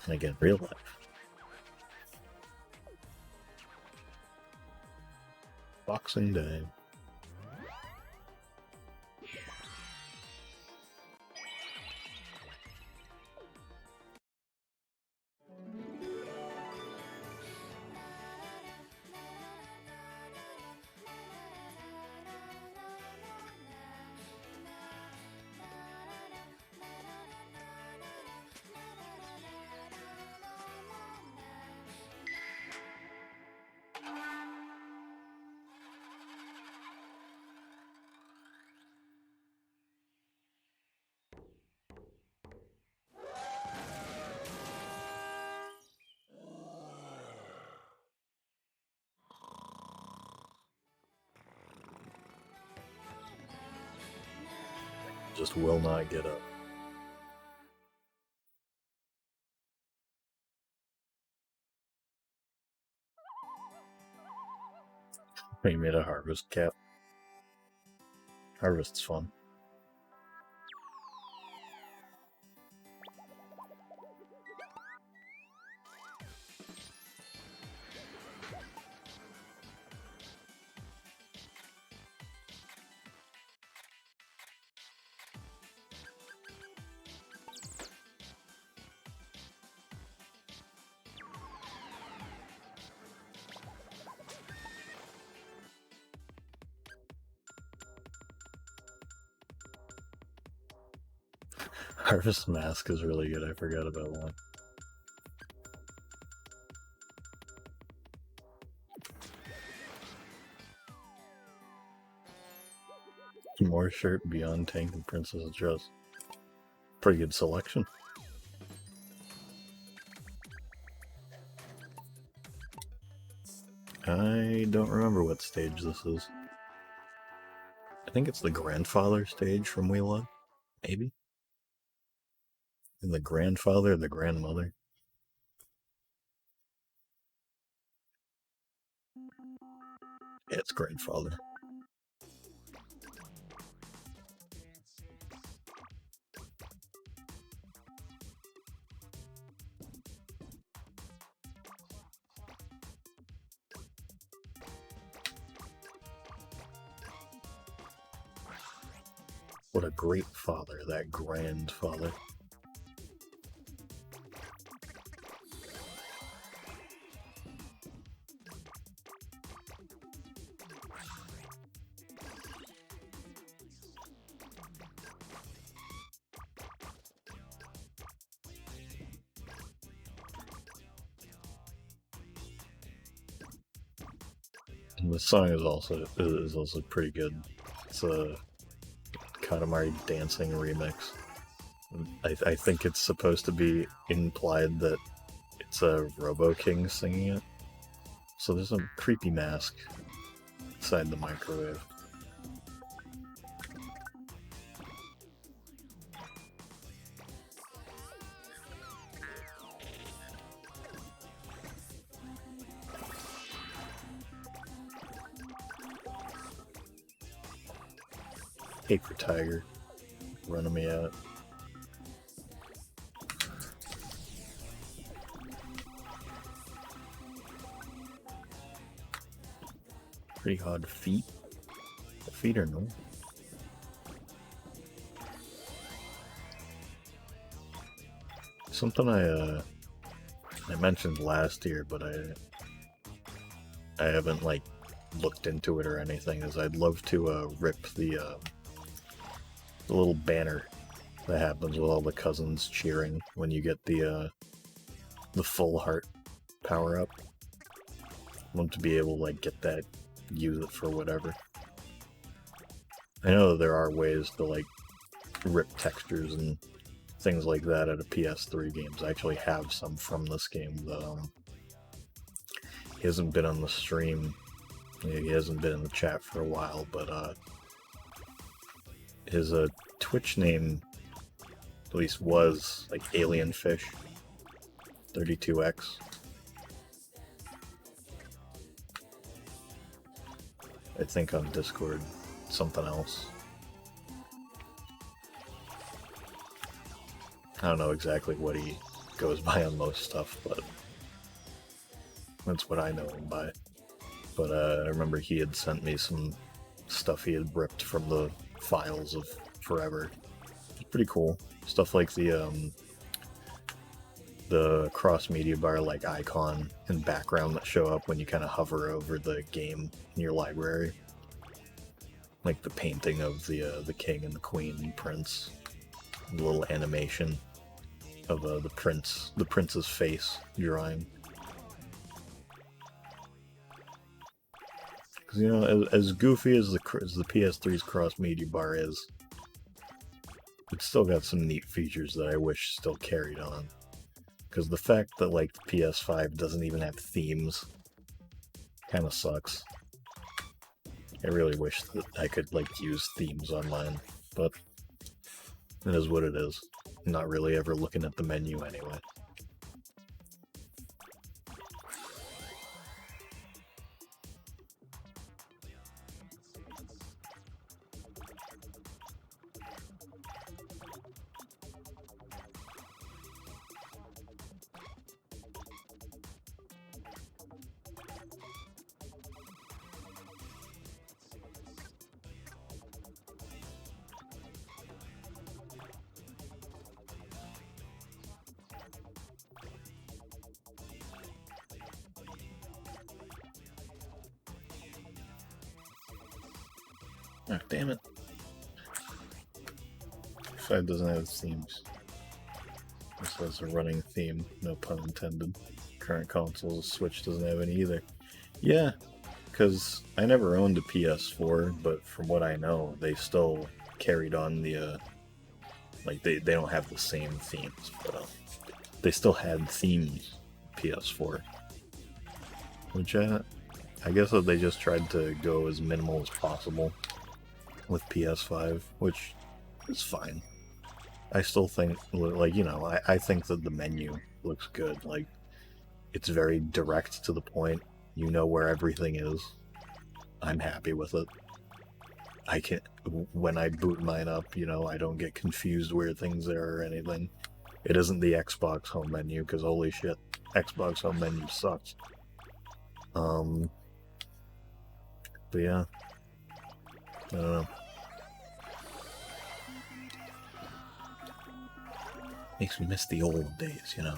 And again, real life. Boxing Day. just will not get up. He made a harvest cap. Harvest's fun. Harvest Mask is really good. I forgot about one. More shirt beyond tank and princess dress. Pretty good selection. I don't remember what stage this is. I think it's the grandfather stage from Wheel One, maybe? And the grandfather or the grandmother? Yeah, it's grandfather. What a great father, that grandfather. And the song is also pretty good. It's a Katamari dancing remix. I think it's supposed to be implied that it's a Robo King singing it. So there's a creepy mask inside the microwave. Paper Tiger running me out. Pretty odd feet. The feet are no. Something I mentioned last year, but I haven't like looked into it or anything. Is I'd love to rip the little banner that happens with all the cousins cheering when you get the full heart power up. I want to be able to like get that, use it for whatever. I know that there are ways to like rip textures and things like that out of PS3 games. I actually have some from this game that he hasn't been on the stream. He hasn't been in the chat for a while, but his Twitch name at least was like Alienfish 32X. I think on Discord something else. I don't know exactly what he goes by on most stuff, but that's what I know him by. But I remember he had sent me some stuff he had ripped from the files of forever. It's pretty cool. Stuff like the cross media bar like icon and background that show up when you kind of hover over the game in your library. Like the painting of the king and the queen and prince. A little animation of the prince's face drawing. Because, you know, as goofy as the PS3's cross-media bar is, it's still got some neat features that I wish still carried on. Because the fact that, like, the PS5 doesn't even have themes kind of sucks. I really wish that I could, like, use themes on mine, but It is what it is. Not really ever looking at the menu anyway. Oh, damn it. 5 doesn't have themes. This has a running theme, no pun intended. Current consoles, Switch doesn't have any either. Yeah, because I never owned a PS4, but from what I know, they still carried on the, like, they don't have the same themes, but they still had themes, PS4. Which, I guess that they just tried to go as minimal as possible with PS5, which is fine. I still think, like, you know, I think that the menu looks good. Like, it's very direct to the point. You know where everything is. I'm happy with it. I can, when I boot mine up, you know, I don't get confused where things are or anything. It isn't the Xbox home menu, because holy shit, Xbox home menu sucks. But yeah, I don't know. Makes me miss the old days, you know.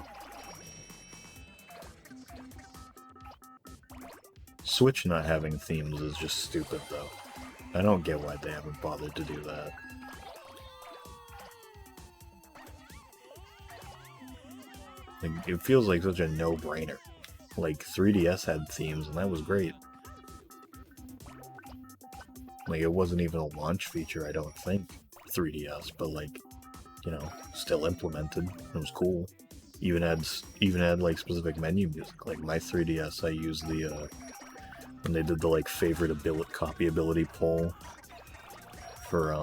Switch not having themes is just stupid, though. I don't get why they haven't bothered to do that. Like, it feels like such a no-brainer. Like, 3DS had themes, and that was great. Like, it wasn't even a launch feature, I don't think, 3DS, but, like, you know, still implemented. It was cool. Even had like specific menu music. Like my 3DS, I used the when they did the like favorite copy ability poll for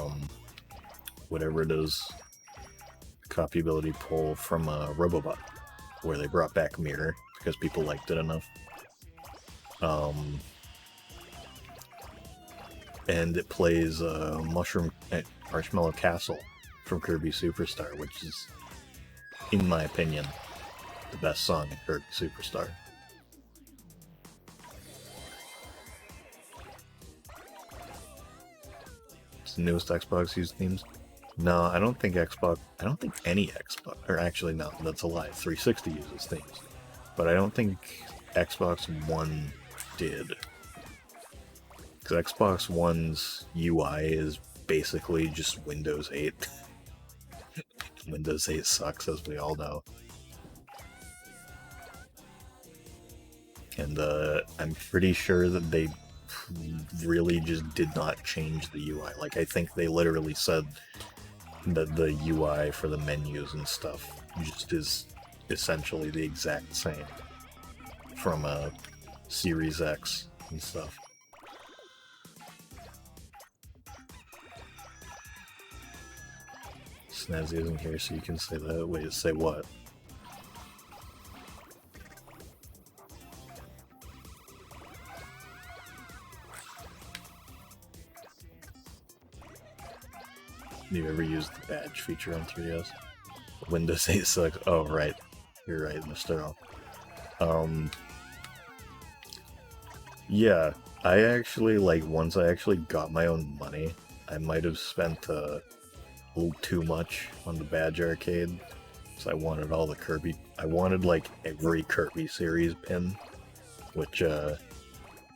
whatever it is, copy ability poll from Robobot, where they brought back Mirror because people liked it enough. And it plays Marshmallow Castle from Kirby Superstar, which is, in my opinion, the best song in Kirby Superstar. It's the newest Xbox used themes. No, I don't think any Xbox, or actually no, that's a lie. 360 uses themes, but I don't think Xbox One did. Because Xbox One's UI is basically just Windows 8. Windows 8 sucks, as we all know. And I'm pretty sure that they really just did not change the UI. Like, I think they literally said that the UI for the menus and stuff just is essentially the exact same from Series X and stuff. Snazzy isn't here, so you can say that. Wait, say what? You ever used the badge feature on 3DS? Windows 8 sucks. Oh, right. You're right, Mr. Yeah, I actually, like, once I actually got my own money, I might have spent a little too much on the badge arcade. So I wanted all the Kirby. I wanted, like, every Kirby series pin, which,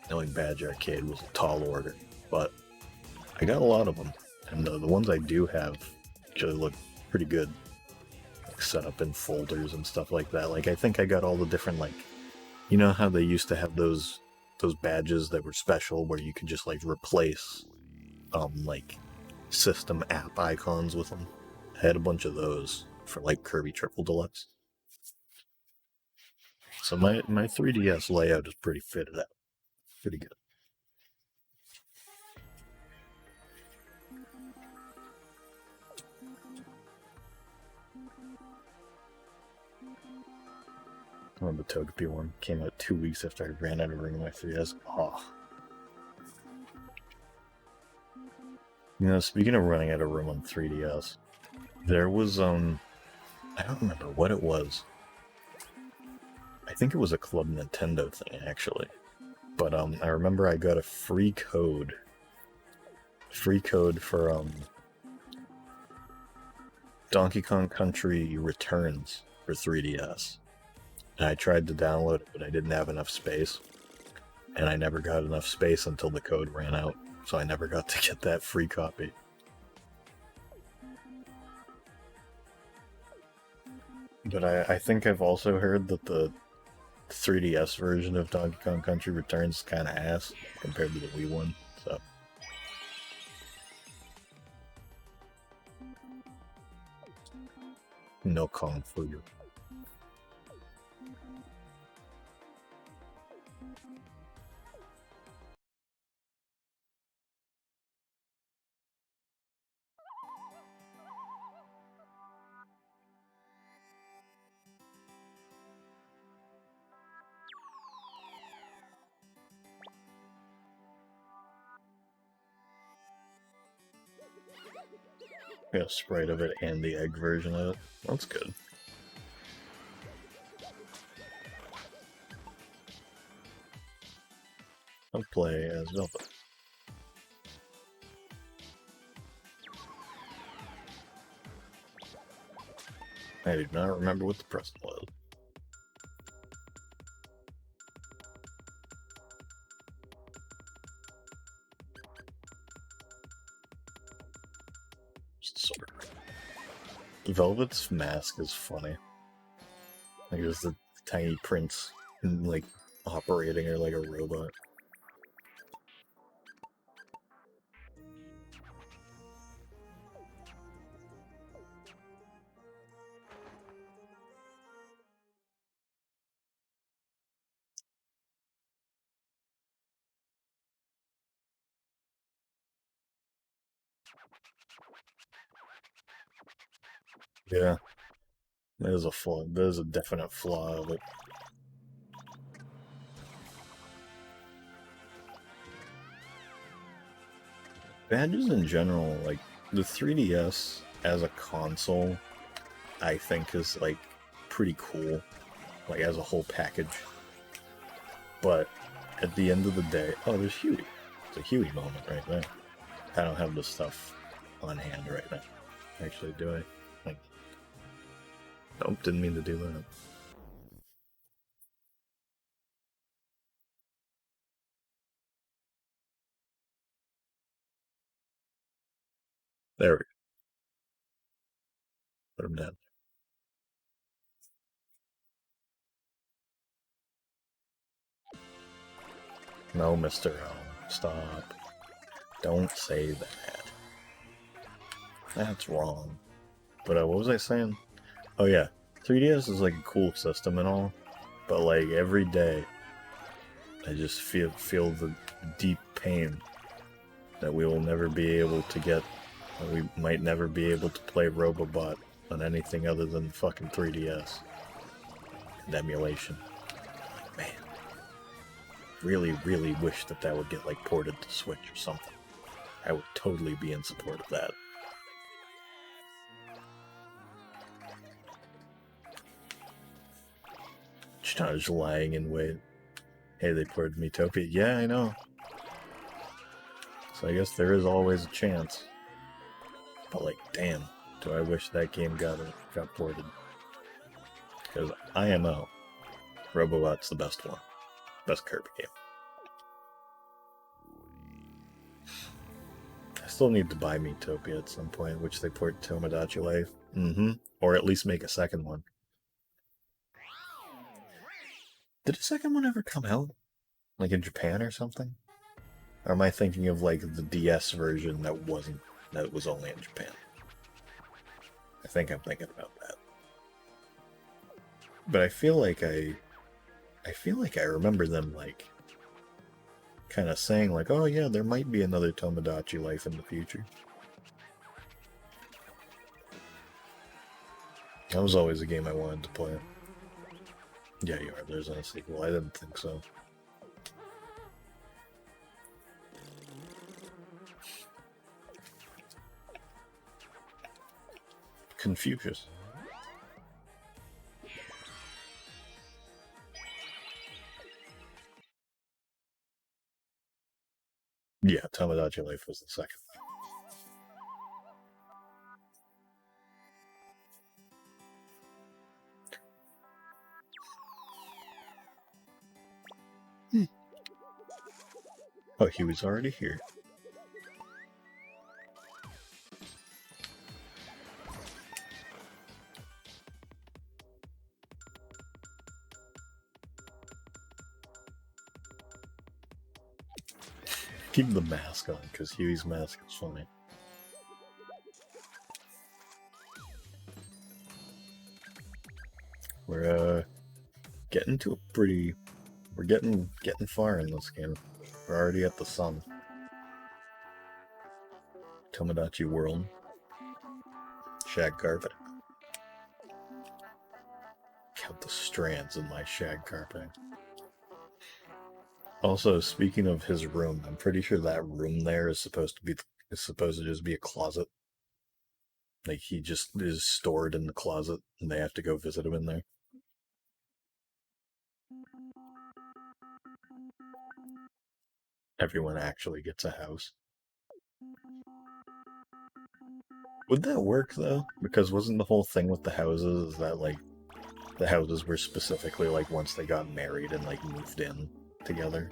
knowing badge arcade was a tall order. But I got a lot of them. And the ones I do have actually look pretty good. Like, set up in folders and stuff like that. Like, I think I got all the different, like, you know how they used to have those badges that were special where you could just, like, replace, like, system app icons with them? I had a bunch of those for, like, Kirby Triple Deluxe. So my 3DS layout is pretty fitted out. Pretty good. Oh, the Togepi one came out 2 weeks after I ran out of room on my 3DS. Oh. You know, speaking of running out of room on 3DS, there was, I don't remember what it was. I think it was a Club Nintendo thing, actually. But, I remember I got a free code. Free code for, Donkey Kong Country Returns for 3DS. And I tried to download it, but I didn't have enough space. And I never got enough space until the code ran out. So I never got to get that free copy. But I think I've also heard that the 3DS version of Donkey Kong Country Returns is kind of ass compared to the Wii one, so... No Kong for you. Got a sprite of it and the egg version of it. That's good. I'll play as Velvet. I do not remember what the present was. Sort of. Velvet's mask is funny. Like, there's the tiny prince, like, operating her like a robot. Yeah. There's a flaw. There's a definite flaw of it. Badges in general, like, the 3DS as a console, I think is, like, pretty cool. Like, as a whole package. But, at the end of the day... Oh, there's Huey. It's a Huey moment right there. I don't have this stuff on hand right now. Actually, do I? Like... Nope, didn't mean to do that. There we go. Put him down. No, Mr. Stop. Don't say that. That's wrong. But what was I saying? Oh yeah, 3DS is like a cool system and all, but like every day, I just feel the deep pain that we will never be able to get, and we might never be able to play Robobot on anything other than fucking 3DS and emulation. Man, really, really wish that that would get like ported to Switch or something. I would totally be in support of that. Just lying in wait. Hey, they ported Miitopia. Yeah, I know. So I guess there is always a chance. But like, damn, do I wish that game got ported. Because IMO, Robobot's the best one. Best Kirby game. I still need to buy Miitopia at some point, which they port Tomodachi Life. Or at least make a second one. Did a second one ever come out? Like in Japan or something? Or am I thinking of like the DS version that was only in Japan? I think I'm thinking about that. But I feel like I remember them like kind of saying like, oh yeah, there might be another Tomodachi Life in the future. That was always a game I wanted to play. Yeah, you are. There's a sequel. I didn't think so. Confucius. Yeah, Tomodachi Life was the second. Oh, he was already here. Keep the mask on, because Huey's mask is funny. We're getting to a pretty... We're getting far in this game. We're already at the sun. Tomodachi World. Shag carpet. Count the strands in my shag carpet. Also, speaking of his room, I'm pretty sure that room there is supposed to just be a closet. Like, he just is stored in the closet, and they have to go visit him in there. Everyone actually gets a house. Would that work, though? Because wasn't the whole thing with the houses that, like, the houses were specifically, like, once they got married and, like, moved in together?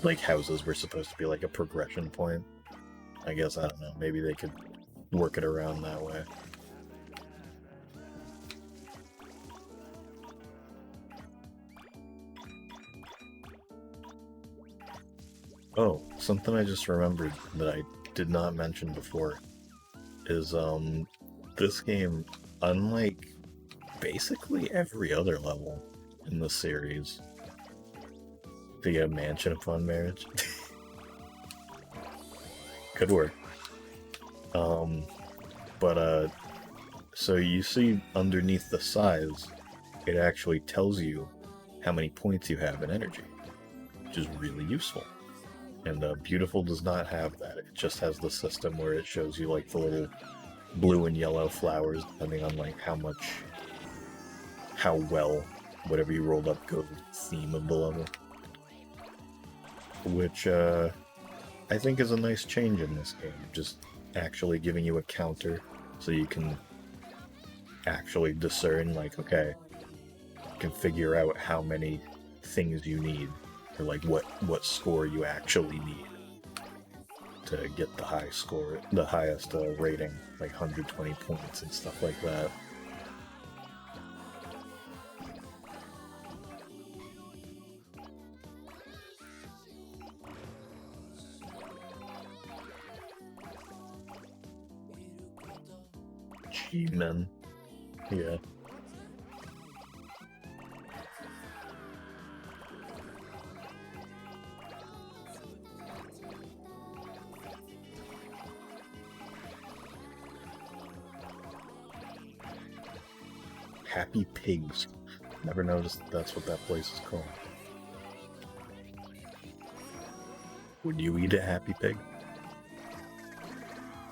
Like, houses were supposed to be, like, a progression point. I guess, I don't know, maybe they could work it around that way. Oh, something I just remembered that I did not mention before is, this game, unlike basically every other level in the series, they get a mansion upon marriage. Good work. So you see underneath the size, it actually tells you how many points you have in energy, which is really useful. And Beautiful does not have that. It just has the system where it shows you like the little blue and yellow flowers, depending on like how well whatever you rolled up goes with the theme of the level. Which I think is a nice change in this game. Just actually giving you a counter so you can actually discern, like, okay, you can figure out how many things you need, or like what score you actually need to get the high score, the highest rating, like 120 points and stuff like that. G-Men. Yeah. Happy Pigs. Never noticed that's what that place is called. Would you eat a Happy Pig?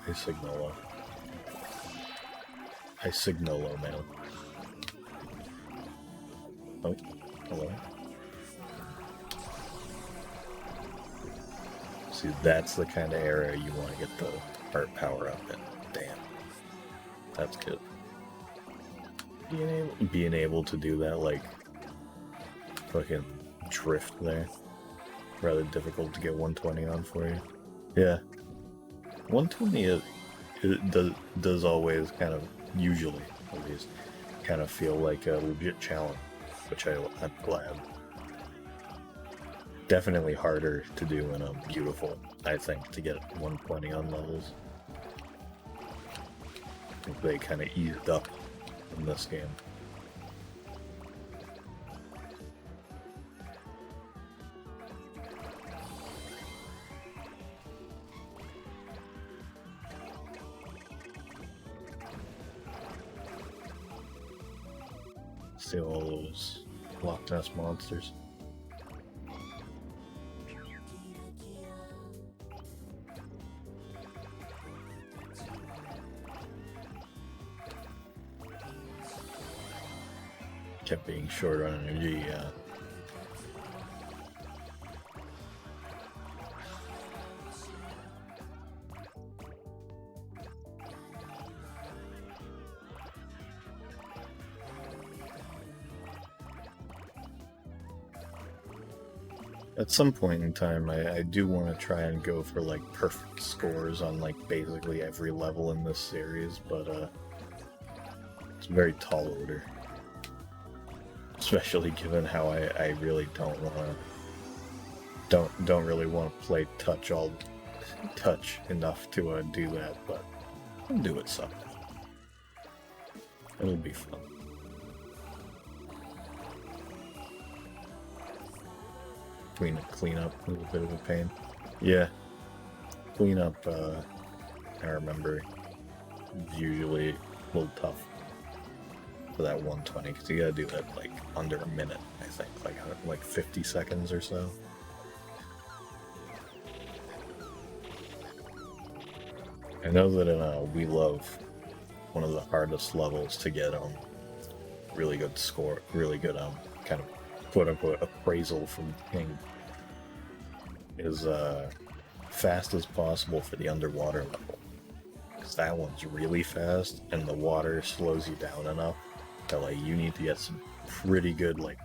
I Signolo. I Signolo, man. Oh, hello. See, that's the kind of area you want to get the heart power up in. Damn. That's good. Being able to do that, like, fucking drift there. Rather difficult to get 120 on for you. Yeah. 120 does always kind of, usually at least, kind of feel like a legit challenge, which I'm glad. Definitely harder to do in a Beautiful, I think, to get 120 on levels. I think they kind of eased up in this game. steal all those Loch Ness monsters. Kept being short on energy, yeah. At some point in time, I do want to try and go for like perfect scores on like basically every level in this series, but it's a very tall order. Especially given how I really don't really want to play touch enough to do that, but I'll do it some. It'll be fun. Clean up was a bit of a pain. Yeah, clean up. I remember usually a little tough for that 120 because you gotta do that like under a minute, I think, like 50 seconds or so. I know that in We Love, one of the hardest levels to get really good score, really good kind of quote-unquote appraisal from the king is fast as possible for the underwater level, because that one's really fast and the water slows you down enough that like you need to get some pretty good like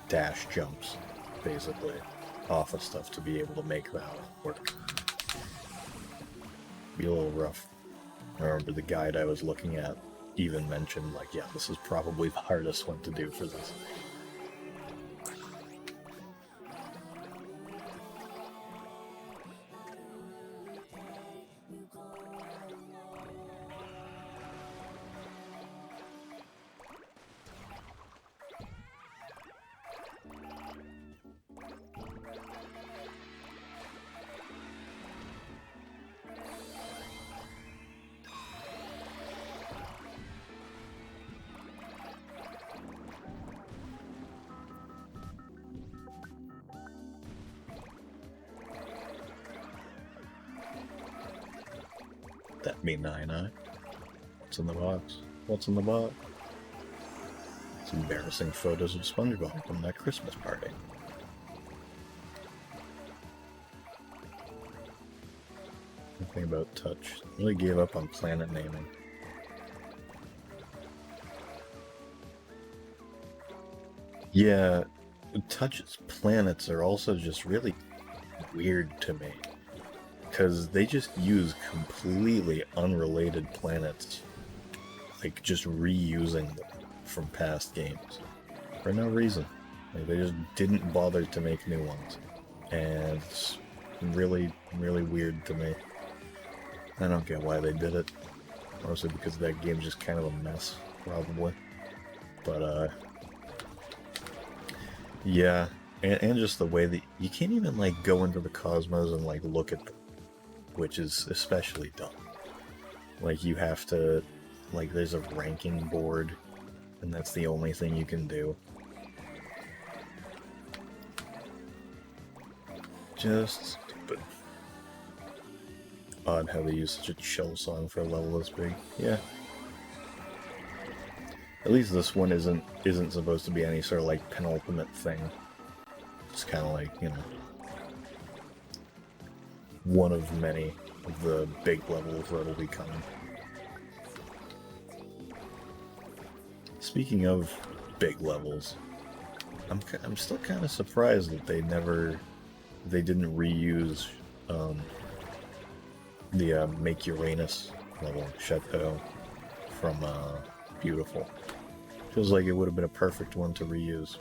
dash jumps basically off of stuff to be able to make that work. Be a little rough. I remember the guide I was looking at even mentioned like, yeah, this is probably the hardest one to do for this. That be 9-eye. What's in the box? What's in the box? It's embarrassing photos of SpongeBob from that Christmas party. Nothing about touch. Really gave up on planet naming. Yeah, touch's planets are also just really weird to me, because they just use completely unrelated planets, like just reusing them from past games for no reason. Like, they just didn't bother to make new ones, and it's really, really weird to me. I don't get why they did it, mostly because that game's just kind of a mess, probably. But yeah, and just the way that you can't even like go into the cosmos and like look at them, which is especially dumb. Like, you have to, like, there's a ranking board, and that's the only thing you can do. Just stupid. Odd how they use such a chill song for a level this big. Yeah. At least this one isn't supposed to be any sort of like penultimate thing. It's kind of like, you know, one of many of the big levels that'll be coming. Speaking of big levels, I'm still kind of surprised that they didn't reuse the Make Uranus level, Chateau, from Beautiful. Feels like it would have been a perfect one to reuse.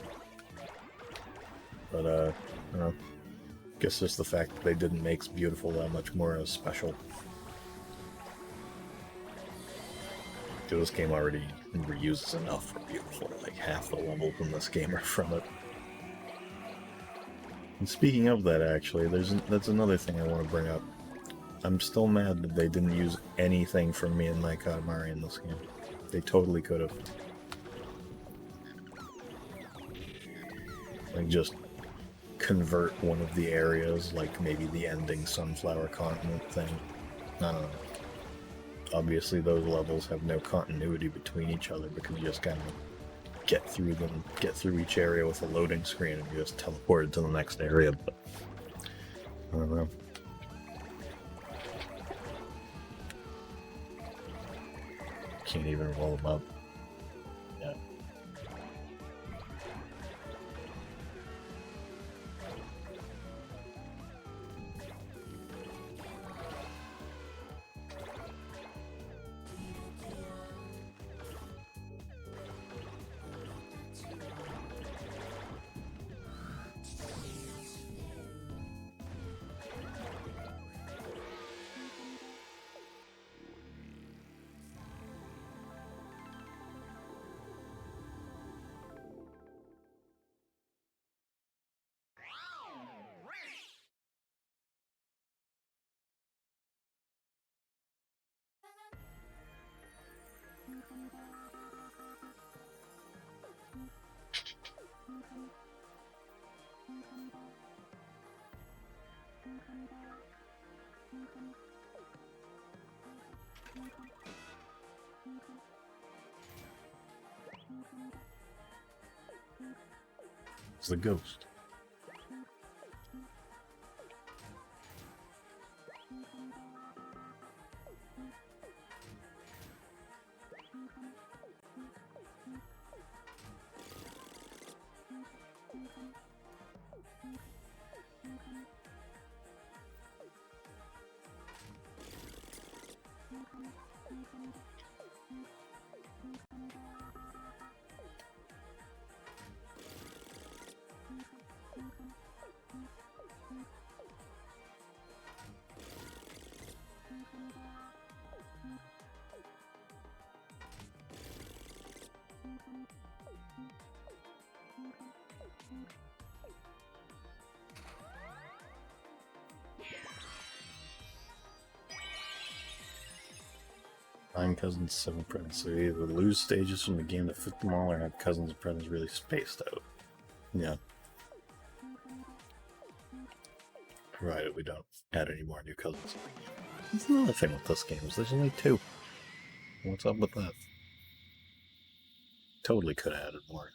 But, I don't know. Guess just the fact that they didn't make Beautiful that much more special. This game already reuses enough for Beautiful. Like, half the levels in this game are from it. And speaking of that, actually, that's another thing I want to bring up. I'm still mad that they didn't use anything from me and my Katamari in this game. They totally could have. Like, just convert one of the areas, like maybe the ending Sunflower Continent thing. I don't know. Obviously, those levels have no continuity between each other because you just kind of get through them, get through each area with a loading screen, and you just teleported to the next area. But I don't know. Can't even roll them up. Yeah. It's the ghost. Nine cousins, seven friends. So you either lose stages from the game to fit them all, or have cousins and friends really spaced out. Yeah. Provided we don't add any more new cousins. That's another thing with this game, is there's only two. What's up with that? Totally could have added more.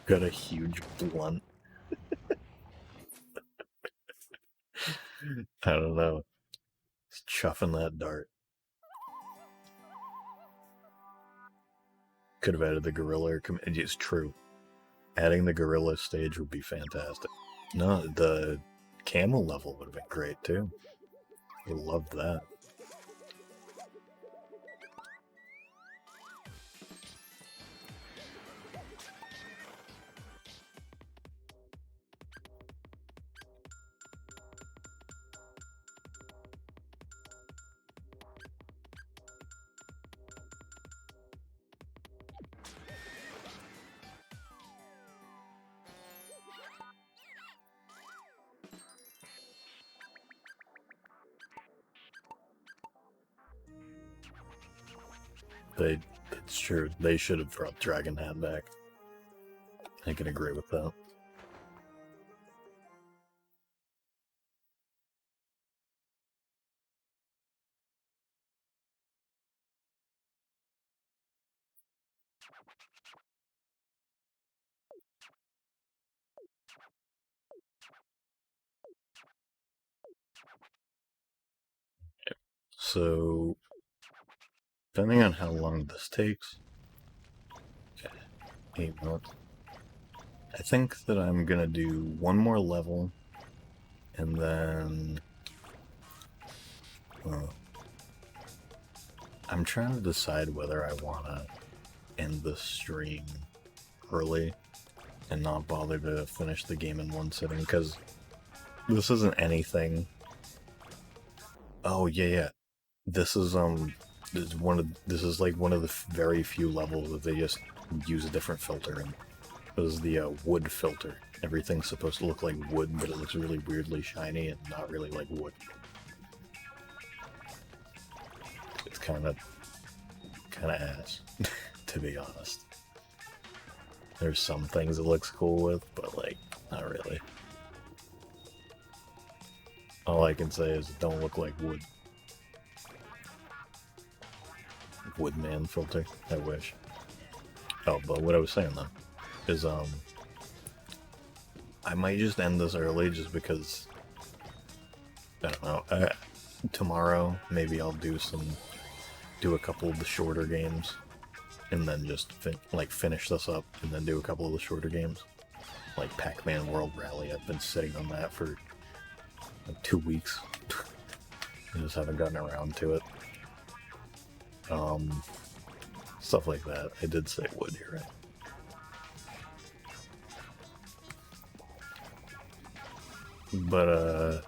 Got a huge blunt. I don't know. It's chuffing that dart. Could have added the gorilla. It's true. Adding the gorilla stage would be fantastic. No, the camel level would have been great too. I loved that. It's true. They should have brought Dragon Hand back. I can agree with that. So, depending on how long this takes, 8 months. I think that I'm gonna do one more level, and then I'm trying to decide whether I want to end the stream early and not bother to finish the game in one sitting, because this isn't anything. Oh yeah. This is this is like one of the very few levels that they just use a different filter in. This is the wood filter. Everything's supposed to look like wood, but it looks really weirdly shiny and not really like wood. It's kind of ass, to be honest. There's some things it looks cool with, but like, not really. All I can say is it don't look like wood. Woodman filter, I wish. Oh, but what I was saying though, is I might just end this early just because, I don't know, tomorrow maybe I'll do a couple of the shorter games, and then just finish this up, and then do a couple of the shorter games, like Pac-Man World Rally. I've been sitting on that for like 2 weeks. I just haven't gotten around to it. Stuff like that. I did say wood here, right? But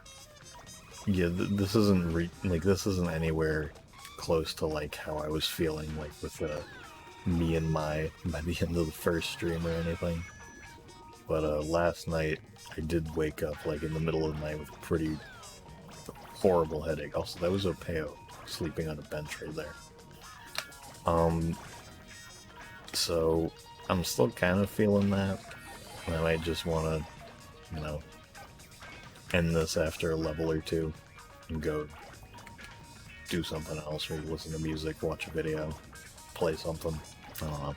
yeah, this isn't this isn't anywhere close to like how I was feeling like with me and by the end of the first stream or anything. But last night I did wake up like in the middle of the night with a pretty horrible headache. Also, that was Opeo sleeping on a bench right there. So I'm still kind of feeling that. I might just want to, end this after a level or two and go do something else, or listen to music, watch a video, play something. I don't know.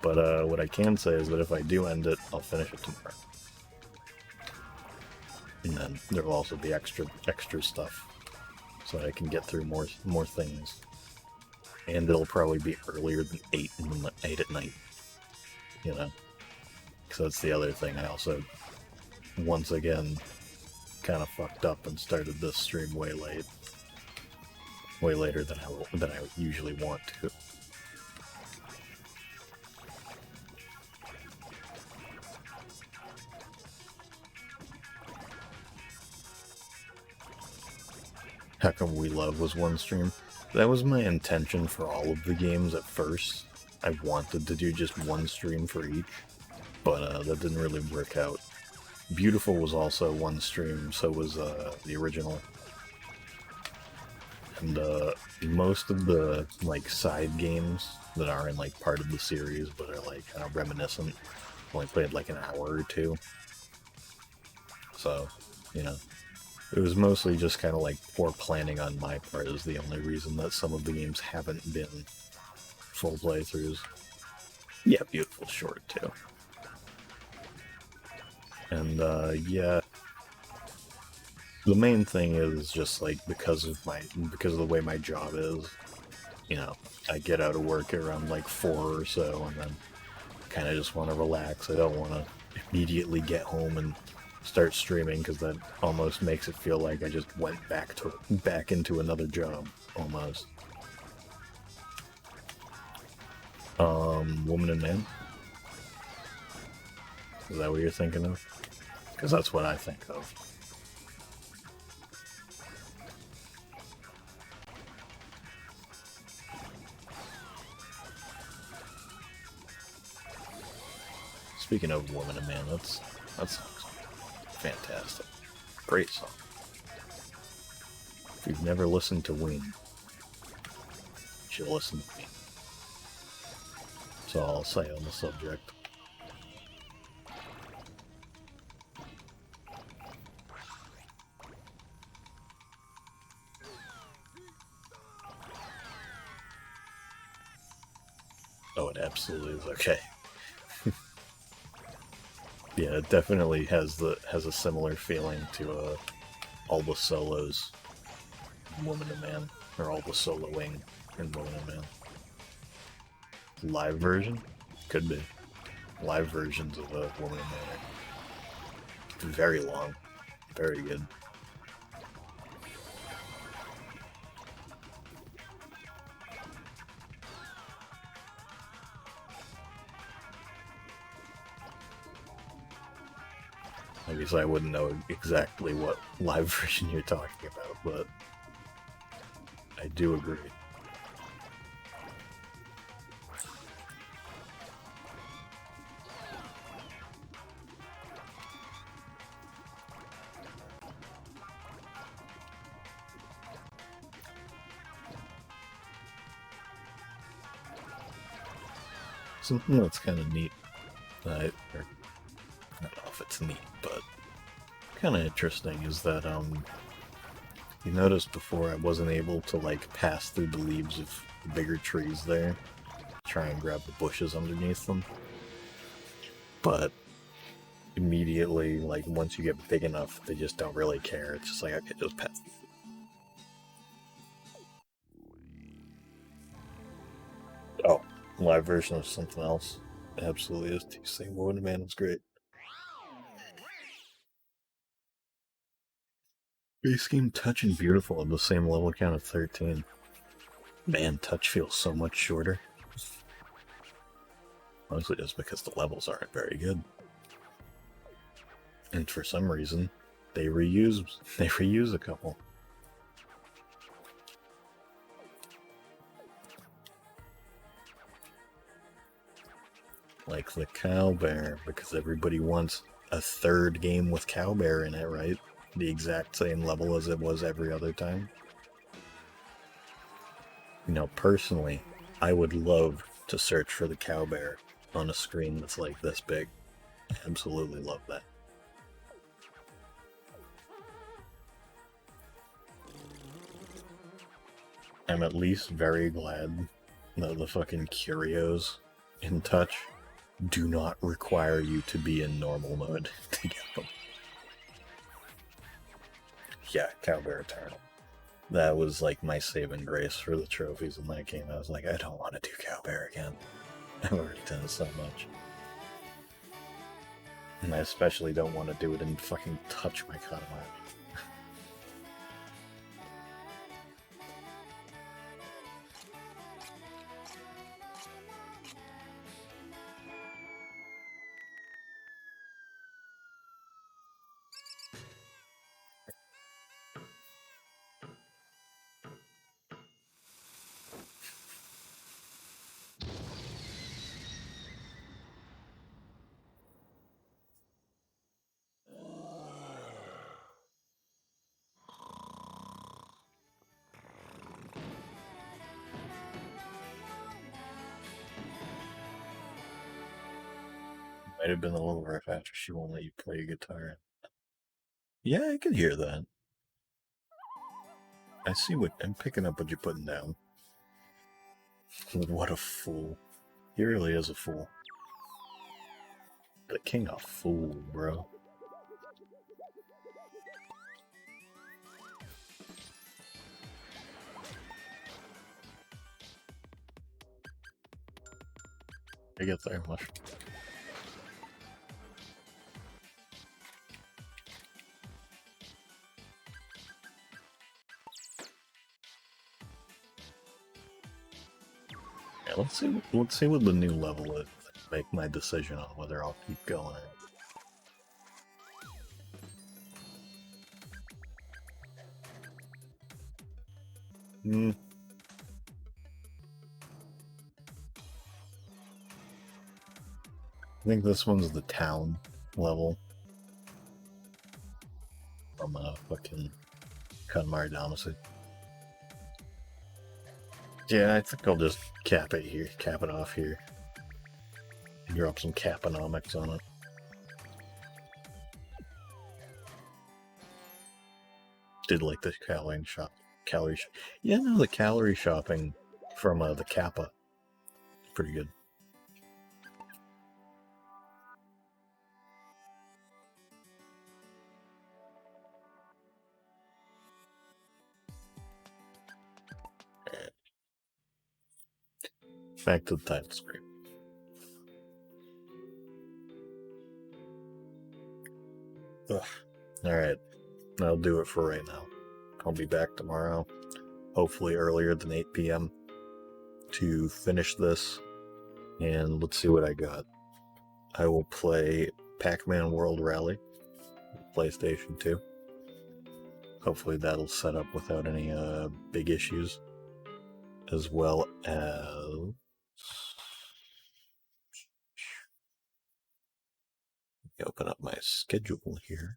But what I can say is that if I do end it, I'll finish it tomorrow. And then there will also be extra stuff, so that I can get through more things. And it'll probably be earlier than 8 at night, because that's the other thing. I also, once again, kind of fucked up and started this stream way later than I usually want to. How Come We Love was one stream? That was my intention for all of the games at first. I wanted to do just one stream for each, but that didn't really work out. Beautiful was also one stream, so was the original. And most of the side games that are in part of the series but are kind of reminiscent, only played an hour or two. So, it was mostly just kind of poor planning on my part is the only reason that some of the games haven't been full playthroughs. Yeah, Beautiful's short too. And yeah, the main thing is just because of the way my job is, I get out of work at around 4 or so, and then kind of just want to relax. I don't want to immediately get home and start streaming, because that almost makes it feel like I just went back into another job, almost. Woman and Man? Is that what you're thinking of? Because that's what I think of. Speaking of Woman and Man, that song's fantastic. Great song. If you've never listened to Ween, you should listen to me. That's all I'll say on the subject. Oh, it absolutely is. Okay. Yeah, it definitely has a similar feeling to all the solos in Woman and Man, or all the soloing in Woman and Man. Live version? Could be. live versions of Woman and Man are very long, very good. I guess I wouldn't know exactly what live version you're talking about, but I do agree. Something that's kind of neat, or I don't know if it's neat, but kind of interesting is that you noticed before I wasn't able to like pass through the leaves of the bigger trees there, try and grab the bushes underneath them, but immediately, like once you get big enough, they just don't really care. It's just like, okay, just pass. Oh, live version of something else. Absolutely is. You say Woman Man was great. Base game Touch and Beautiful on the same level count of 13. Man, Touch feels so much shorter. Mostly just because the levels aren't very good. And for some reason, they reuse a couple. Like the Cow Bear, because everybody wants a third game with Cow Bear in it, right? The exact same level as it was every other time. You know, personally, I would love to search for the Cow Bear on a screen that's like this big. Absolutely love that. I'm at least very glad that the fucking curios in Touch do not require you to be in normal mode to get them. Yeah, Cow Bear Eternal. That was like my saving grace for the trophies in that game. I was like, I don't want to do Cow Bear again. I've already done it so much. And I especially don't want to do it and fucking touch my Katamari. Might have been a little rough after she won't let you play guitar. Yeah, I can hear that. I see what I'm picking up what you're putting down. What a fool. He really is a fool. The king of fool, bro. I get there much. Yeah, let's see what the new level is. Make my decision on whether I'll keep going. Hmm. I think this one's the town level from fucking Katamari Damacy. Yeah, I think I'll just cap it off here. Drop some caponomics on it. Did like the calorie shop. Yeah, no, the calorie shopping from the Kappa. Pretty good. Back to the title screen. Alright, that'll do it for right now. I'll be back tomorrow, hopefully earlier than 8 p.m. to finish this, and let's see what I got. I will play Pac-Man World Rally, PlayStation 2. Hopefully that'll set up without any big issues, as well as... Let me open up my schedule here.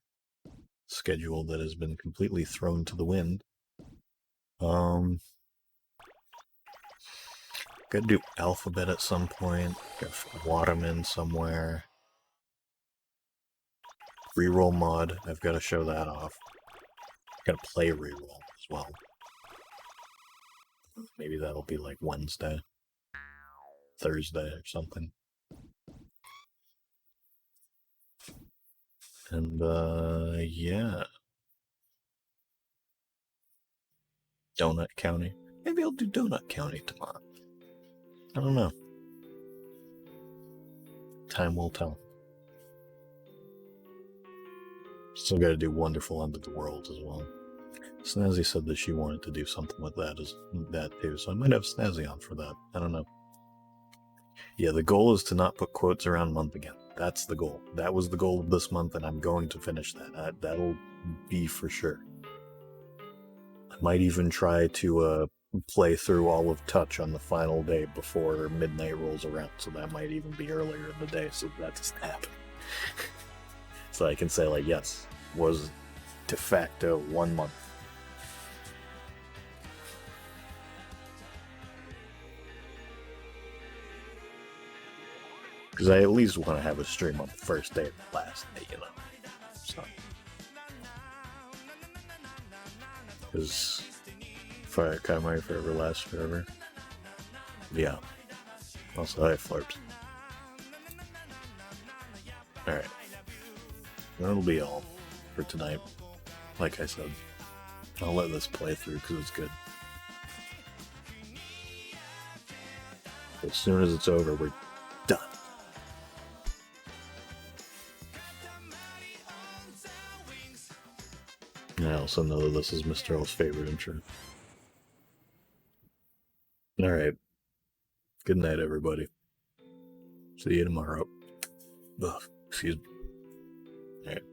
Schedule that has been completely thrown to the wind. Gotta do Alphabet at some point. Got Waterman somewhere. Reroll mod, I've got to show that off. Gotta play reroll as well. Maybe that'll be like Wednesday, Thursday, or something. And, yeah. Donut County. Maybe I'll do Donut County tomorrow. I don't know. Time will tell. Still gotta do Wonderful End of the World as well. Snazzy said that she wanted to do something with that too, so I might have Snazzy on for that. I don't know. Yeah, the goal is to not put quotes around month again. That's the goal. That was the goal of this month, and I'm going to finish that. That'll be for sure. I might even try to play through all of Touch on the final day before midnight rolls around, so that might even be earlier in the day, so that doesn't happen. So I can say, like, yes, was de facto 1 month. Because I at least want to have a stream on the first day and the last day, you know. So. Because Katamari Forever lasts forever. Yeah. Also, I have Flurps. Alright. That'll be all for tonight. Like I said, I'll let this play through because it's good. As soon as it's over, we're done. I also know that this is Mr. L's favorite intro. Alright. Good night, everybody. See you tomorrow. Ugh, excuse me. Alright.